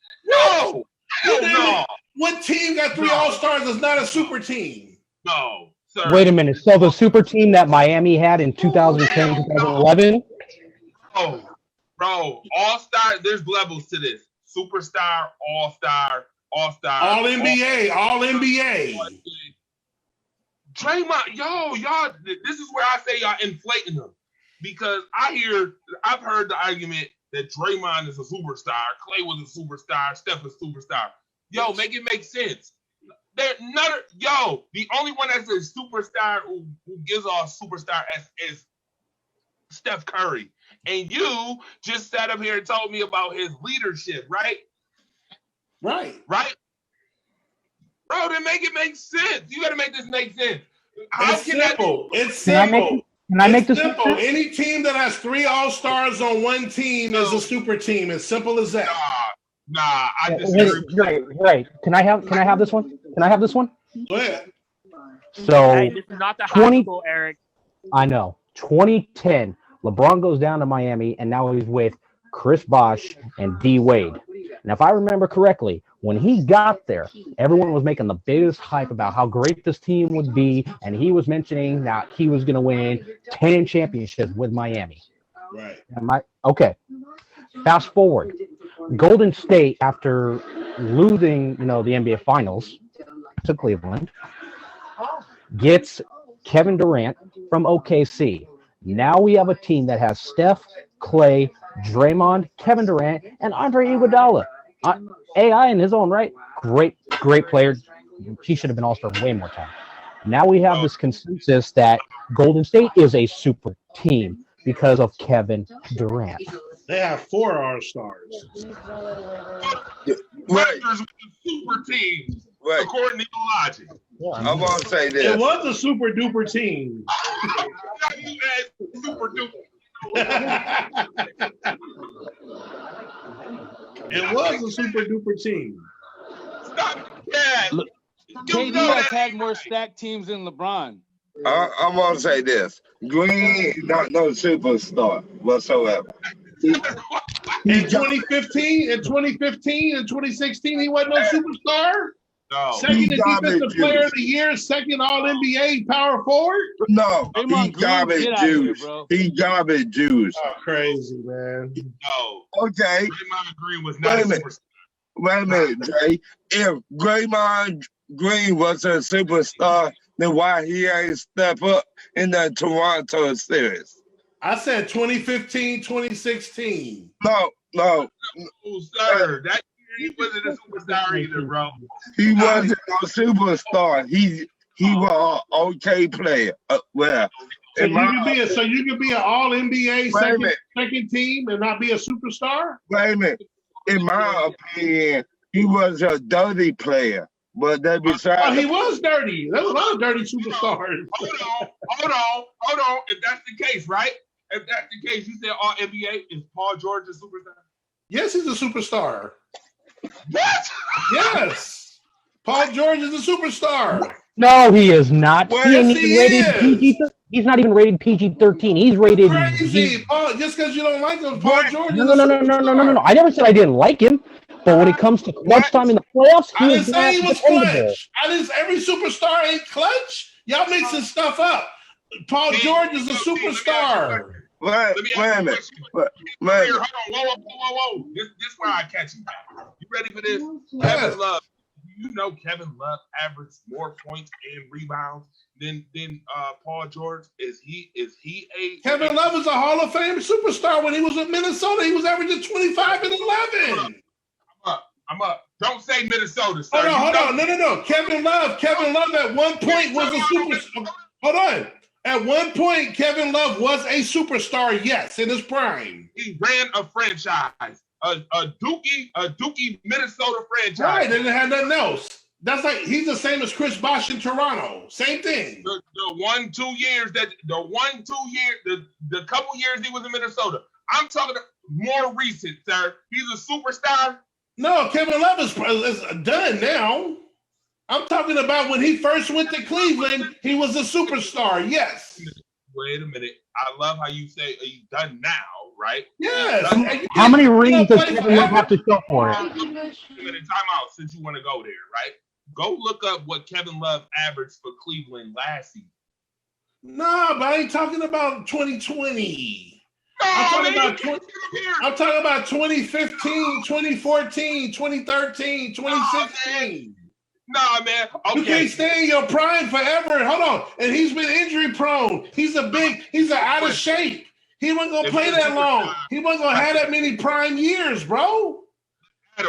Speaker 2: What team got 3 All-Stars that's not a super team?
Speaker 1: No, sir.
Speaker 5: Wait a minute. So the super team that Miami had in 2010, 2011?
Speaker 1: Oh, bro. All-Star, there's levels to this. Superstar, All-Star, All-Star.
Speaker 2: All-NBA.
Speaker 1: Draymond, y'all, this is where I say y'all inflating them. Because I've heard the argument that Draymond is a superstar, Clay was a superstar, Steph is a superstar. Yo, make it make sense. The only one that's a superstar who gives off superstar is Steph Curry. And you just sat up here and told me about his leadership, right?
Speaker 2: Right.
Speaker 1: Bro, then make it make sense. You got to make this make sense.
Speaker 2: It's simple.
Speaker 5: Can I make this
Speaker 2: simple? Any team that has 3 All-Stars on one team is a super team. As simple as that.
Speaker 1: Nah, I disagree.
Speaker 5: Right. Can I have this one?
Speaker 2: Go ahead.
Speaker 5: So,
Speaker 7: Hey, this is not the high school, Eric.
Speaker 5: I know. 2010, LeBron goes down to Miami, and now he's with Chris Bosh and D. Wade. And if I remember correctly, when he got there, everyone was making the biggest hype about how great this team would be, and he was mentioning that he was going to win 10 championships with Miami.
Speaker 2: Right.
Speaker 5: Okay. Fast forward. Golden State, after losing, the NBA Finals to Cleveland, gets Kevin Durant from OKC. Now we have a team that has Steph, Clay, Draymond, Kevin Durant, and Andre Iguodala. AI in his own right, great player. He should have been All-Star way more time. Now we have this consensus that Golden State is a super team because of Kevin Durant.
Speaker 2: They have 4 All-Stars.
Speaker 1: Raptors was a super team, according to your logic.
Speaker 11: I'm going to say this.
Speaker 2: It was a super-duper team.
Speaker 1: Super duper.
Speaker 2: It was a super-duper team.
Speaker 1: Stop that.
Speaker 6: Look, KD has had more stacked teams than LeBron.
Speaker 11: I'm going to say this. Green is not no superstar whatsoever.
Speaker 2: In 2015 and 2016, he wasn't no superstar?
Speaker 1: No.
Speaker 2: Second defensive player of the year, second All-NBA power forward?
Speaker 11: No, he garbage juice. He garbage juice.
Speaker 2: Oh, crazy, man.
Speaker 1: No.
Speaker 11: Okay.
Speaker 1: Draymond Green was not a superstar.
Speaker 11: Wait a minute, Jay. If Draymond Green was a superstar, then why he ain't step up in the Toronto series?
Speaker 2: I said 2015, 2016.
Speaker 11: No.
Speaker 1: Oh, sir. That year he wasn't a superstar either, bro.
Speaker 11: He wasn't a superstar. He was an okay player.
Speaker 2: So you could be an All-NBA second team and not be a superstar?
Speaker 11: Wait a minute. In my opinion, he was a dirty player. But that besides.
Speaker 2: Oh, he was dirty. There was a lot of dirty superstars.
Speaker 1: Hold on. If that's the case, right? If that's the case, you said all NBA, is Paul George a superstar?
Speaker 2: Yes, he's a superstar.
Speaker 1: What?
Speaker 2: Yes. Paul George is a superstar.
Speaker 5: No, he is not.
Speaker 2: Yes, he is.
Speaker 5: He's not even rated PG-13. He's rated
Speaker 2: crazy. Paul, just because you don't like him, Paul George.
Speaker 5: No. I never said I didn't like him. But when it comes to clutch time in the playoffs,
Speaker 2: I didn't say he was clutch. Every superstar ain't clutch. Y'all mixing stuff up. Paul George is a superstar.
Speaker 11: Wait
Speaker 1: Let me
Speaker 11: a
Speaker 1: ask you a
Speaker 11: minute.
Speaker 1: question.
Speaker 11: Wait a
Speaker 1: Here,
Speaker 11: minute.
Speaker 1: hold on. Whoa. This where I catch you back. You ready for this?
Speaker 2: Yes.
Speaker 1: Kevin Love. You know Kevin Love averaged more points and rebounds than Paul George. Is he a
Speaker 2: Kevin Love is a Hall of Fame superstar. When he was with Minnesota, he was averaging 25 and 11.
Speaker 1: I'm up. Don't say Minnesota, sir.
Speaker 2: Hold on. No. Kevin Love at one point was a superstar. Hold on. At one point, Kevin Love was a superstar, yes, in his prime.
Speaker 1: He ran a franchise, a Dookie Minnesota franchise.
Speaker 2: Right, and it had nothing else. That's like he's the same as Chris Bosh in Toronto. Same thing.
Speaker 1: The 1-2 years the couple years he was in Minnesota. I'm talking more recent, sir. He's a superstar.
Speaker 2: No, Kevin Love is done now. I'm talking about when he first went to Cleveland, he was a superstar. Yes.
Speaker 1: Wait a minute. I love how you say he's done now, right?
Speaker 2: Yes.
Speaker 5: How many rings does Kevin Love have to show for it?
Speaker 1: Wait a minute, time out since you want to go there, right? Go look up what Kevin Love averaged for Cleveland last season.
Speaker 2: No, but I ain't talking about 2020. I'm talking about 2015, 2014, 2013, 2016.
Speaker 1: Nah, man. Okay.
Speaker 2: You can't stay in your prime forever. Hold on. And he's been injury prone. He's out of shape. He wasn't going to play that long. He wasn't going to have that many prime years, bro.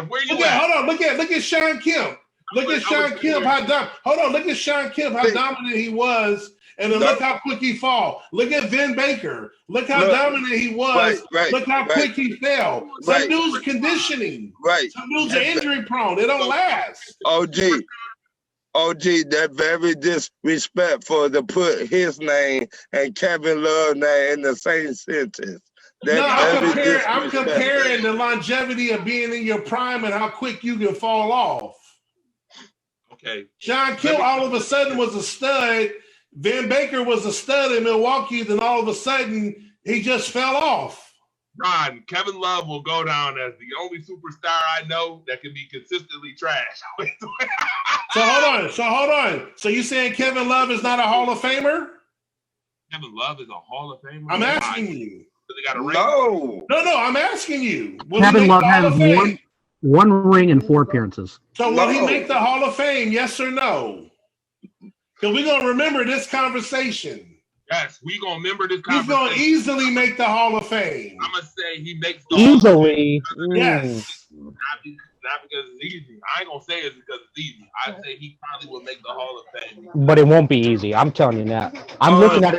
Speaker 1: Where you at?
Speaker 2: Hold on. Look at Sean Kemp. Look at Sean Kemp. Look at Sean Kemp, how dominant he was. And then look how quick he fall. Look at Vin Baker. Look how dominant he was. Look how quick he fell. Some dudes conditioning. Some dudes are injury prone. They don't last.
Speaker 11: OG, that very disrespectful to put his name and Kevin Love name in the same sentence.
Speaker 2: I'm comparing the longevity of being in your prime and how quick you can fall off.
Speaker 1: Okay.
Speaker 2: Sean Kemp all of a sudden was a stud. Van Baker was a stud in Milwaukee, then all of a sudden he just fell off.
Speaker 1: Ron, Kevin Love will go down as the only superstar I know that can be consistently trash.
Speaker 2: So hold on. So you saying Kevin Love is not a Hall of Famer?
Speaker 1: Kevin Love is a Hall of Famer?
Speaker 2: I'm asking you.
Speaker 1: They got a ring?
Speaker 11: No,
Speaker 2: I'm asking you.
Speaker 5: Kevin Love has one ring and 4 appearances.
Speaker 2: So will he make the Hall of Fame, yes or no? Because we're going to remember this conversation.
Speaker 1: Yes, we're going to remember this conversation.
Speaker 2: He's going to easily make the Hall of Fame.
Speaker 1: I'm going to say he makes the
Speaker 5: Easily?
Speaker 2: Yes.
Speaker 1: Not because it's easy. I ain't going to say it's because it's easy. I say he probably will make the Hall of Fame.
Speaker 5: But it won't be easy. I'm telling you that. I'm looking at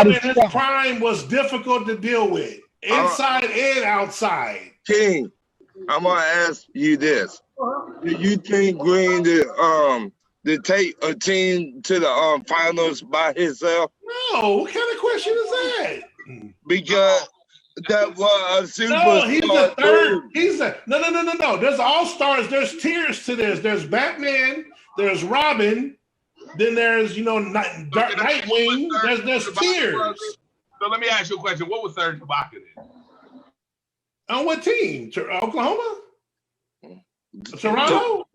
Speaker 5: it.
Speaker 2: His prime was difficult to deal with, inside and outside.
Speaker 11: King, I'm going to ask you this. Do you think Green to take a team to the finals by himself?
Speaker 2: No, what kind of question is that?
Speaker 11: Because that was a super.
Speaker 2: No, he's the third. No. There's all-stars. There's tiers to this. There's Batman. There's Robin. Then there's, Nightwing. There's tiers.
Speaker 1: So let me ask you a question. What was Serge Ibaka then?
Speaker 2: On what team? Oklahoma? Toronto?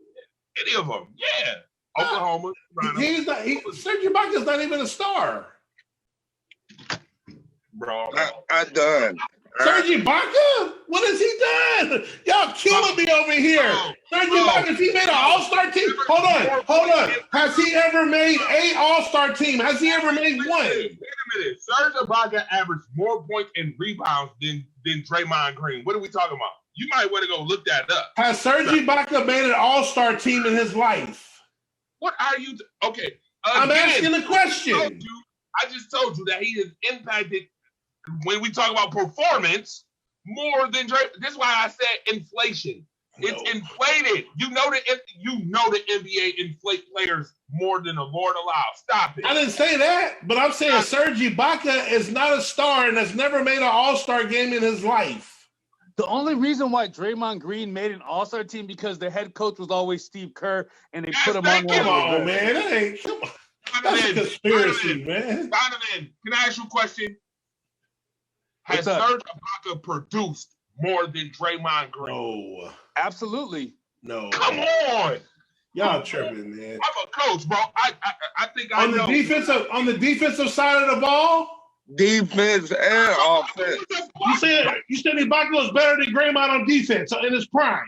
Speaker 1: Any of them. Yeah. Oklahoma.
Speaker 2: Serge Ibaka's not even a star.
Speaker 1: Bro.
Speaker 11: I'm done.
Speaker 2: Serge Ibaka? What has he done? Y'all killing me over here. Serge Ibaka, if he made an all-star team? Hold on. Has he ever made an all-star team? Has he ever made one?
Speaker 1: Wait a minute. Serge Ibaka averaged more points and rebounds than Draymond Green. What are we talking about? You might want to go look that up.
Speaker 2: Has Serge Ibaka made an all-star team in his life?
Speaker 1: What are you? Okay.
Speaker 2: I'm asking the question.
Speaker 1: I just told you that he has impacted, when we talk about performance, more than Drake. This is why I said inflation. It's inflated. You know the NBA inflate players more than the Lord allows. Stop it.
Speaker 2: I didn't say that, but I'm saying Serge Ibaka is not a star and has never made an all-star game in his life.
Speaker 6: The only reason why Draymond Green made an all-star team because the head coach was always Steve Kerr, and they put him on.
Speaker 2: Come on, man. That's a conspiracy, man.
Speaker 1: Donovan, can I ask you a question? Has Serge Ibaka produced more than Draymond Green?
Speaker 2: No.
Speaker 6: Absolutely.
Speaker 2: No.
Speaker 1: Come on.
Speaker 2: Y'all tripping, man.
Speaker 1: I'm a coach, bro. I think I know.
Speaker 2: On the defensive side of the ball,
Speaker 11: defense and offense.
Speaker 2: You said Ibaka was better than Draymond on defense in his prime.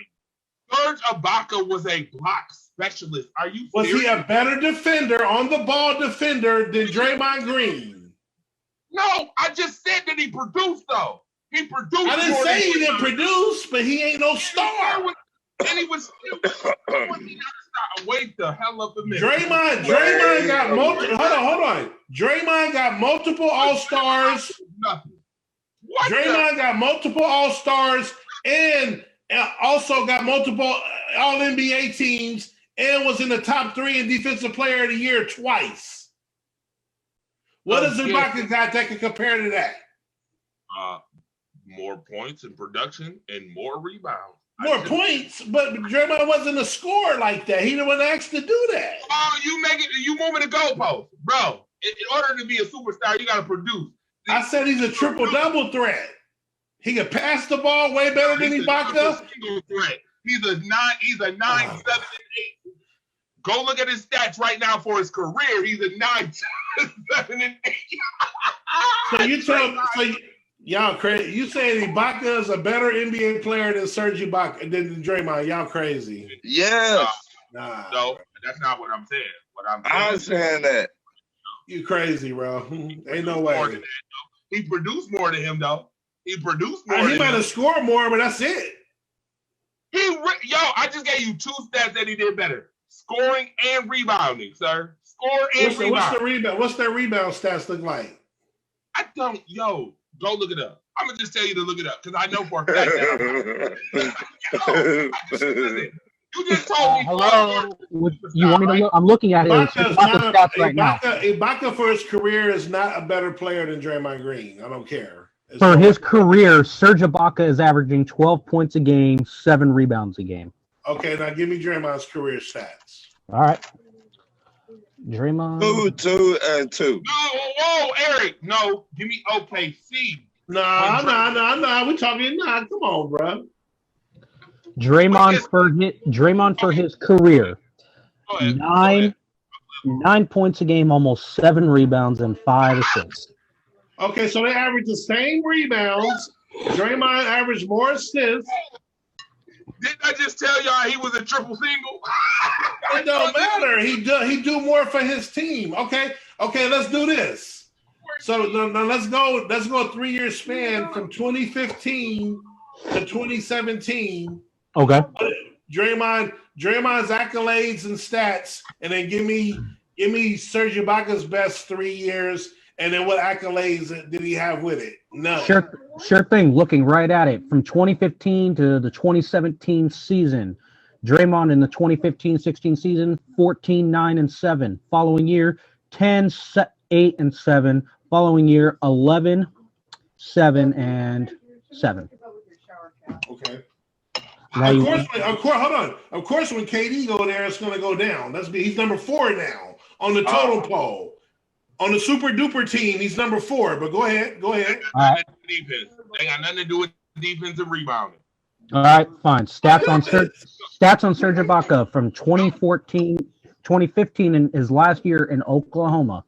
Speaker 1: Serge Ibaka was a block specialist. Are you
Speaker 2: Was
Speaker 1: serious?
Speaker 2: he a better defender, on the ball defender than Draymond Green?
Speaker 1: No, I just said that he produced though. He produced.
Speaker 2: I didn't
Speaker 1: more
Speaker 2: say
Speaker 1: than
Speaker 2: he didn't produce, but he ain't no star.
Speaker 1: And he was still. Wait the hell up a minute.
Speaker 2: Draymond got multiple. Hold on. Draymond got multiple All-Stars. Draymond got multiple All-Stars and also got multiple All-NBA teams and was in the top 3 in Defensive Player of the Year twice. What does Ibaka got that can compare to that?
Speaker 1: More points in production and more rebounds.
Speaker 2: More points, but Draymond wasn't a scorer like that. He wasn't asked to do that.
Speaker 1: Oh, you moving the goalpost, bro. In order to be a superstar, you got to produce.
Speaker 2: I said he's a triple-double threat. He can pass the ball way better than Ibaka.
Speaker 1: He's a 9, 7, and 8. Go look at his stats right now for his career. He's a 9, 7, and 8.
Speaker 2: So y'all crazy. You saying Ibaka is a better NBA player than Serge Ibaka than Draymond? Y'all crazy.
Speaker 11: Yes.
Speaker 1: No, that's not what I'm saying.
Speaker 11: I'm saying that.
Speaker 2: You crazy, bro. Ain't no way.
Speaker 1: He produced more than him, though. He produced more.
Speaker 2: He might have scored more, but that's it.
Speaker 1: I just gave you 2 stats that he did better: scoring and rebounding, sir. Score and rebound.
Speaker 2: What's their rebound stats look like?
Speaker 1: I don't. Go look it up. I'm gonna just tell you to look it up because I know for a fact that you just told me.
Speaker 5: Hello. You want me to look? I'm looking at his stats right now.
Speaker 2: Ibaka for his career is not a better player than Draymond Green. I don't care.
Speaker 5: For his career, Serge Ibaka is averaging 12 points a game, 7 rebounds a game.
Speaker 2: Okay, now give me Draymond's career stats.
Speaker 5: All right. Draymond.
Speaker 11: 2, 2.
Speaker 1: Whoa, Eric. No, give me OKC.
Speaker 2: Nah. We talking. Nah, come on, bro.
Speaker 5: Draymond for his career, 9 points a game, almost 7 rebounds and 5 assists.
Speaker 2: Okay, so they average the same rebounds. Draymond averaged more assists.
Speaker 1: Didn't I just tell y'all he was a triple single?
Speaker 2: It don't matter. He do more for his team. Okay, let's do this. So now let's go 3-year span from 2015 to 2017.
Speaker 5: Okay.
Speaker 2: Draymond's accolades and stats, and then give me Serge Ibaka's best 3 years, and then what accolades did he have with it? None.
Speaker 5: Sure thing. Looking right at it, from 2015 to the 2017 season, Draymond in the 2015-16 season, 14, 9, and 7. Following year, 10, 8, and 7. Following year, 11, 7, and 7.
Speaker 2: Okay. Of course, when KD go there, it's going to go down. He's number 4 now on the total poll. On the super duper team, he's number 4. But go ahead.
Speaker 5: All right.
Speaker 1: Defense. They got nothing to do with defense and rebounding.
Speaker 5: All right, fine. Stats on Serge Ibaka from 2015 in his last year in Oklahoma.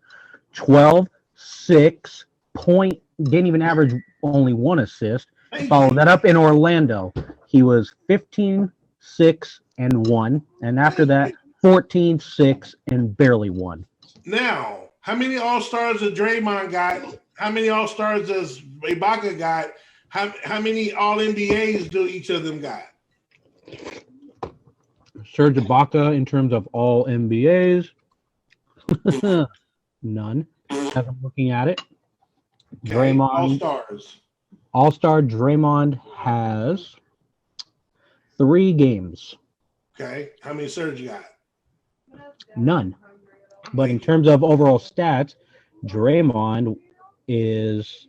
Speaker 5: 12, 6 point. Didn't even average only 1 assist. Followed that up in Orlando. He was 15, 6, and 1. And after that, 14, 6, and barely 1.
Speaker 2: Now, how many All-Stars does Draymond got? How many All-Stars does Ibaka got? How many All-NBAs do each of them got?
Speaker 5: Serge Ibaka in terms of All-NBAs. None. As I'm looking at it.
Speaker 2: Okay.
Speaker 5: Draymond.
Speaker 2: All-Stars.
Speaker 5: All-Star Draymond has 3 games.
Speaker 2: Okay. How many Serge got?
Speaker 5: None. But in terms of overall stats, Draymond is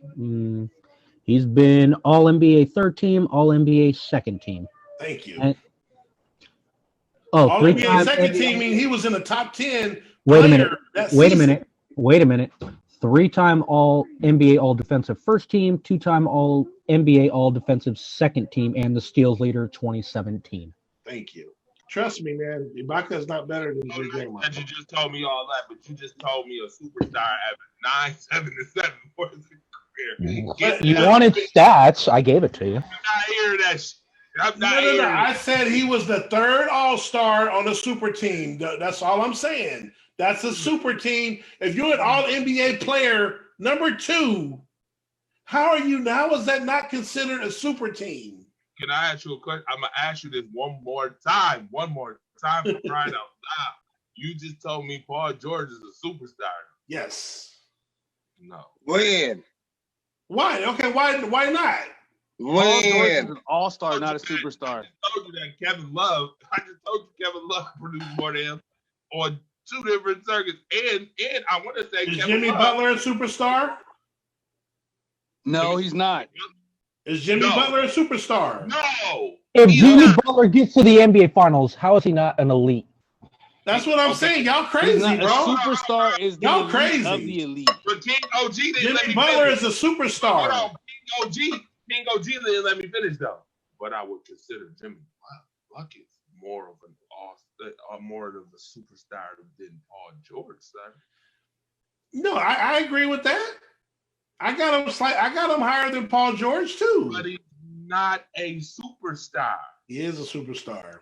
Speaker 5: he's been All-NBA 3rd team, All-NBA 2nd team.
Speaker 2: Thank you.
Speaker 5: And,
Speaker 2: All-NBA 2nd
Speaker 5: NBA.
Speaker 2: team mean he was in the top 10.
Speaker 5: Wait a minute. 3-time All-NBA All-Defensive 1st team, 2-time All-NBA All-Defensive 2nd team, and the steals leader 2017.
Speaker 2: Thank you. Trust me, man. Ibaka is not better than Draymond.
Speaker 1: That you just told me all that, but you just told me a superstar averaged 9, 7, and 7 for his career.
Speaker 5: You wanted stats. I gave it to you.
Speaker 1: I'm not hearing that shit. I'm not
Speaker 2: No.
Speaker 1: hearing
Speaker 2: I said he was the third All-Star on a super team. That's all I'm saying. That's a super team. If you're an All-NBA player, number 2, how is that not considered a super team?
Speaker 1: Can I ask you a question? I'm gonna ask you this one more time for crying out loud. You just told me Paul George is a superstar.
Speaker 2: Yes.
Speaker 1: No.
Speaker 11: When?
Speaker 2: Why? Okay, why not?
Speaker 6: Paul George is
Speaker 11: When?
Speaker 6: an all-star, not a superstar.
Speaker 1: I just told you that Kevin Love produced more than him on 2 different circuits. And I want to say
Speaker 2: Is
Speaker 1: Kevin
Speaker 2: Jimmy
Speaker 1: Love,
Speaker 2: Butler a superstar?
Speaker 6: No, he's not.
Speaker 2: Is Jimmy
Speaker 1: No.
Speaker 2: Butler a superstar?
Speaker 1: No.
Speaker 5: If
Speaker 1: He's
Speaker 5: Jimmy
Speaker 1: not.
Speaker 5: Butler gets to the NBA Finals, how is he not an elite?
Speaker 2: That's what I'm saying. Y'all crazy,
Speaker 6: He's not,
Speaker 2: bro.
Speaker 6: a superstar is the
Speaker 2: Y'all
Speaker 6: elite
Speaker 2: crazy.
Speaker 6: of the elite.
Speaker 1: But King OG didn't let
Speaker 2: Jimmy
Speaker 1: me
Speaker 2: Butler
Speaker 1: finish.
Speaker 2: is a
Speaker 1: Hold
Speaker 2: superstar.
Speaker 1: on. King OG didn't let me finish though. But I would consider Jimmy Buckets more of more of a superstar than Paul George, son.
Speaker 2: No, I agree with that. I got him higher than Paul George too.
Speaker 1: But he's not a superstar.
Speaker 2: He is a superstar.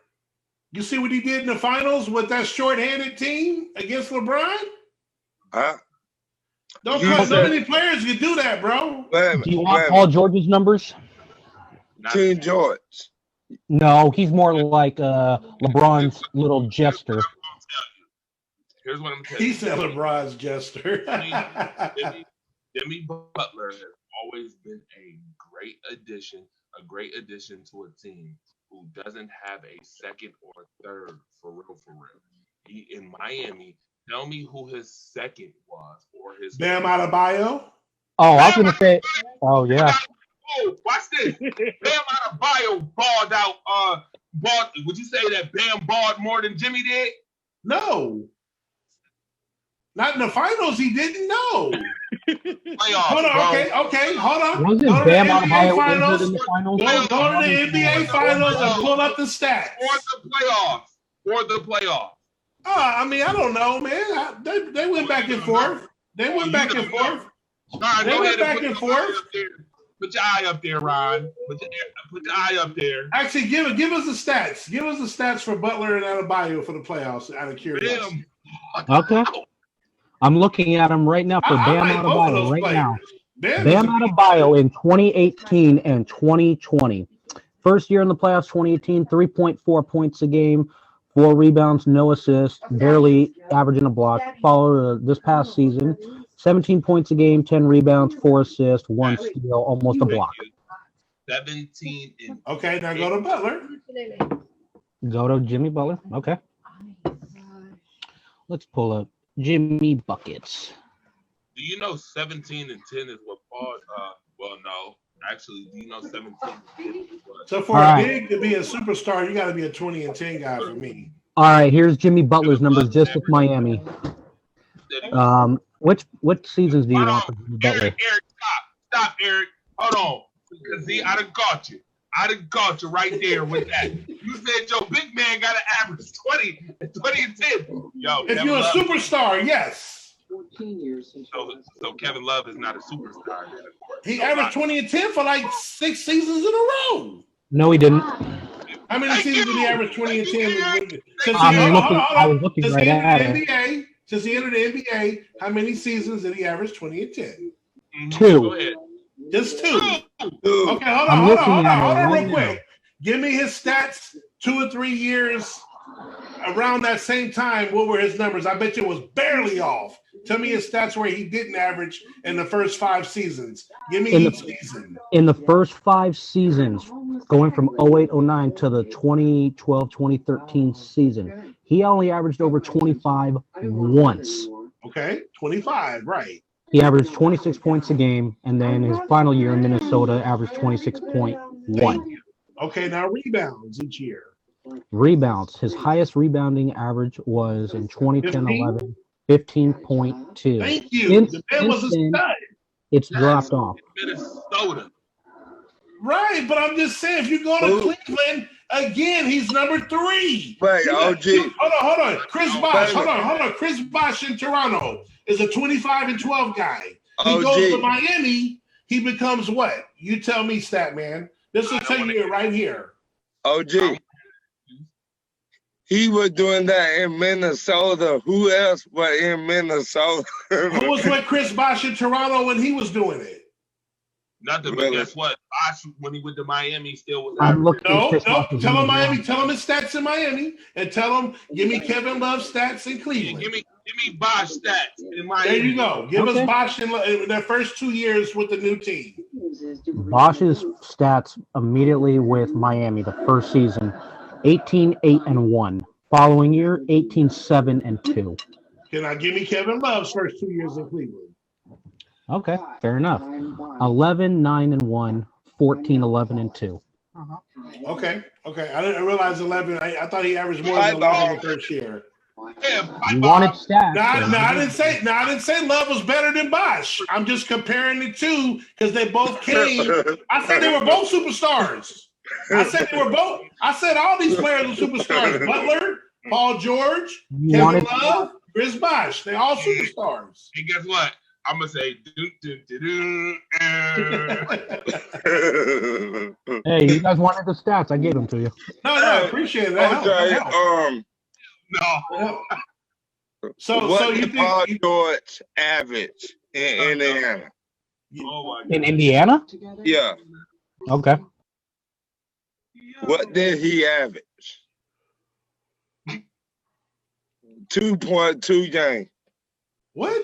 Speaker 2: You see what he did in the finals with that short-handed team against LeBron?
Speaker 11: Huh?
Speaker 2: Don't
Speaker 11: You
Speaker 2: cut so
Speaker 11: said-
Speaker 2: many players can do that, bro.
Speaker 5: Do you want Paul George's numbers?
Speaker 1: Not
Speaker 11: King George.
Speaker 5: No, he's more like LeBron's little jester.
Speaker 1: Here's what I'm telling
Speaker 2: He
Speaker 1: you.
Speaker 2: said LeBron's jester.
Speaker 1: Jimmy Butler has always been a great addition to a team who doesn't have a second or third for real. He in Miami. Tell me who his second was or his
Speaker 2: Bam Adebayo.
Speaker 5: Oh, I was gonna say. Oh yeah.
Speaker 1: Oh, watch this. Bam Adebayo balled out. Would you say that Bam balled more than Jimmy did?
Speaker 2: No. Not in the finals, he didn't know.
Speaker 1: Playoffs,
Speaker 2: Hold on,
Speaker 1: bro.
Speaker 2: okay, hold on.
Speaker 5: Wasn't
Speaker 2: Go to
Speaker 5: Bam
Speaker 2: the NBA
Speaker 5: Adebayo injured
Speaker 2: finals.
Speaker 5: in the finals?
Speaker 2: Go to the NBA finals and pull up the stats.
Speaker 1: For the playoffs.
Speaker 2: I mean, I don't know, man. They went back and forth. They went back and forth.
Speaker 1: Ryan,
Speaker 2: They
Speaker 1: go
Speaker 2: went
Speaker 1: ahead and
Speaker 2: back
Speaker 1: put
Speaker 2: and
Speaker 1: your eye
Speaker 2: forth.
Speaker 1: up there. Put your eye up there, Ryan. Put your eye up there.
Speaker 2: Actually, give us the stats. Give us the stats for Butler and Adebayo for the playoffs. Out of curiosity.
Speaker 5: Okay. I'm looking at him right now for
Speaker 2: I
Speaker 5: Bam
Speaker 2: like both of
Speaker 5: Adebayo
Speaker 2: those
Speaker 5: right
Speaker 2: players.
Speaker 5: now.
Speaker 2: Bam
Speaker 5: Bam Adebayo in 2018 and 2020. First year in the playoffs, 2018, 3.4 points a game, 4 rebounds, no assists, barely averaging a block. Followed this past season, 17 points a game, 10 rebounds, 4 assists, 1 steal, almost a block.
Speaker 1: 17 and
Speaker 2: Okay, now go to Butler.
Speaker 5: Go to Jimmy Butler. Okay. Let's pull up Jimmy Buckets.
Speaker 1: Do you know 17 and 10 is what Paul? Well, no. Actually, do you know 17 and 10 is what?
Speaker 2: So for a big to be a superstar, you got to be a 20 and 10 guy for me.
Speaker 5: All right, here's Jimmy Butler's numbers just with Miami. What seasons do you want for Jimmy Butler?
Speaker 1: Eric, stop, Eric. Hold on. Because see, I done caught you. Right there with that. You said your big man got an average 20 and 10. Yo,
Speaker 2: If you're a superstar, yes.
Speaker 10: 14 years since
Speaker 1: so Kevin Love is not a superstar. Then, of course.
Speaker 2: He averaged 20 and 10 for like 6 seasons in a row.
Speaker 5: No, he didn't.
Speaker 2: How many seasons did he average 20 and 10?
Speaker 5: I was looking right at it.
Speaker 2: Since he entered the NBA, how many seasons did he average 20 and 10?
Speaker 5: 2.
Speaker 1: Go ahead.
Speaker 2: Just 2. Okay, hold
Speaker 5: I'm
Speaker 2: on
Speaker 5: looking at it
Speaker 2: real
Speaker 5: right
Speaker 2: quick. Give me his stats 2 or 3 years around that same time. What were his numbers? I bet you it was barely off. Tell me his stats where he didn't average in the first 5 seasons. Give me each season.
Speaker 5: In the first 5 seasons, going from 08-09 to the 2012-2013 season, he only averaged over 25 once.
Speaker 2: Okay, 25, right.
Speaker 5: He averaged 26 points a game, and then his final year in Minnesota averaged 26.1.
Speaker 2: Okay, now rebounds each year.
Speaker 5: Rebounds. His highest rebounding average was in 2010-11, 15.2.
Speaker 2: Thank you. The man was a stud.
Speaker 5: It's dropped off.
Speaker 1: Minnesota.
Speaker 2: Right, but I'm just saying, if you go to Cleveland, Again, he's number 3.
Speaker 11: Wait, OG.
Speaker 2: Hold on. Chris Bosh. Hold on. Chris Bosh in Toronto is a 25-12 guy. He goes to Miami. He becomes what? You tell me, stat man. This will tell you it right here.
Speaker 11: OG. He was doing that in Minnesota. Who else was in Minnesota?
Speaker 2: Who was with Chris Bosh in Toronto when he was doing it?
Speaker 1: Nothing, but guess what? Bosh, when he went to Miami, still was.
Speaker 5: I'm looking.
Speaker 2: No. Tell him Miami. Tell him his stats in Miami, and tell him give me Kevin Love's stats in Cleveland.
Speaker 1: Give me Bosh stats in Miami.
Speaker 2: There you go. Give us Bosh in their first 2 years with the new team.
Speaker 5: Bosch's stats immediately with Miami the first season, 18-8-1. Following year, 18-7-2.
Speaker 2: Can I give me Kevin Love's first 2 years in Cleveland?
Speaker 5: Okay, fair enough. 11-9-1, 14-11-2.
Speaker 2: Okay. I didn't realize 11. I thought he averaged more than 11 the first year.
Speaker 5: You wanted stats.
Speaker 2: I didn't say Love was better than Bosh. I'm just comparing the two because they both came. I said they were both superstars. I said all these players are superstars. Butler, Paul George, Kevin Love, Chris Bosh. They all superstars.
Speaker 1: And guess what? I'm gonna say
Speaker 5: Hey, you guys wanted the stats. I gave them to you.
Speaker 2: No, I appreciate that.
Speaker 11: Okay,
Speaker 1: no.
Speaker 11: So you think Paul George average in Indiana?
Speaker 5: In Indiana?
Speaker 11: Yeah.
Speaker 5: Okay.
Speaker 11: What did he average? 2.2 games.
Speaker 2: What?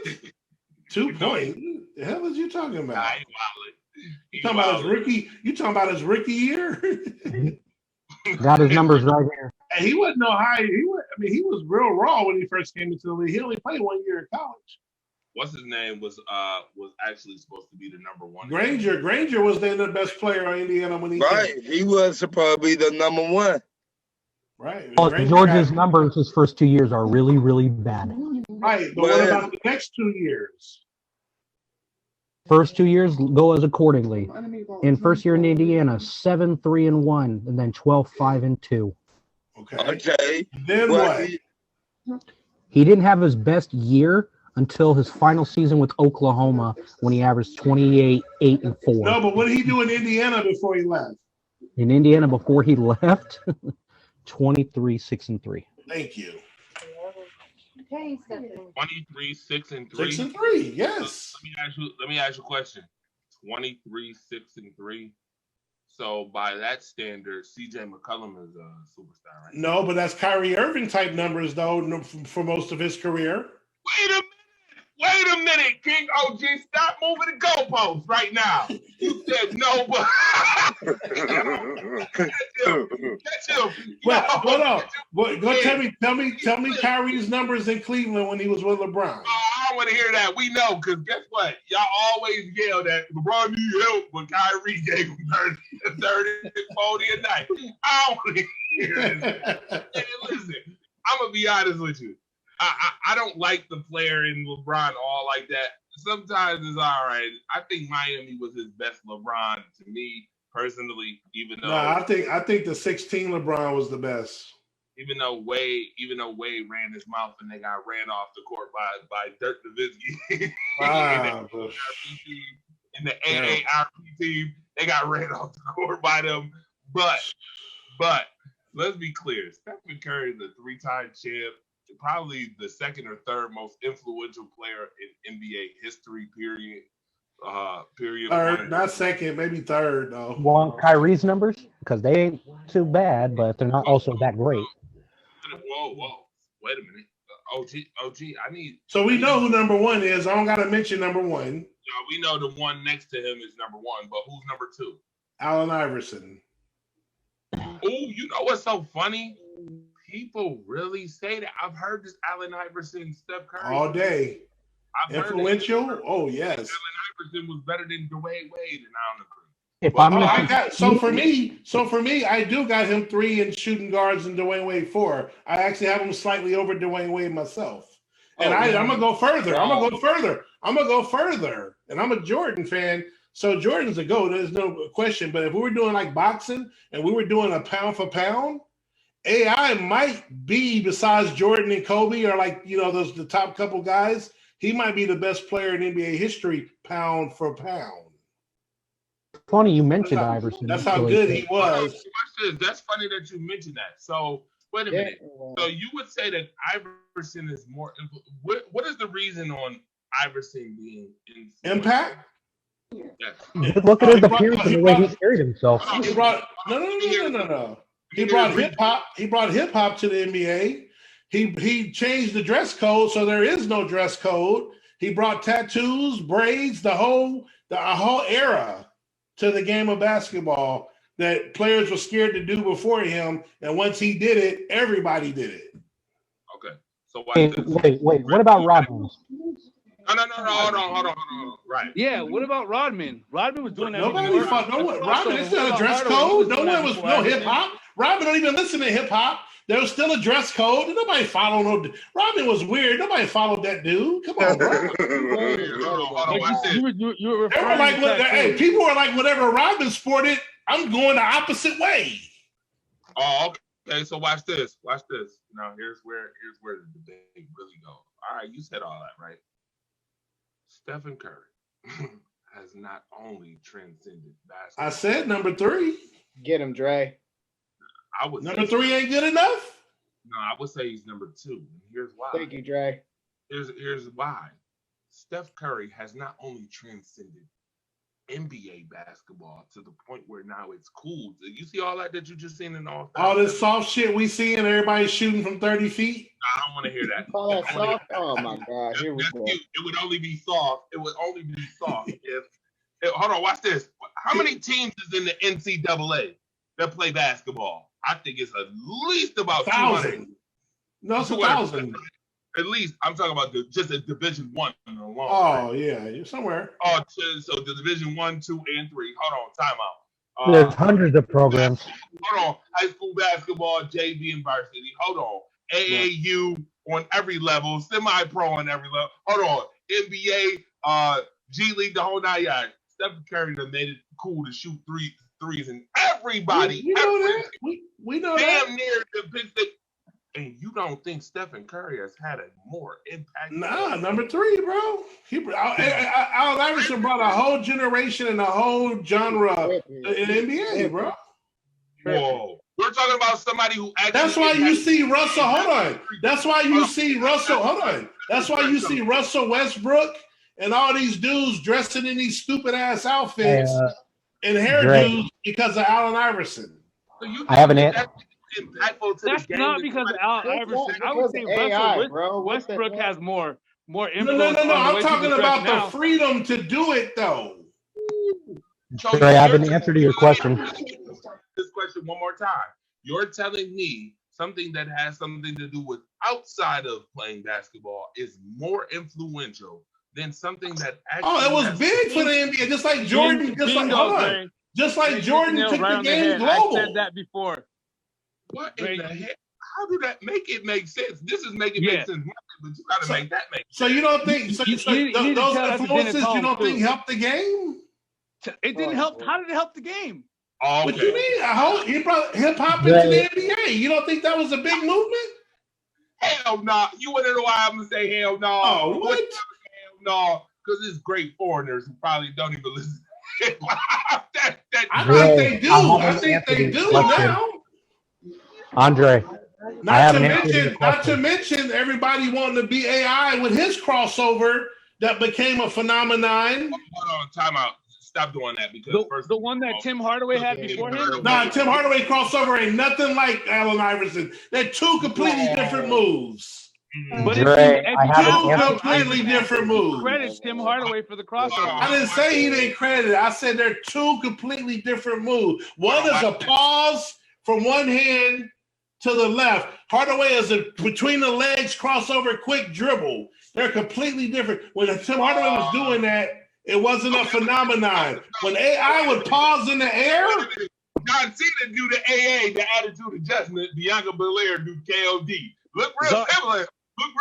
Speaker 2: 2 point? The hell is you talking about? You talking about his rookie year?
Speaker 5: Got his numbers right here.
Speaker 2: And he wasn't no high. He was real raw when he first came into the league. He only played 1 year in college.
Speaker 1: What's his name was actually supposed to be the number 1.
Speaker 2: Granger was then the best player on Indiana when he came.
Speaker 11: He was supposed to be the number 1.
Speaker 2: Right.
Speaker 5: Well, George's numbers his first 2 years are really, really bad.
Speaker 2: Right, but what about the next 2 years?
Speaker 5: First 2 years go as accordingly. In first year in Indiana, 7-3-1, and then 12-5-2.
Speaker 11: Okay.
Speaker 2: Then what?
Speaker 5: He didn't have his best year until his final season with Oklahoma when he averaged 28-8-4.
Speaker 2: No, but what did he do in Indiana before he left?
Speaker 5: In Indiana before he left, 23-6-3.
Speaker 2: Thank you.
Speaker 1: 23, 6-3.
Speaker 2: 6-3, yes.
Speaker 1: Let me ask you a question. 23, 6-3. So by that standard, CJ McCollum is a superstar, right?
Speaker 2: No, but that's Kyrie Irving type numbers though for most of his career.
Speaker 1: Wait a minute, King OG, stop moving the goalposts right now. You said no, but catch him.
Speaker 2: Well, hold on. Go tell me Kyrie's numbers in Cleveland when he was with LeBron.
Speaker 1: I don't want to hear that. We know, because guess what? Y'all always yell that LeBron need help, but Kyrie gave him 30, 40 a night. I don't want to hear this. Hey, listen, I'm going to be honest with you. I don't like the player in LeBron all like that. Sometimes it's all right. I think Miami was his best LeBron to me personally, even though
Speaker 2: I think the 16 LeBron was the best.
Speaker 1: Even though Wade ran his mouth and they got ran off the court by Dirk Nowitzki.
Speaker 2: Wow.
Speaker 1: in the AARP team, they got ran off the court by them. But let's be clear, Stephen Curry is a 3-time champ. Probably the second or third most influential player in NBA history, period.
Speaker 2: Third, not second, maybe third, though.
Speaker 5: Want Kyrie's numbers? Because they ain't too bad, but they're not also that great.
Speaker 1: Whoa. Wait a minute. OG, I need...
Speaker 2: So we know who number 1 is. I don't got to mention number 1.
Speaker 1: Yeah, we know the one next to him is number 1, but who's number 2?
Speaker 2: Allen Iverson.
Speaker 1: Oh, you know what's so funny? People really say that. I've heard this Allen Iverson, Steph Curry
Speaker 2: all day. Influential? Oh, yes.
Speaker 1: Allen Iverson was better than Dwayne Wade, and I
Speaker 2: agree.
Speaker 1: don't
Speaker 2: So for me, I do got him 3 in shooting guards and Dwayne Wade 4. I actually have him slightly over Dwayne Wade myself. And I'm gonna go further. And I'm a Jordan fan. So Jordan's a GOAT. There's no question. But if we were doing like boxing and we were doing a pound for pound, AI might be, besides Jordan and Kobe, or like, those the top couple guys, he might be the best player in NBA history, pound for pound.
Speaker 5: Funny you mentioned Iverson.
Speaker 2: That's how good he was.
Speaker 1: That's funny that you mentioned that. So wait a minute. So you would say that Iverson is more. What is the reason on Iverson being
Speaker 2: impact?
Speaker 1: Yes.
Speaker 5: Look at his appearance and the way he carried himself.
Speaker 2: He brought no. He brought hip hop. He brought hip hop to the NBA. He changed the dress code, so there is no dress code. He brought tattoos, braids, a whole era to the game of basketball that players were scared to do before him. And once he did it, everybody did it.
Speaker 1: Okay. So
Speaker 5: wait. What about Rodman?
Speaker 1: No. Hold on. Right.
Speaker 6: Yeah. What about Rodman? Rodman was doing that.
Speaker 2: Nobody fought. No one. Rodman, it's still a dress code. No one was no hip hop. Rodman don't even listen to hip hop. There was still a dress code. Nobody followed no. Rodman was weird. Nobody followed that dude. Come on, bro.
Speaker 6: You were
Speaker 2: hey, people were like, whatever Rodman sported, I'm going the opposite way.
Speaker 1: Oh, okay. So watch this. Now here's where the debate really goes. All right, you said all that, right? Stephen Curry has not only transcended basketball.
Speaker 2: I said number 3.
Speaker 4: Get him, Dre.
Speaker 1: I would
Speaker 2: number 3 ain't good enough.
Speaker 1: No, I would say he's number 2. And here's why.
Speaker 4: Thank you, Dre.
Speaker 1: Here's why. Steph Curry has not only transcended NBA basketball to the point where now it's cool. You see all that you just seen in all
Speaker 2: this soft shit we see and everybody's shooting from 30 feet.
Speaker 1: I don't want to hear that.
Speaker 4: Call that soft? Oh my God! Here we go.
Speaker 1: It would only be soft. It would only be soft if. Hold on, watch this. How many teams is in the NCAA that play basketball? I think it's at least about 200.
Speaker 2: No, it's 1,000.
Speaker 1: At least I'm talking about just a Division I alone.
Speaker 2: Oh, yeah, you're somewhere.
Speaker 1: Oh, so the Division 1, 2, and 3. Hold on, timeout.
Speaker 5: There's hundreds of programs.
Speaker 1: Hold on, high school basketball, JV, and varsity. Hold on, AAU on every level, semi-pro on every level. Hold on, NBA, G League, the whole 9 yards. Stephen Curry done made it cool to shoot threes, and everybody.
Speaker 2: We know that. We know that.
Speaker 1: Damn near the big thing. And you don't think Stephen Curry has had a more impact?
Speaker 2: Nah, number 3, bro. Allen Iverson brought a whole generation and a whole genre in the NBA, bro.
Speaker 1: Whoa. We're talking about somebody who actually.
Speaker 2: That's why you see Russell. Hold on. That's why you see Russell. Hold on. That's why you see Russell Westbrook and all these dudes dressing in these stupid ass outfits and hairdos because of Allen Iverson.
Speaker 1: So
Speaker 5: I have an answer.
Speaker 6: That's not because of Allen Iverson. I would say Westbrook has more influence.
Speaker 2: No. I'm talking about the freedom to do it, though.
Speaker 5: Sorry, I have an answer to your question.
Speaker 1: This question one more time. You're telling me something that has something to do with outside of playing basketball is more influential than something that actually.
Speaker 2: Oh, it was big for the NBA, just like Jordan. Just like Jordan took the game global.
Speaker 6: I said that before.
Speaker 1: What in the heck? How do that make it make sense? This is making make sense, but you gotta make that make sense.
Speaker 2: So you don't think those influences you don't think helped the game?
Speaker 6: It didn't help. How did it help the game?
Speaker 1: Oh,
Speaker 2: What you mean? He brought hip hop into the NBA. You don't think that was a big movement?
Speaker 1: Hell no. You want to know why I'm gonna say hell no?
Speaker 2: Oh, what?
Speaker 1: Hell no, because it's great foreigners who probably don't even listen.
Speaker 2: I think they do now.
Speaker 5: Andre,
Speaker 2: not to mention everybody wanting to be AI with his crossover that became a phenomenon.
Speaker 1: Hold on, time out. Stop doing that because
Speaker 6: the one that Tim Hardaway had before him.
Speaker 2: Nah, Tim Hardaway crossover ain't nothing like Allen Iverson. They're two completely different moves.
Speaker 6: But
Speaker 5: Dre,
Speaker 2: two completely different moves.
Speaker 6: Credit Tim Hardaway for the crossover.
Speaker 2: I didn't say he didn't credit. I said they're two completely different moves. One is a pause from one hand to the left. Hardaway is a between the legs crossover quick dribble. They're completely different. When Tim Hardaway was doing that, it wasn't a phenomenon. When AI would pause in the air.
Speaker 1: John Cena do the AA, the attitude adjustment. Bianca Belair do KOD. Look real similar.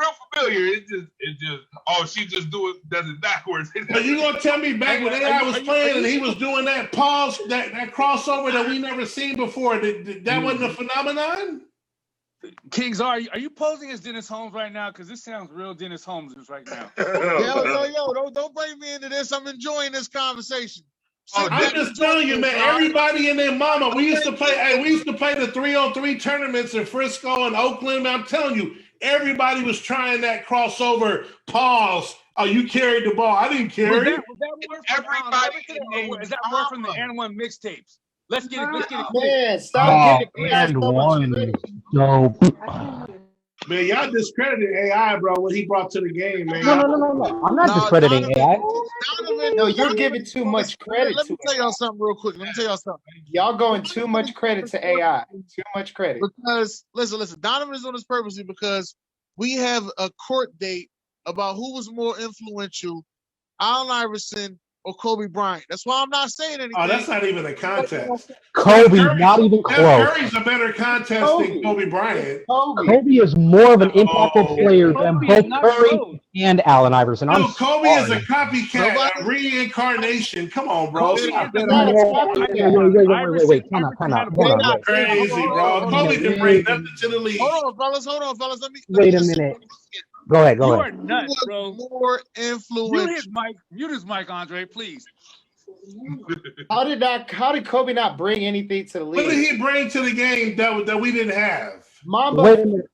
Speaker 1: real familiar. It just. Oh, she just does it backwards.
Speaker 2: Are you gonna tell me back when AI was playing and he was doing that pause, that crossover that we never seen before? That wasn't a phenomenon.
Speaker 6: Kings, are you posing as Dennis Holmes right now? Because this sounds real Dennis Holmes right now.
Speaker 8: Yo, don't bring me into this. I'm enjoying this conversation.
Speaker 2: I'm just telling you, man. Everybody and their mama. We used to play. Hey, we used to play the 3-on-3 tournaments in Frisco and Oakland. Man, I'm telling you, everybody was trying that crossover pause. Oh, you carried the ball. I didn't carry.
Speaker 6: Was that word is that word from the N1 mixtapes? Let's get it.
Speaker 4: Man, stop getting
Speaker 5: and one. So,
Speaker 2: Man, y'all discredited AI, bro. What he brought to the game, man.
Speaker 5: no. I'm not discrediting AI.
Speaker 4: No, you're giving too much credit.
Speaker 8: Let me tell y'all something real quick.
Speaker 4: Y'all going too much credit to AI. Too much credit.
Speaker 8: Because listen. Donovan is on this purposely because we have a court date about who was more influential, Allen Iverson or Kobe Bryant. That's why I'm not saying anything.
Speaker 2: Oh, that's not even a contest.
Speaker 5: Kobe, not even close.
Speaker 2: Curry's a better contest than Kobe Bryant.
Speaker 5: Kobe is more of an impactful player than both Curry and Allen Iverson.
Speaker 2: No, Kobe is a copycat, a reincarnation. Come on, bro.
Speaker 5: Wait. Time out.
Speaker 2: Crazy, bro. Kobe didn't bring nothing to the league.
Speaker 8: Hold on, fellas.
Speaker 5: Wait a minute. Go ahead.
Speaker 6: You are nuts, bro.
Speaker 8: More influential.
Speaker 6: Mute his mic, Andre, please.
Speaker 4: How did Kobe not bring anything to the league?
Speaker 2: What did he bring to the game that we didn't have?
Speaker 4: Mamba.
Speaker 5: Wait a minute.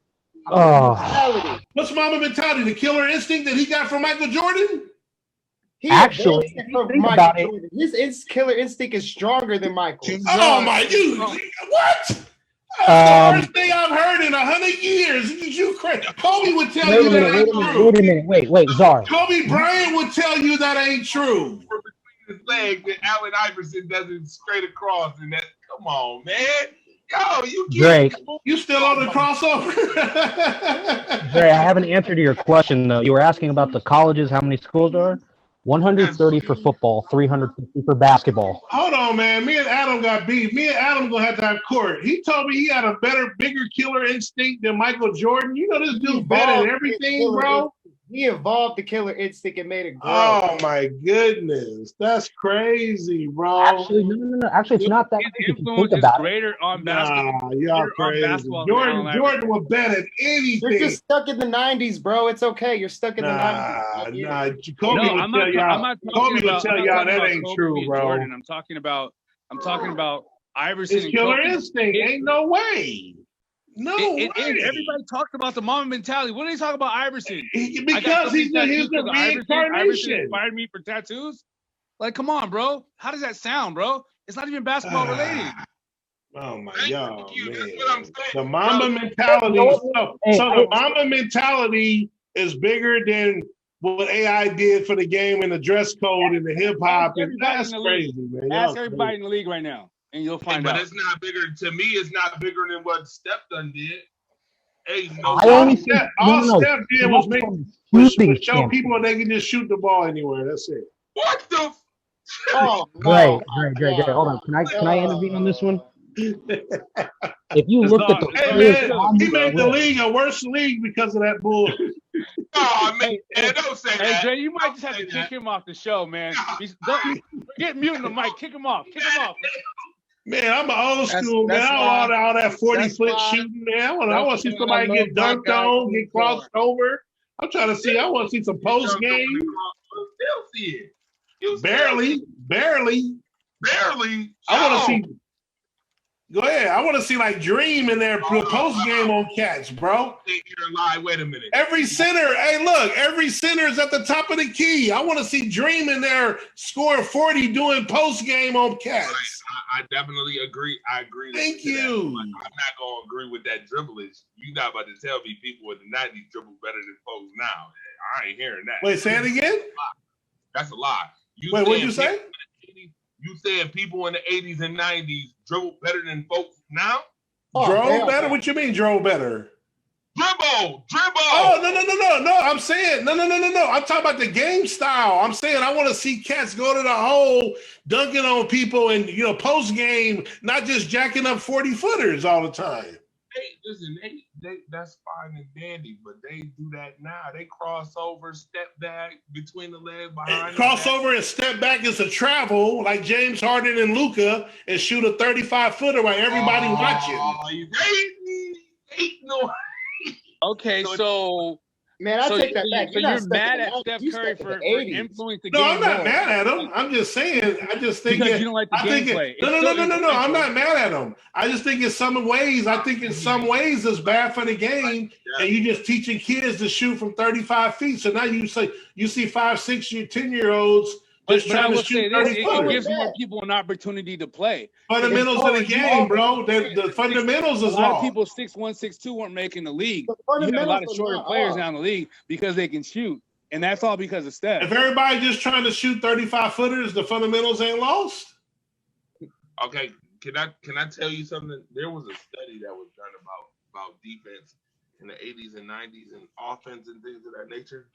Speaker 5: Oh.
Speaker 2: What's Mamba mentality? The killer instinct that he got from Michael Jordan?
Speaker 5: Actually, think about it.
Speaker 4: His killer instinct is stronger than Michael.
Speaker 2: Oh my dude! What? That's the first thing I've heard in 100 years. You crazy? Kobe would tell you that ain't true.
Speaker 5: Wait a minute. Wait, Czar.
Speaker 2: Kobe Bryant would tell you that ain't true.
Speaker 1: His leg that Allen Iverson doesn't straight across, and that. Come on, man. Yo,
Speaker 2: you still on the crossover?
Speaker 5: Dre, I haven't answered your question though. You were asking about the colleges, how many schools there are? 130 for football, 350 for basketball.
Speaker 2: Hold on, man. Me and Adam got beat. Me and Adam gonna have to have court. He told me he had a bigger killer instinct than Michael Jordan. You know this dude's better at everything, bro.
Speaker 4: He evolved the killer instinct and made it grow.
Speaker 2: Oh my goodness, that's crazy, bro.
Speaker 5: Actually, no. Actually, it's not that.
Speaker 6: His influence is greater on basketball.
Speaker 2: Y'all crazy. Jordan was better at anything.
Speaker 4: You're just stuck in the 90s, bro. It's okay. You're stuck in the 90s.
Speaker 2: Kobe would tell y'all that ain't true, bro.
Speaker 6: Jordan. I'm talking about Iverson.
Speaker 2: His killer instinct. Ain't no way. No way.
Speaker 6: Everybody talked about the mama mentality. What are they talking about Iverson?
Speaker 2: Because he's the reincarnation.
Speaker 6: Iverson inspired me for tattoos. Like, come on, bro. How does that sound, bro? It's not even basketball related.
Speaker 2: Oh my God, man. The Mamba mentality. The Mamba mentality is bigger than what AI did for the game and the dress code and the hip hop. And that's crazy, man.
Speaker 6: Ask everybody in the league right now. And you'll find out.
Speaker 1: But it's not bigger. To me, it's not bigger than what Steph done did. Hey, all
Speaker 2: Steph did was show people they can just shoot the ball anywhere. That's it.
Speaker 1: What the?
Speaker 5: Great. Hold on. Can I intervene on this one? If you look at the
Speaker 2: he made the league a worse league because of that bull.
Speaker 1: Oh man, don't say that.
Speaker 6: Hey, Jay, you might just have to kick him off the show, man. Forget muting the mic. Kick him off.
Speaker 2: Man, I'm an old school man. I want all that 40-foot shooting, man. I want to see somebody get dunked on, get crossed over. I'm trying to see. I want to see some post game.
Speaker 1: Still see it.
Speaker 2: Barely. I want to see. Go ahead. I want to see like Dream in there post game on cats, bro.
Speaker 1: Wait a minute.
Speaker 2: Every center, hey, look, every center is at the top of the key. I want to see Dream in there scoring 40 doing post game on cats.
Speaker 1: I definitely agree. I agree.
Speaker 2: Thank you.
Speaker 1: I'm not gonna agree with that dribblage. You're not about to tell me people in the 90s dribble better than folks now. I ain't hearing that.
Speaker 2: Wait, say it again.
Speaker 1: That's a lie.
Speaker 2: Wait, what'd you say?
Speaker 1: You saying people in the 80s and 90s dribble better than folks now?
Speaker 2: Drove better? What you mean drove better?
Speaker 1: Dribble.
Speaker 2: Oh, no. I'm saying, no. I'm talking about the game style. I'm saying I want to see cats go to the hole, dunking on people and, post game, not just jacking up 40-footers all the time.
Speaker 1: Hey, listen, that's fine and dandy, but they do that now. They cross over, step back between the legs behind.
Speaker 2: Crossover and step back is a travel like James Harden and Luka and shoot a 35-footer while everybody watching.
Speaker 6: Okay, so
Speaker 4: Man, I take that back.
Speaker 6: So you're mad at Steph Curry for influencing the game.
Speaker 2: No, I'm not
Speaker 6: more.
Speaker 2: mad at him. I'm just saying. I just think
Speaker 6: because you don't like the gameplay.
Speaker 2: No. I'm not mad at him. I just think in some ways, it's bad for the game, and you're just teaching kids to shoot from 35 feet. So now you see 5, 6, 10-year-olds just trying to shoot 30
Speaker 6: it gives more people an opportunity to play.
Speaker 2: Fundamentals of the game, bro. The fundamentals is
Speaker 6: a lot
Speaker 2: off.
Speaker 6: of people 6'1", 6'2" weren't making the league. You have a lot of shorter players now in the league because they can shoot, and that's all because of Steph.
Speaker 2: If everybody just trying to shoot 35-footers, the fundamentals ain't lost.
Speaker 1: Okay, can I tell you something? There was a study that was done about defense in the 80s and 90s and offense and things of that nature.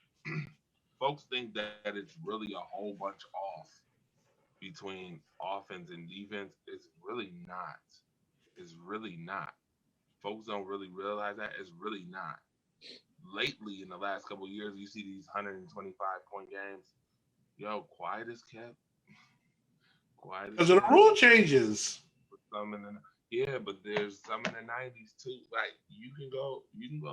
Speaker 1: Folks think that it's really a whole bunch off between offense and defense. It's really not. It's really not. Folks don't really realize that. It's really not. Lately, in the last couple of years, you see these 125-point games. Yo, quiet as kept.
Speaker 2: Because of the rule changes.
Speaker 1: Yeah, but there's some in the 90s too. Like you can go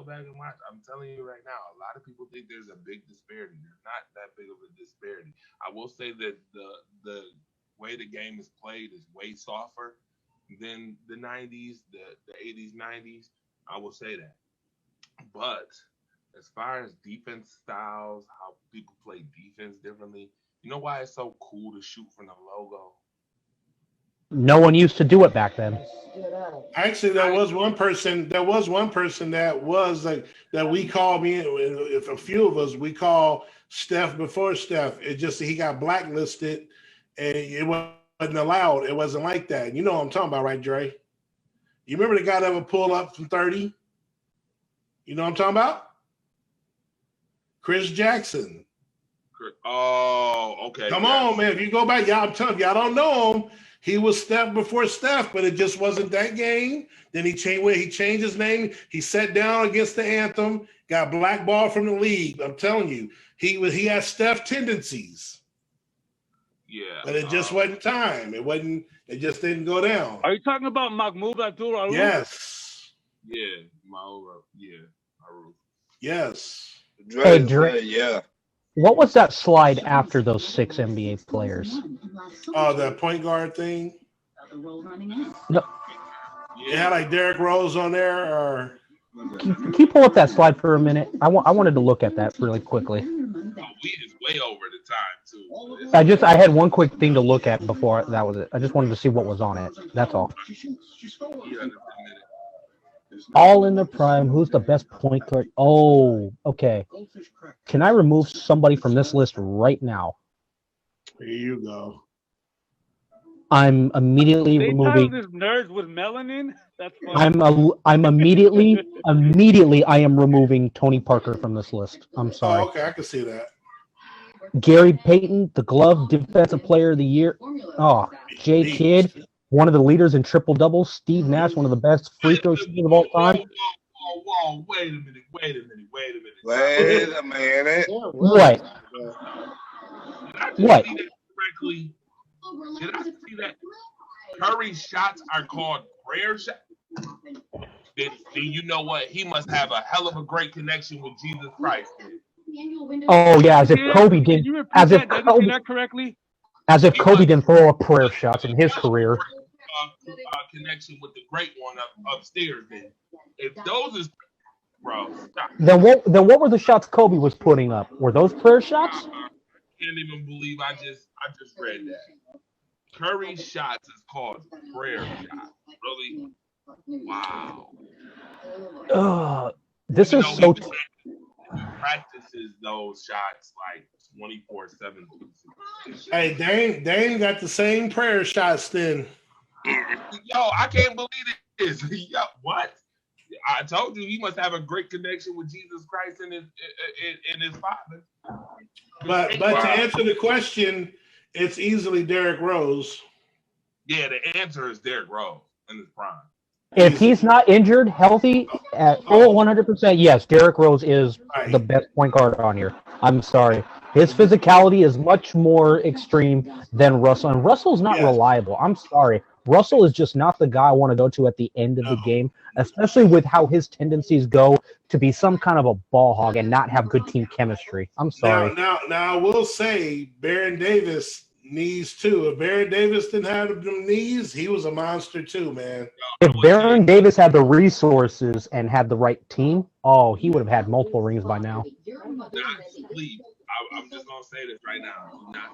Speaker 1: back and watch. I'm telling you right now, a lot of people think there's a big disparity. There's not that big of a disparity. I will say that the way the game is played is way softer than the 90s, the 80s, 90s. I will say that. But as far as defense styles, how people play defense differently, you know why it's so cool to shoot from the logo?
Speaker 5: No one used to do it back then.
Speaker 2: Actually, there was one person that was like that we called me. If a few of us we call Steph before Steph, it just he got blacklisted and it wasn't allowed. It wasn't like that. You know what I'm talking about, right, Dre? You remember the guy that would pull up from 30? You know what I'm talking about? Chris Jackson.
Speaker 1: Oh, okay.
Speaker 2: Come on, man. If you go back, y'all, I'm telling you, y'all don't know him. He was Steph before Steph, but it just wasn't that game. Then he changed his name. He sat down against the anthem, got blackballed from the league. I'm telling you, he had Steph tendencies.
Speaker 1: Yeah.
Speaker 2: But it just wasn't time. It just didn't go down.
Speaker 6: Are you talking about Mahmoud Abdul-Rauf?
Speaker 2: Yes.
Speaker 1: Yeah, Mahmoud.
Speaker 2: Yes.
Speaker 5: Hey, Dre,
Speaker 11: yeah.
Speaker 5: what was that slide after those 6 NBA players?
Speaker 2: Oh, the point guard thing?
Speaker 5: No.
Speaker 2: It had like Derrick Rose on there, or
Speaker 5: Can you pull up that slide for a minute? I wanted to look at that really quickly.
Speaker 1: We is way over the time too.
Speaker 5: I had one quick thing to look at before that was it. I just wanted to see what was on it. That's all. All in the prime. Who's the best point guard? Oh, okay. Can I remove somebody from this list right now?
Speaker 2: here you go.
Speaker 5: I'm immediately removing.
Speaker 6: This nerds with melanin. That's funny.
Speaker 5: I'm immediately I am removing Tony Parker from this list. I'm sorry.
Speaker 2: Oh, okay, I can see that.
Speaker 5: Gary Payton, the glove defensive player of the year. Oh, Jay Kidd, one of the leaders in triple doubles. Steve Nash, one of the best free throw shooters of all time.
Speaker 1: Whoa, wait a minute.
Speaker 5: What? What?
Speaker 1: Did I see that Curry's shots are called prayer shots? Then you know what? He must have a hell of a great connection with Jesus Christ.
Speaker 5: Oh yeah, as if Kobe did. As if Kobe
Speaker 6: correctly.
Speaker 5: As if Kobe didn't throw up prayer shots in his career.
Speaker 1: Connection with the great one upstairs. Then, if those is bro, stop.
Speaker 5: Then what were the shots Kobe was putting up? Were those prayer shots?
Speaker 1: Can't even believe I just read that. Curry's shots is called prayer shots. Really? Wow.
Speaker 5: This is so.
Speaker 1: He practices those shots like 24/7.
Speaker 2: Hey, Dame got the same prayer shots then.
Speaker 1: Yo, I can't believe this. Yo, what? I told you he must have a great connection with Jesus Christ and his Father.
Speaker 2: But to answer the question, it's easily Derrick Rose.
Speaker 1: Yeah, the answer is Derrick Rose in his prime.
Speaker 5: If he's not injured, healthy, at full 100%, yes, Derrick Rose is the best point guard on here. I'm sorry. His physicality is much more extreme than Russell, and Russell's not reliable. I'm sorry. Russell is just not the guy I want to go to at the end of the game, especially with how his tendencies go to be some kind of a ball hog and not have good team chemistry. I'm sorry.
Speaker 2: Now, I will say Baron Davis knees too. If Baron Davis didn't have them knees, he was a monster too, man.
Speaker 5: If Baron Davis had the resources and had the right team, he would have had multiple rings by now.
Speaker 1: Please, I'm just gonna say this right now. Do not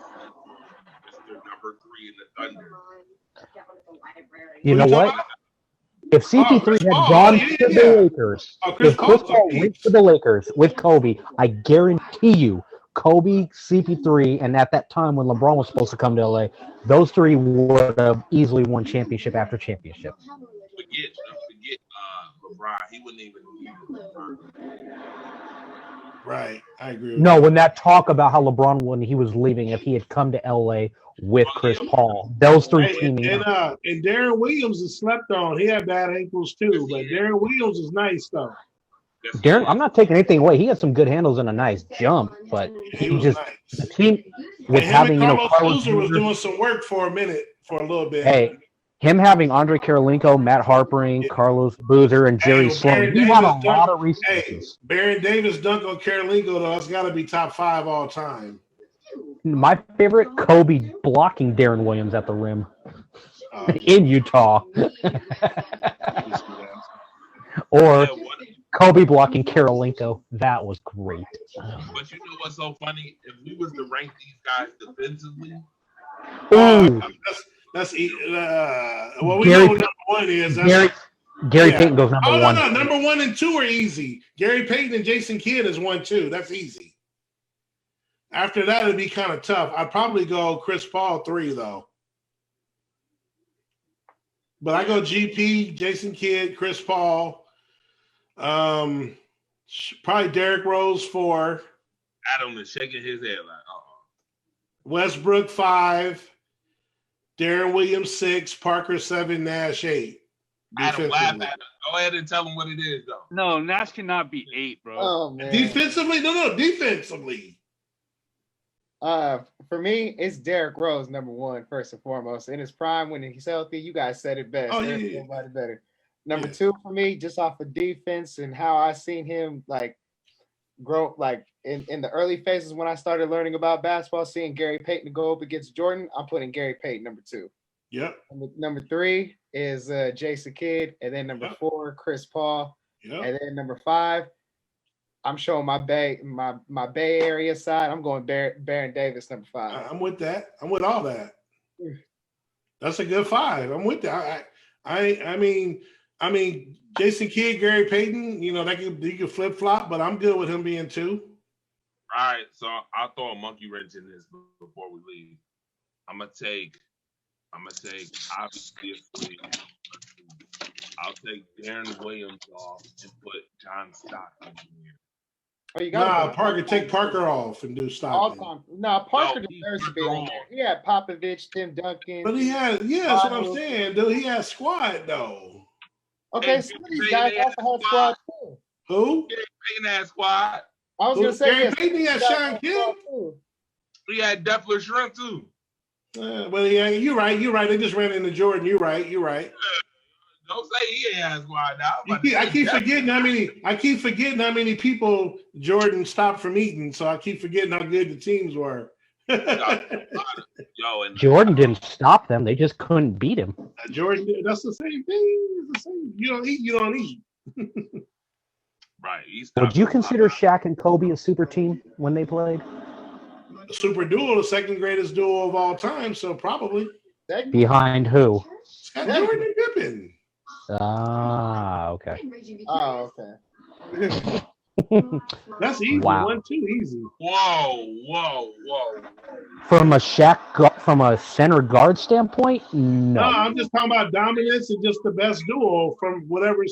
Speaker 1: Mr. Number 3 in the Thunder.
Speaker 5: You know what? If CP3 had gone to the Lakers, if Chris Paul went to the Lakers with Kobe, I guarantee you, Kobe, CP3, and at that time when LeBron was supposed to come to LA, those three would have easily won championship after championship.
Speaker 1: Forget LeBron. He wouldn't even need LeBron.
Speaker 2: Right, I agree.
Speaker 5: No, when that talk about how LeBron, when he was leaving, if he had come to LA with Chris Paul, those three teaming.
Speaker 2: And Darren Williams is slept on. He had bad ankles too, but Darren Williams is nice though.
Speaker 5: Darren, I'm not taking anything away. He had some good handles and a nice jump, but he just
Speaker 2: nice.
Speaker 5: The team with having
Speaker 2: Carlos Boozer was doing some work for a little bit.
Speaker 5: Hey, him having Andre Karolinko, Matt Harpering, Carlos Boozer, and Jerry Sloan, he had a lot of resources.
Speaker 2: Hey, Baron Davis dunk on Karolinko though. That's got to be top 5 all time.
Speaker 5: My favorite, Kobe blocking Darren Williams at the rim in Utah, or Kobe blocking Karolinko. That was great.
Speaker 1: But you know what's so funny? If we was to rank these guys defensively,
Speaker 2: that's well, we
Speaker 5: Gary,
Speaker 2: know who number 1 is.
Speaker 5: Gary Payton goes number 1.
Speaker 2: No, number 1 and 2 are easy. Gary Payton and Jason Kidd is 1, 2. That's easy. After that, it'd be kind of tough. I'd probably go Chris Paul 3 though. But I go GP, Jason Kidd, Chris Paul. Probably Derrick Rose 4.
Speaker 1: Adam is shaking his head like,
Speaker 2: Westbrook 5. Darren Williams 6. Parker 7. Nash 8.
Speaker 1: Adam, laugh at him. Go ahead and tell him what it is, though.
Speaker 6: No, Nash cannot be 8, bro.
Speaker 4: Oh man.
Speaker 2: Defensively, no, defensively.
Speaker 4: For me, it's Derrick Rose, number 1, first and foremost. In his prime, when he's healthy, you guys said it best. Nobody better. Number 2 for me, just off of defense and how I seen him like grow, like in the early phases when I started learning about basketball, seeing Gary Payton go up against Jordan, I'm putting Gary Payton number 2.
Speaker 2: Yep.
Speaker 4: Number 3 is Jason Kidd, and then number 4, Chris Paul, and then number 5. I'm showing my Bay Area side. I'm going Baron Davis, number 5.
Speaker 2: I'm with that. I'm with all that. That's a good 5. I'm with that. I mean, Jason Kidd, Gary Payton. You know, you could flip flop, but I'm good with him being 2.
Speaker 1: All right, so I'll throw a monkey wrench in this before we leave. I'm gonna take obviously. I'll take Darren Williams off and put John Stockton in here.
Speaker 2: Oh, Parker, take Parker off and do Stockton.
Speaker 4: Parker deserves to be on there. He had Popovich, Tim Duncan.
Speaker 2: But he had, that's what I'm saying, dude. He had squad though.
Speaker 4: Okay, some of these guys also had squad too.
Speaker 2: Who?
Speaker 1: Gary Payton had squad.
Speaker 4: I was gonna say
Speaker 2: Gary Payton had Sean Kidd.
Speaker 1: He had Defler Shrimp too.
Speaker 2: Well, yeah, you're right. They just ran into Jordan. You're right.
Speaker 1: Don't say he has squad now.
Speaker 2: I keep forgetting how many people Jordan stopped from eating. So I keep forgetting how good the teams were.
Speaker 5: Jordan didn't stop them; they just couldn't beat him.
Speaker 2: Jordan, that's the same thing. It's the same. You don't eat.
Speaker 1: Right.
Speaker 5: Would you consider Shaq and Kobe a super team when they played?
Speaker 2: A super duo, the second greatest duo of all time. So probably
Speaker 5: behind who?
Speaker 2: Scott Jordan and Pippen.
Speaker 5: Okay.
Speaker 4: Oh, okay.
Speaker 2: That's easy.
Speaker 5: Wow.
Speaker 2: 1, 2, easy.
Speaker 1: Whoa.
Speaker 5: From a center guard standpoint, no.
Speaker 2: I'm just talking about dominance and just the best duo from whatever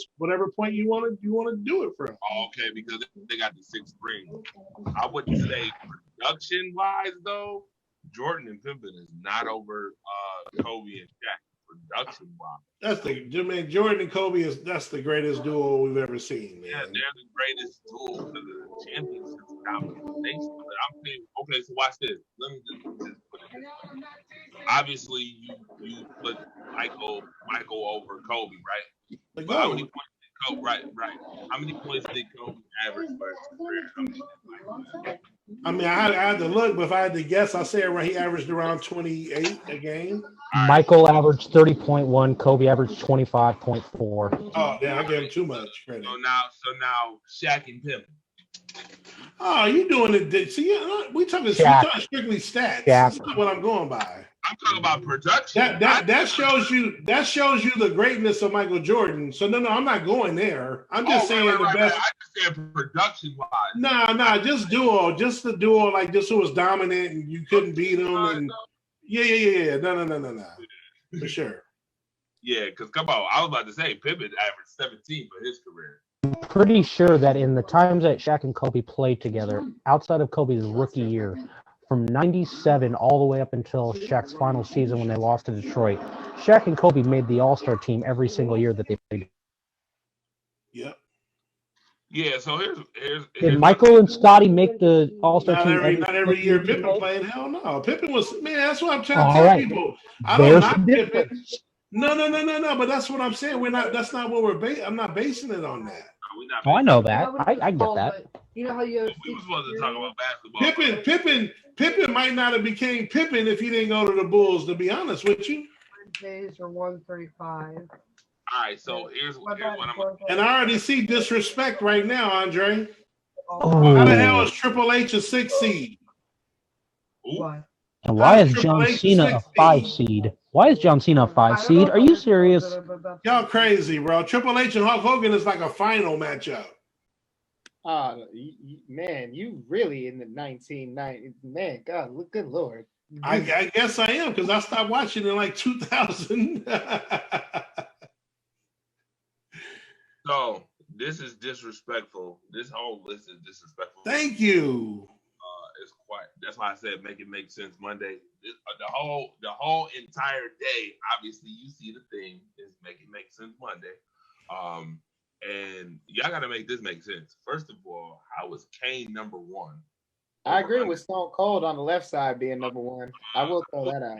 Speaker 2: point you want to do it from.
Speaker 1: Okay, because they got the 6th ring. I wouldn't say production wise though, Jordan and Pippen is not over Kobe and Shaq production wise.
Speaker 2: That's Jordan and Kobe that's the greatest duo we've ever seen, man.
Speaker 1: Yeah, they're the greatest duo for the championship domination. But I'm saying, okay, so watch this. Let me just put it this way. Obviously, you put Michael over Kobe, right?
Speaker 2: The
Speaker 1: But how
Speaker 2: GOAT.
Speaker 1: many points did Kobe? Right. How many points did Kobe average versus career? How many did Michael?
Speaker 2: I mean, I had to look, but if I had to guess, I say he averaged around 28 a game.
Speaker 5: Michael averaged 30.1. Kobe averaged 25.4.
Speaker 2: Oh, yeah, I gave him too much credit.
Speaker 1: So now, Shaq and Pippen.
Speaker 2: Oh, you doing it? See, we talking strictly stats.
Speaker 5: Shaq.
Speaker 2: That's not what I'm going by.
Speaker 1: I'm talking about production.
Speaker 2: That shows you the greatness of Michael Jordan. So no, I'm not going there. I'm just saying the best.
Speaker 1: I just said production wise.
Speaker 2: Nah, just the duo, like just who was dominant and you couldn't beat him. And yeah. No, for sure.
Speaker 1: Yeah, because come on, I was about to say Pippen averaged 17 for his career.
Speaker 5: Pretty sure that in the times that Shaq and Kobe played together, outside of Kobe's rookie year, from 97 all the way up until Shaq's final season when they lost to Detroit, Shaq and Kobe made the All-Star team every single year that they played.
Speaker 2: Yep.
Speaker 1: Yeah, so here's
Speaker 5: Did Michael and Scotty make the All-Star team?
Speaker 2: Not every year Pippen played. Hell no. Pippen was, man, that's what I'm trying to tell people. I
Speaker 5: There's
Speaker 2: don't
Speaker 5: the
Speaker 2: knock Pippen.
Speaker 5: difference.
Speaker 2: No, but that's what I'm saying. That's not what I'm not basing it on that.
Speaker 5: Oh, I know that. I get that.
Speaker 12: You know how you
Speaker 1: we were supposed to talk about basketball.
Speaker 2: Pippen might not have became Pippen if he didn't go to the Bulls, to be honest with you.
Speaker 12: Days are 135.
Speaker 1: All right, so here's what I'm gonna.
Speaker 2: And I already see disrespect right now, Andre.
Speaker 5: Oh.
Speaker 2: How the hell is Triple H a 6 seed?
Speaker 12: What?
Speaker 5: And why is John Cena a 5 seed? Why is John Cena a 5 seed? Are you serious?
Speaker 2: Y'all crazy, bro. Triple H and Hulk Hogan is like a final matchup.
Speaker 4: Man, you really in the 1990s. Man, God, good Lord.
Speaker 2: I guess I am because I stopped watching in like 2000.
Speaker 1: So this is disrespectful. This whole list is disrespectful.
Speaker 2: Thank you.
Speaker 1: It's quite. That's why I said make it make sense Monday. The whole entire day. Obviously, you see the thing is make it make sense Monday. And y'all got to make this make sense. First of all, how was Kane number one?
Speaker 4: I agree with Stone Cold on the left side being number one. I will throw that out.
Speaker 1: Number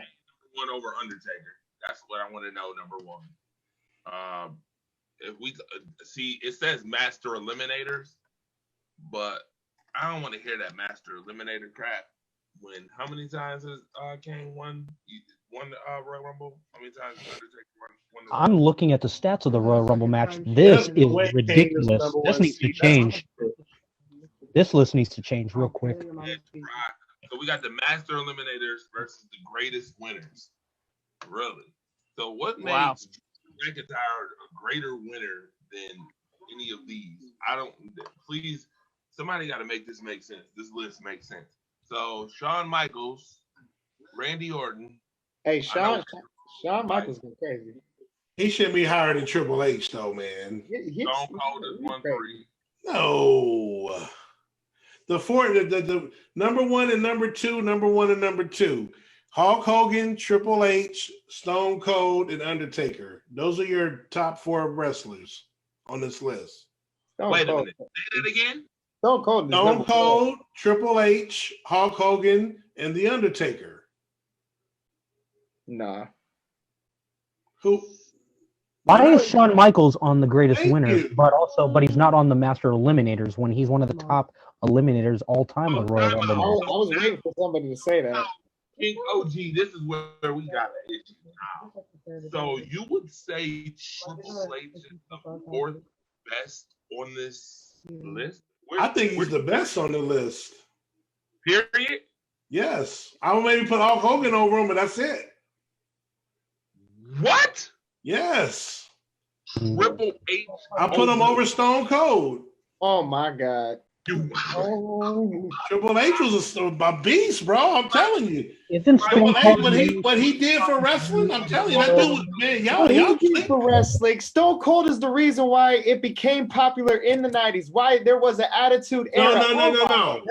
Speaker 1: one over Undertaker. That's what I want to know. Number one. If we see, it says Master Eliminators, but I don't want to hear that Master Eliminator crap. When how many times has Kane won Royal Rumble? How many times has Undertaker won
Speaker 5: I'm looking at the stats of the Royal Rumble match. This is ridiculous. This needs to change. This list needs to change real quick.
Speaker 1: So we got the Master Eliminators versus the greatest winners. Really? So what makes McIntyre a greater winner than any of these? Please, somebody got to make this make sense. This list makes sense. So Shawn Michaels, Randy Orton.
Speaker 4: Hey, Shawn Michaels go crazy.
Speaker 2: He shouldn't be higher than Triple H, though, man.
Speaker 1: Stone Cold is 1-3.
Speaker 2: No. The number one and number two. Hulk Hogan, Triple H, Stone Cold, and Undertaker. Those are your top 4 wrestlers on this list.
Speaker 1: Wait a minute. Say that again?
Speaker 4: Stone
Speaker 2: Cold, Triple H, Hulk Hogan, and The Undertaker.
Speaker 4: Nah.
Speaker 2: Who?
Speaker 5: Why is Shawn Michaels on the greatest winners, but he's not on the Master Eliminators when he's one of the top eliminators all time in the Royal Rumble?
Speaker 4: I was waiting for somebody to say that.
Speaker 1: King OG, this is where we got an issue now. So you would say Triple H is the 4th best on this list?
Speaker 2: I think he's the best on the list.
Speaker 1: Period?
Speaker 2: Yes. I would maybe put Hulk Hogan over him, but that's it.
Speaker 1: What?
Speaker 2: Yes.
Speaker 1: Triple H.
Speaker 2: I put him over Stone Cold.
Speaker 4: Oh my God.
Speaker 2: Triple H was a beast, bro. I'm telling you.
Speaker 5: Isn't Stone Cold
Speaker 2: what he did for wrestling? I'm telling you, that dude was, man, y'all
Speaker 4: did for wrestling. Stone Cold is the reason why it became popular in the 90s. Why there was an attitude era.
Speaker 2: No.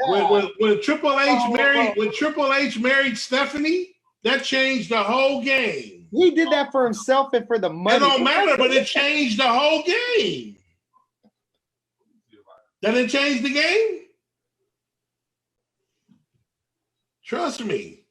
Speaker 2: When Triple H married Stephanie, that changed the whole game.
Speaker 4: He did that for himself and for the money.
Speaker 2: It don't matter, but it changed the whole game. Did it change the game? Trust me.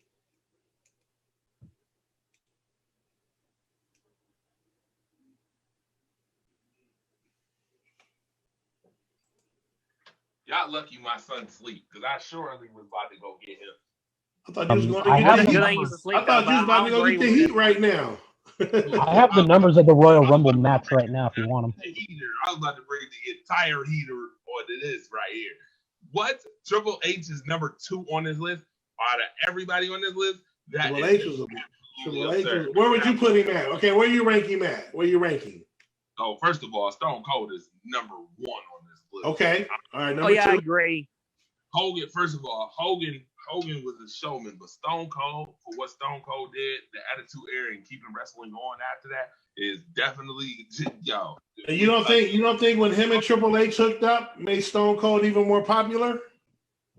Speaker 1: Y'all lucky my son sleep, because I surely was about to go get him.
Speaker 2: I thought you was going
Speaker 5: I
Speaker 2: to
Speaker 5: have
Speaker 2: get
Speaker 5: the
Speaker 2: the
Speaker 5: numbers.
Speaker 2: heat. I thought you was about to go get the heat right now.
Speaker 5: I have the numbers of the Royal Rumble match right now if you want them.
Speaker 1: The heater. I was about to bring the entire heater on to this right here. What? Triple H is number 2 on this list? Out of everybody on this list?
Speaker 2: Triple H was where would you put him at? Okay, where you rank him at? Where you ranking?
Speaker 1: Oh, first of all, Stone Cold is number 1 on this list.
Speaker 2: Okay. All right, number
Speaker 7: Oh yeah,
Speaker 2: 2.
Speaker 7: I agree.
Speaker 1: Hogan, first of all, Hogan was a showman, but Stone Cold, for what Stone Cold did, the Attitude Era and keeping wrestling going after that is definitely yo.
Speaker 2: And you don't think when him and Triple H hooked up made Stone Cold even more popular?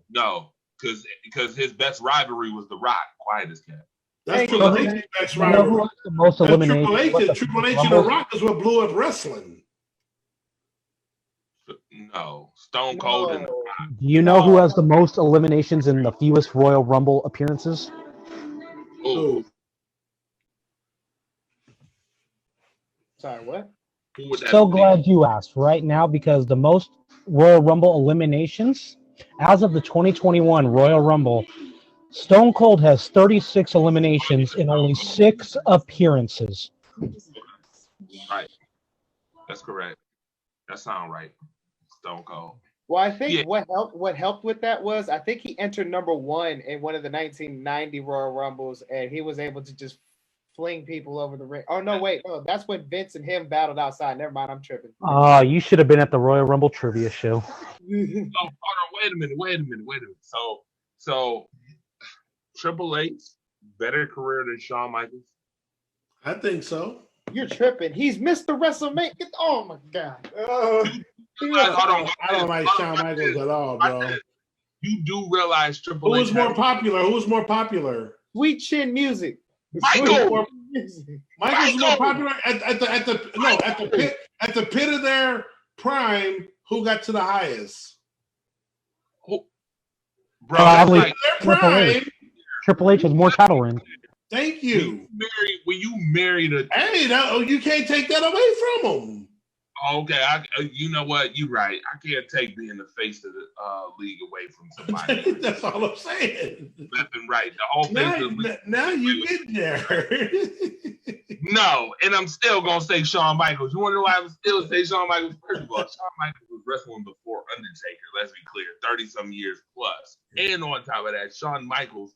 Speaker 1: No, because his best rivalry was The Rock, quiet as cat.
Speaker 2: That's Triple H's best rivalry.
Speaker 5: The most eliminations.
Speaker 2: Triple H and The Rock is what blew up wrestling.
Speaker 1: No, Stone Cold and The Rock.
Speaker 5: Do you know who has the most eliminations and the fewest Royal Rumble appearances?
Speaker 1: Ooh.
Speaker 4: Sorry, what?
Speaker 1: Who would that
Speaker 5: So
Speaker 1: be?
Speaker 5: glad you asked right now because the most Royal Rumble eliminations as of the 2021 Royal Rumble, Stone Cold has 36 eliminations in only 6 appearances.
Speaker 1: Right. That's correct. That sounds right. Stone Cold.
Speaker 4: Well, I think what helped with that was I think he entered number 1 in one of the 1990 Royal Rumbles, and he was able to just fling people over the ring. Oh no, wait, no, that's when Vince and him battled outside. Never mind, I'm tripping.
Speaker 5: You should have been at the Royal Rumble trivia show.
Speaker 1: Oh, hold on, wait a minute. So Triple H, better career than Shawn Michaels?
Speaker 2: I think so.
Speaker 4: You're tripping. He's Mr. WrestleMania. Oh my God.
Speaker 2: I don't like Shawn Michaels at all, bro.
Speaker 1: You do realize Triple
Speaker 2: Who
Speaker 1: H
Speaker 2: was more popular? Who was more popular?
Speaker 4: Sweet Chin Music.
Speaker 1: Michael.
Speaker 2: Michael's more popular at the pit of their prime. Who got to the highest?
Speaker 1: Bro,
Speaker 5: Triple H has more title rings.
Speaker 2: Thank you.
Speaker 1: When you married a
Speaker 2: you can't take that away from him.
Speaker 1: Okay, you know what? You're right. I can't take being the face of the league away from somebody.
Speaker 2: That's all I'm saying.
Speaker 1: Left and right. The whole thing.
Speaker 2: Now you get there.
Speaker 1: No, and I'm still gonna say Shawn Michaels. You wonder why I would still say Shawn Michaels? First of all, Shawn Michaels was wrestling before Undertaker. Let's be clear, 30-some years plus. And on top of that, Shawn Michaels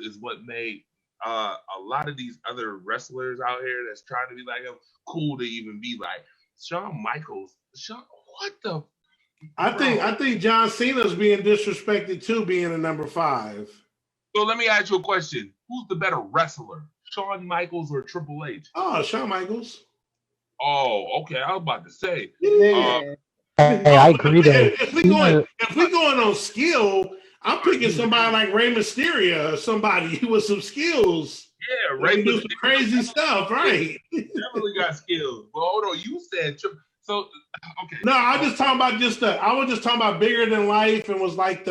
Speaker 1: is what made a lot of these other wrestlers out here that's trying to be like him cool to even be like Shawn Michaels. What the?
Speaker 2: I think John Cena's being disrespected too, being a number 5.
Speaker 1: So let me ask you a question: who's the better wrestler, Shawn Michaels or Triple H?
Speaker 2: Oh, Shawn Michaels.
Speaker 1: Oh, okay. I was about to say.
Speaker 5: Hey, I agree there.
Speaker 2: If we going on skill, I'm picking somebody like Rey Mysterio or somebody with some skills.
Speaker 1: Yeah, Rey
Speaker 2: do some crazy stuff, right?
Speaker 1: Definitely got skills. But hold on, you said so. Okay.
Speaker 2: No, I was just talking about bigger than life, and was like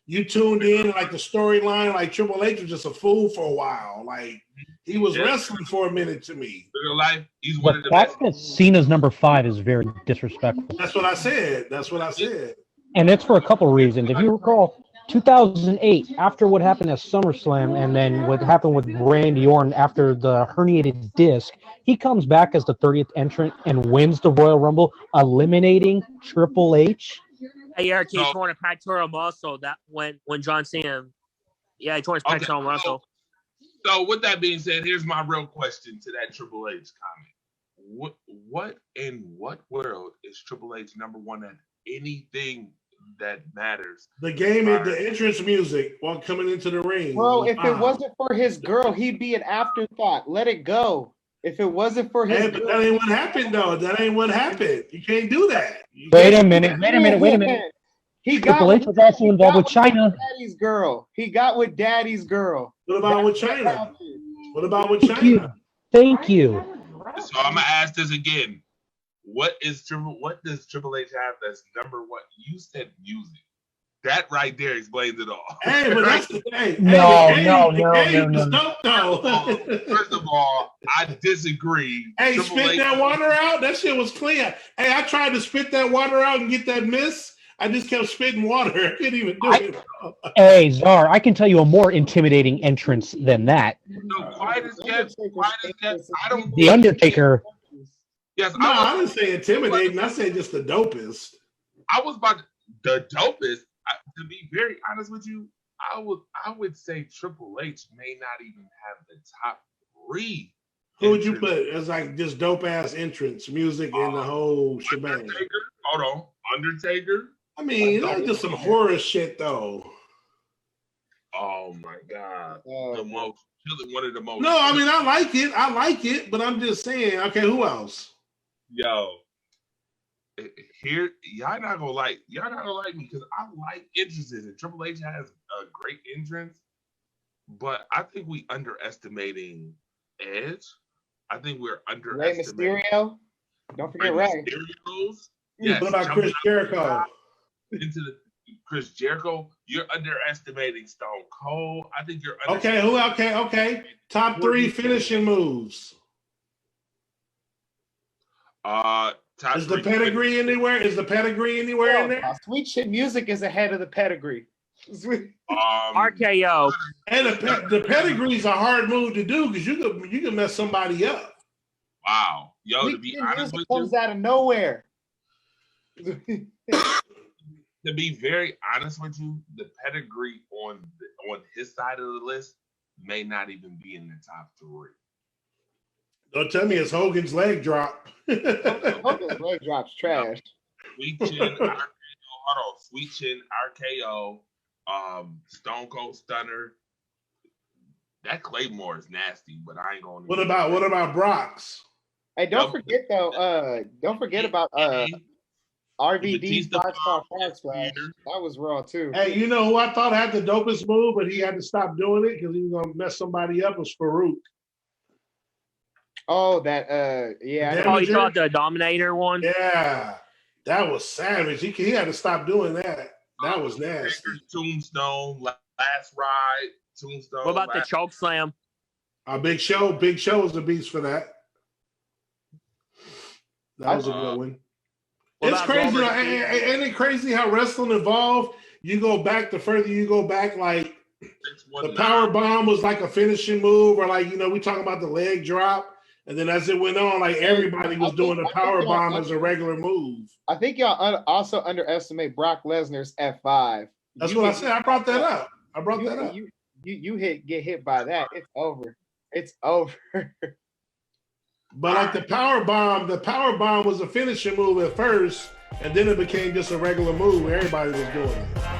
Speaker 2: you tuned in and like the storyline. Like Triple H was just a fool for a while. Like he was wrestling for a minute to me.
Speaker 1: Bigger life. He's one of the
Speaker 5: fact that Cena's number 5 is very disrespectful.
Speaker 2: That's what I said.
Speaker 5: And it's for a couple reasons. If you recall, 2008, after what happened at SummerSlam, and then what happened with Randy Orton after the herniated disc, he comes back as the 30th entrant and wins the Royal Rumble, eliminating Triple H.
Speaker 7: Hey, Eric, he torn a pectoral muscle that when John Cena. Yeah, he torn his pectoral muscle.
Speaker 1: So with that being said, here's my real question to that Triple H comment. What in what world is Triple H number 1 at anything that matters?
Speaker 2: The game is the entrance music while coming into the ring.
Speaker 4: Bro, if it wasn't for his girl, he'd be an afterthought. Let it go. If it wasn't for his
Speaker 2: but that ain't what happened, though. That ain't what happened. You can't do that.
Speaker 5: Wait a minute. Triple H was also involved with China.
Speaker 4: Daddy's girl. He got with Daddy's girl.
Speaker 2: What about with China? What about with
Speaker 5: Thank you.
Speaker 2: China?
Speaker 5: Thank you.
Speaker 1: So I'm gonna ask this again. What does Triple H have that's number one? You said music. That right there explains it all.
Speaker 2: Hey, but that's the thing.
Speaker 5: No,
Speaker 2: Hey,
Speaker 5: no,
Speaker 2: the
Speaker 5: no,
Speaker 2: game
Speaker 5: no,
Speaker 2: was
Speaker 5: no.
Speaker 2: dope though.
Speaker 1: First of all, I disagree.
Speaker 2: Hey,
Speaker 1: Triple
Speaker 2: spit
Speaker 1: H-
Speaker 2: that water out. That shit was clear. Hey, I tried to spit that water out and get that miss. I just kept spitting water. I couldn't even do it.
Speaker 5: Hey, Czar, I can tell you a more intimidating entrance than that.
Speaker 1: No, quiet as kept. I don't.
Speaker 5: The Undertaker.
Speaker 1: Yes,
Speaker 2: No, I didn't say intimidating. I said just the dopest.
Speaker 1: I was about the dopest. To be very honest with you, I would say Triple H may not even have the top three.
Speaker 2: Who would you put as like just dope ass entrance, music, and the whole shebang?
Speaker 1: Undertaker. Hold on, Undertaker.
Speaker 2: I mean, that's just some horror shit though.
Speaker 1: Oh my God, one of the most.
Speaker 2: No, I mean I like it, but I'm just saying. Okay, who else?
Speaker 1: Yo, here y'all not gonna like me because I like entrances and Triple H has a great entrance, but I think we underestimating Edge. I think we're
Speaker 4: Rey
Speaker 1: underestimating
Speaker 4: Mysterio. Don't forget Rey.
Speaker 1: Mysterios. Yes,
Speaker 2: What about Chris Jericho?
Speaker 1: into the Chris Jericho? You're underestimating Stone Cold. I think you're
Speaker 2: Okay, who? Okay. Top three finishing moves. Is the pedigree anywhere? Is the pedigree anywhere in there?
Speaker 4: Sweet Chin Music is ahead of the pedigree.
Speaker 7: RKO.
Speaker 2: And the pedigree's a hard move to do because you can mess somebody up.
Speaker 1: Wow, yo,
Speaker 4: Sweet
Speaker 1: to be
Speaker 4: Chin
Speaker 1: honest
Speaker 4: Music
Speaker 1: with
Speaker 4: comes
Speaker 1: you,
Speaker 4: out of nowhere.
Speaker 1: to be very honest with you, the pedigree on his side of the list may not even be in the top three.
Speaker 2: Don't tell me it's Hogan's leg drop.
Speaker 4: Hogan's leg drop's trash.
Speaker 1: Sweet Chin, RKO, hold on. Sweet Chin, RKO, Stone Cold Stunner. That Claymore is nasty, but I ain't going.
Speaker 2: What about Brock's?
Speaker 4: Hey, don't forget though. Don't forget about RVD's 5-star flag splash. That was raw too.
Speaker 2: Hey, you know who I thought had the dopest move, but he had to stop doing it because he was gonna mess somebody up? Was Farouk.
Speaker 4: Oh, that yeah.
Speaker 7: Oh, you thought the Dominator one?
Speaker 2: Yeah, that was savage. He had to stop doing that. That was nasty.
Speaker 1: Tombstone, Last Ride, Tombstone.
Speaker 7: What about the choke slam?
Speaker 2: Big Show was a beast for that. That was a good one. It's crazy. Ain't it crazy how wrestling evolved? You go back, the further you go back, like the power bomb was like a finishing move, or like, we talking about the leg drop. And then as it went on, like everybody was doing the power bomb as a regular move.
Speaker 4: I think y'all also underestimate Brock Lesnar's F5.
Speaker 2: That's what I said. I brought that up.
Speaker 4: You get hit by that. It's over. It's over.
Speaker 2: But like the power bomb was a finishing move at first, and then it became just a regular move. Everybody was doing it.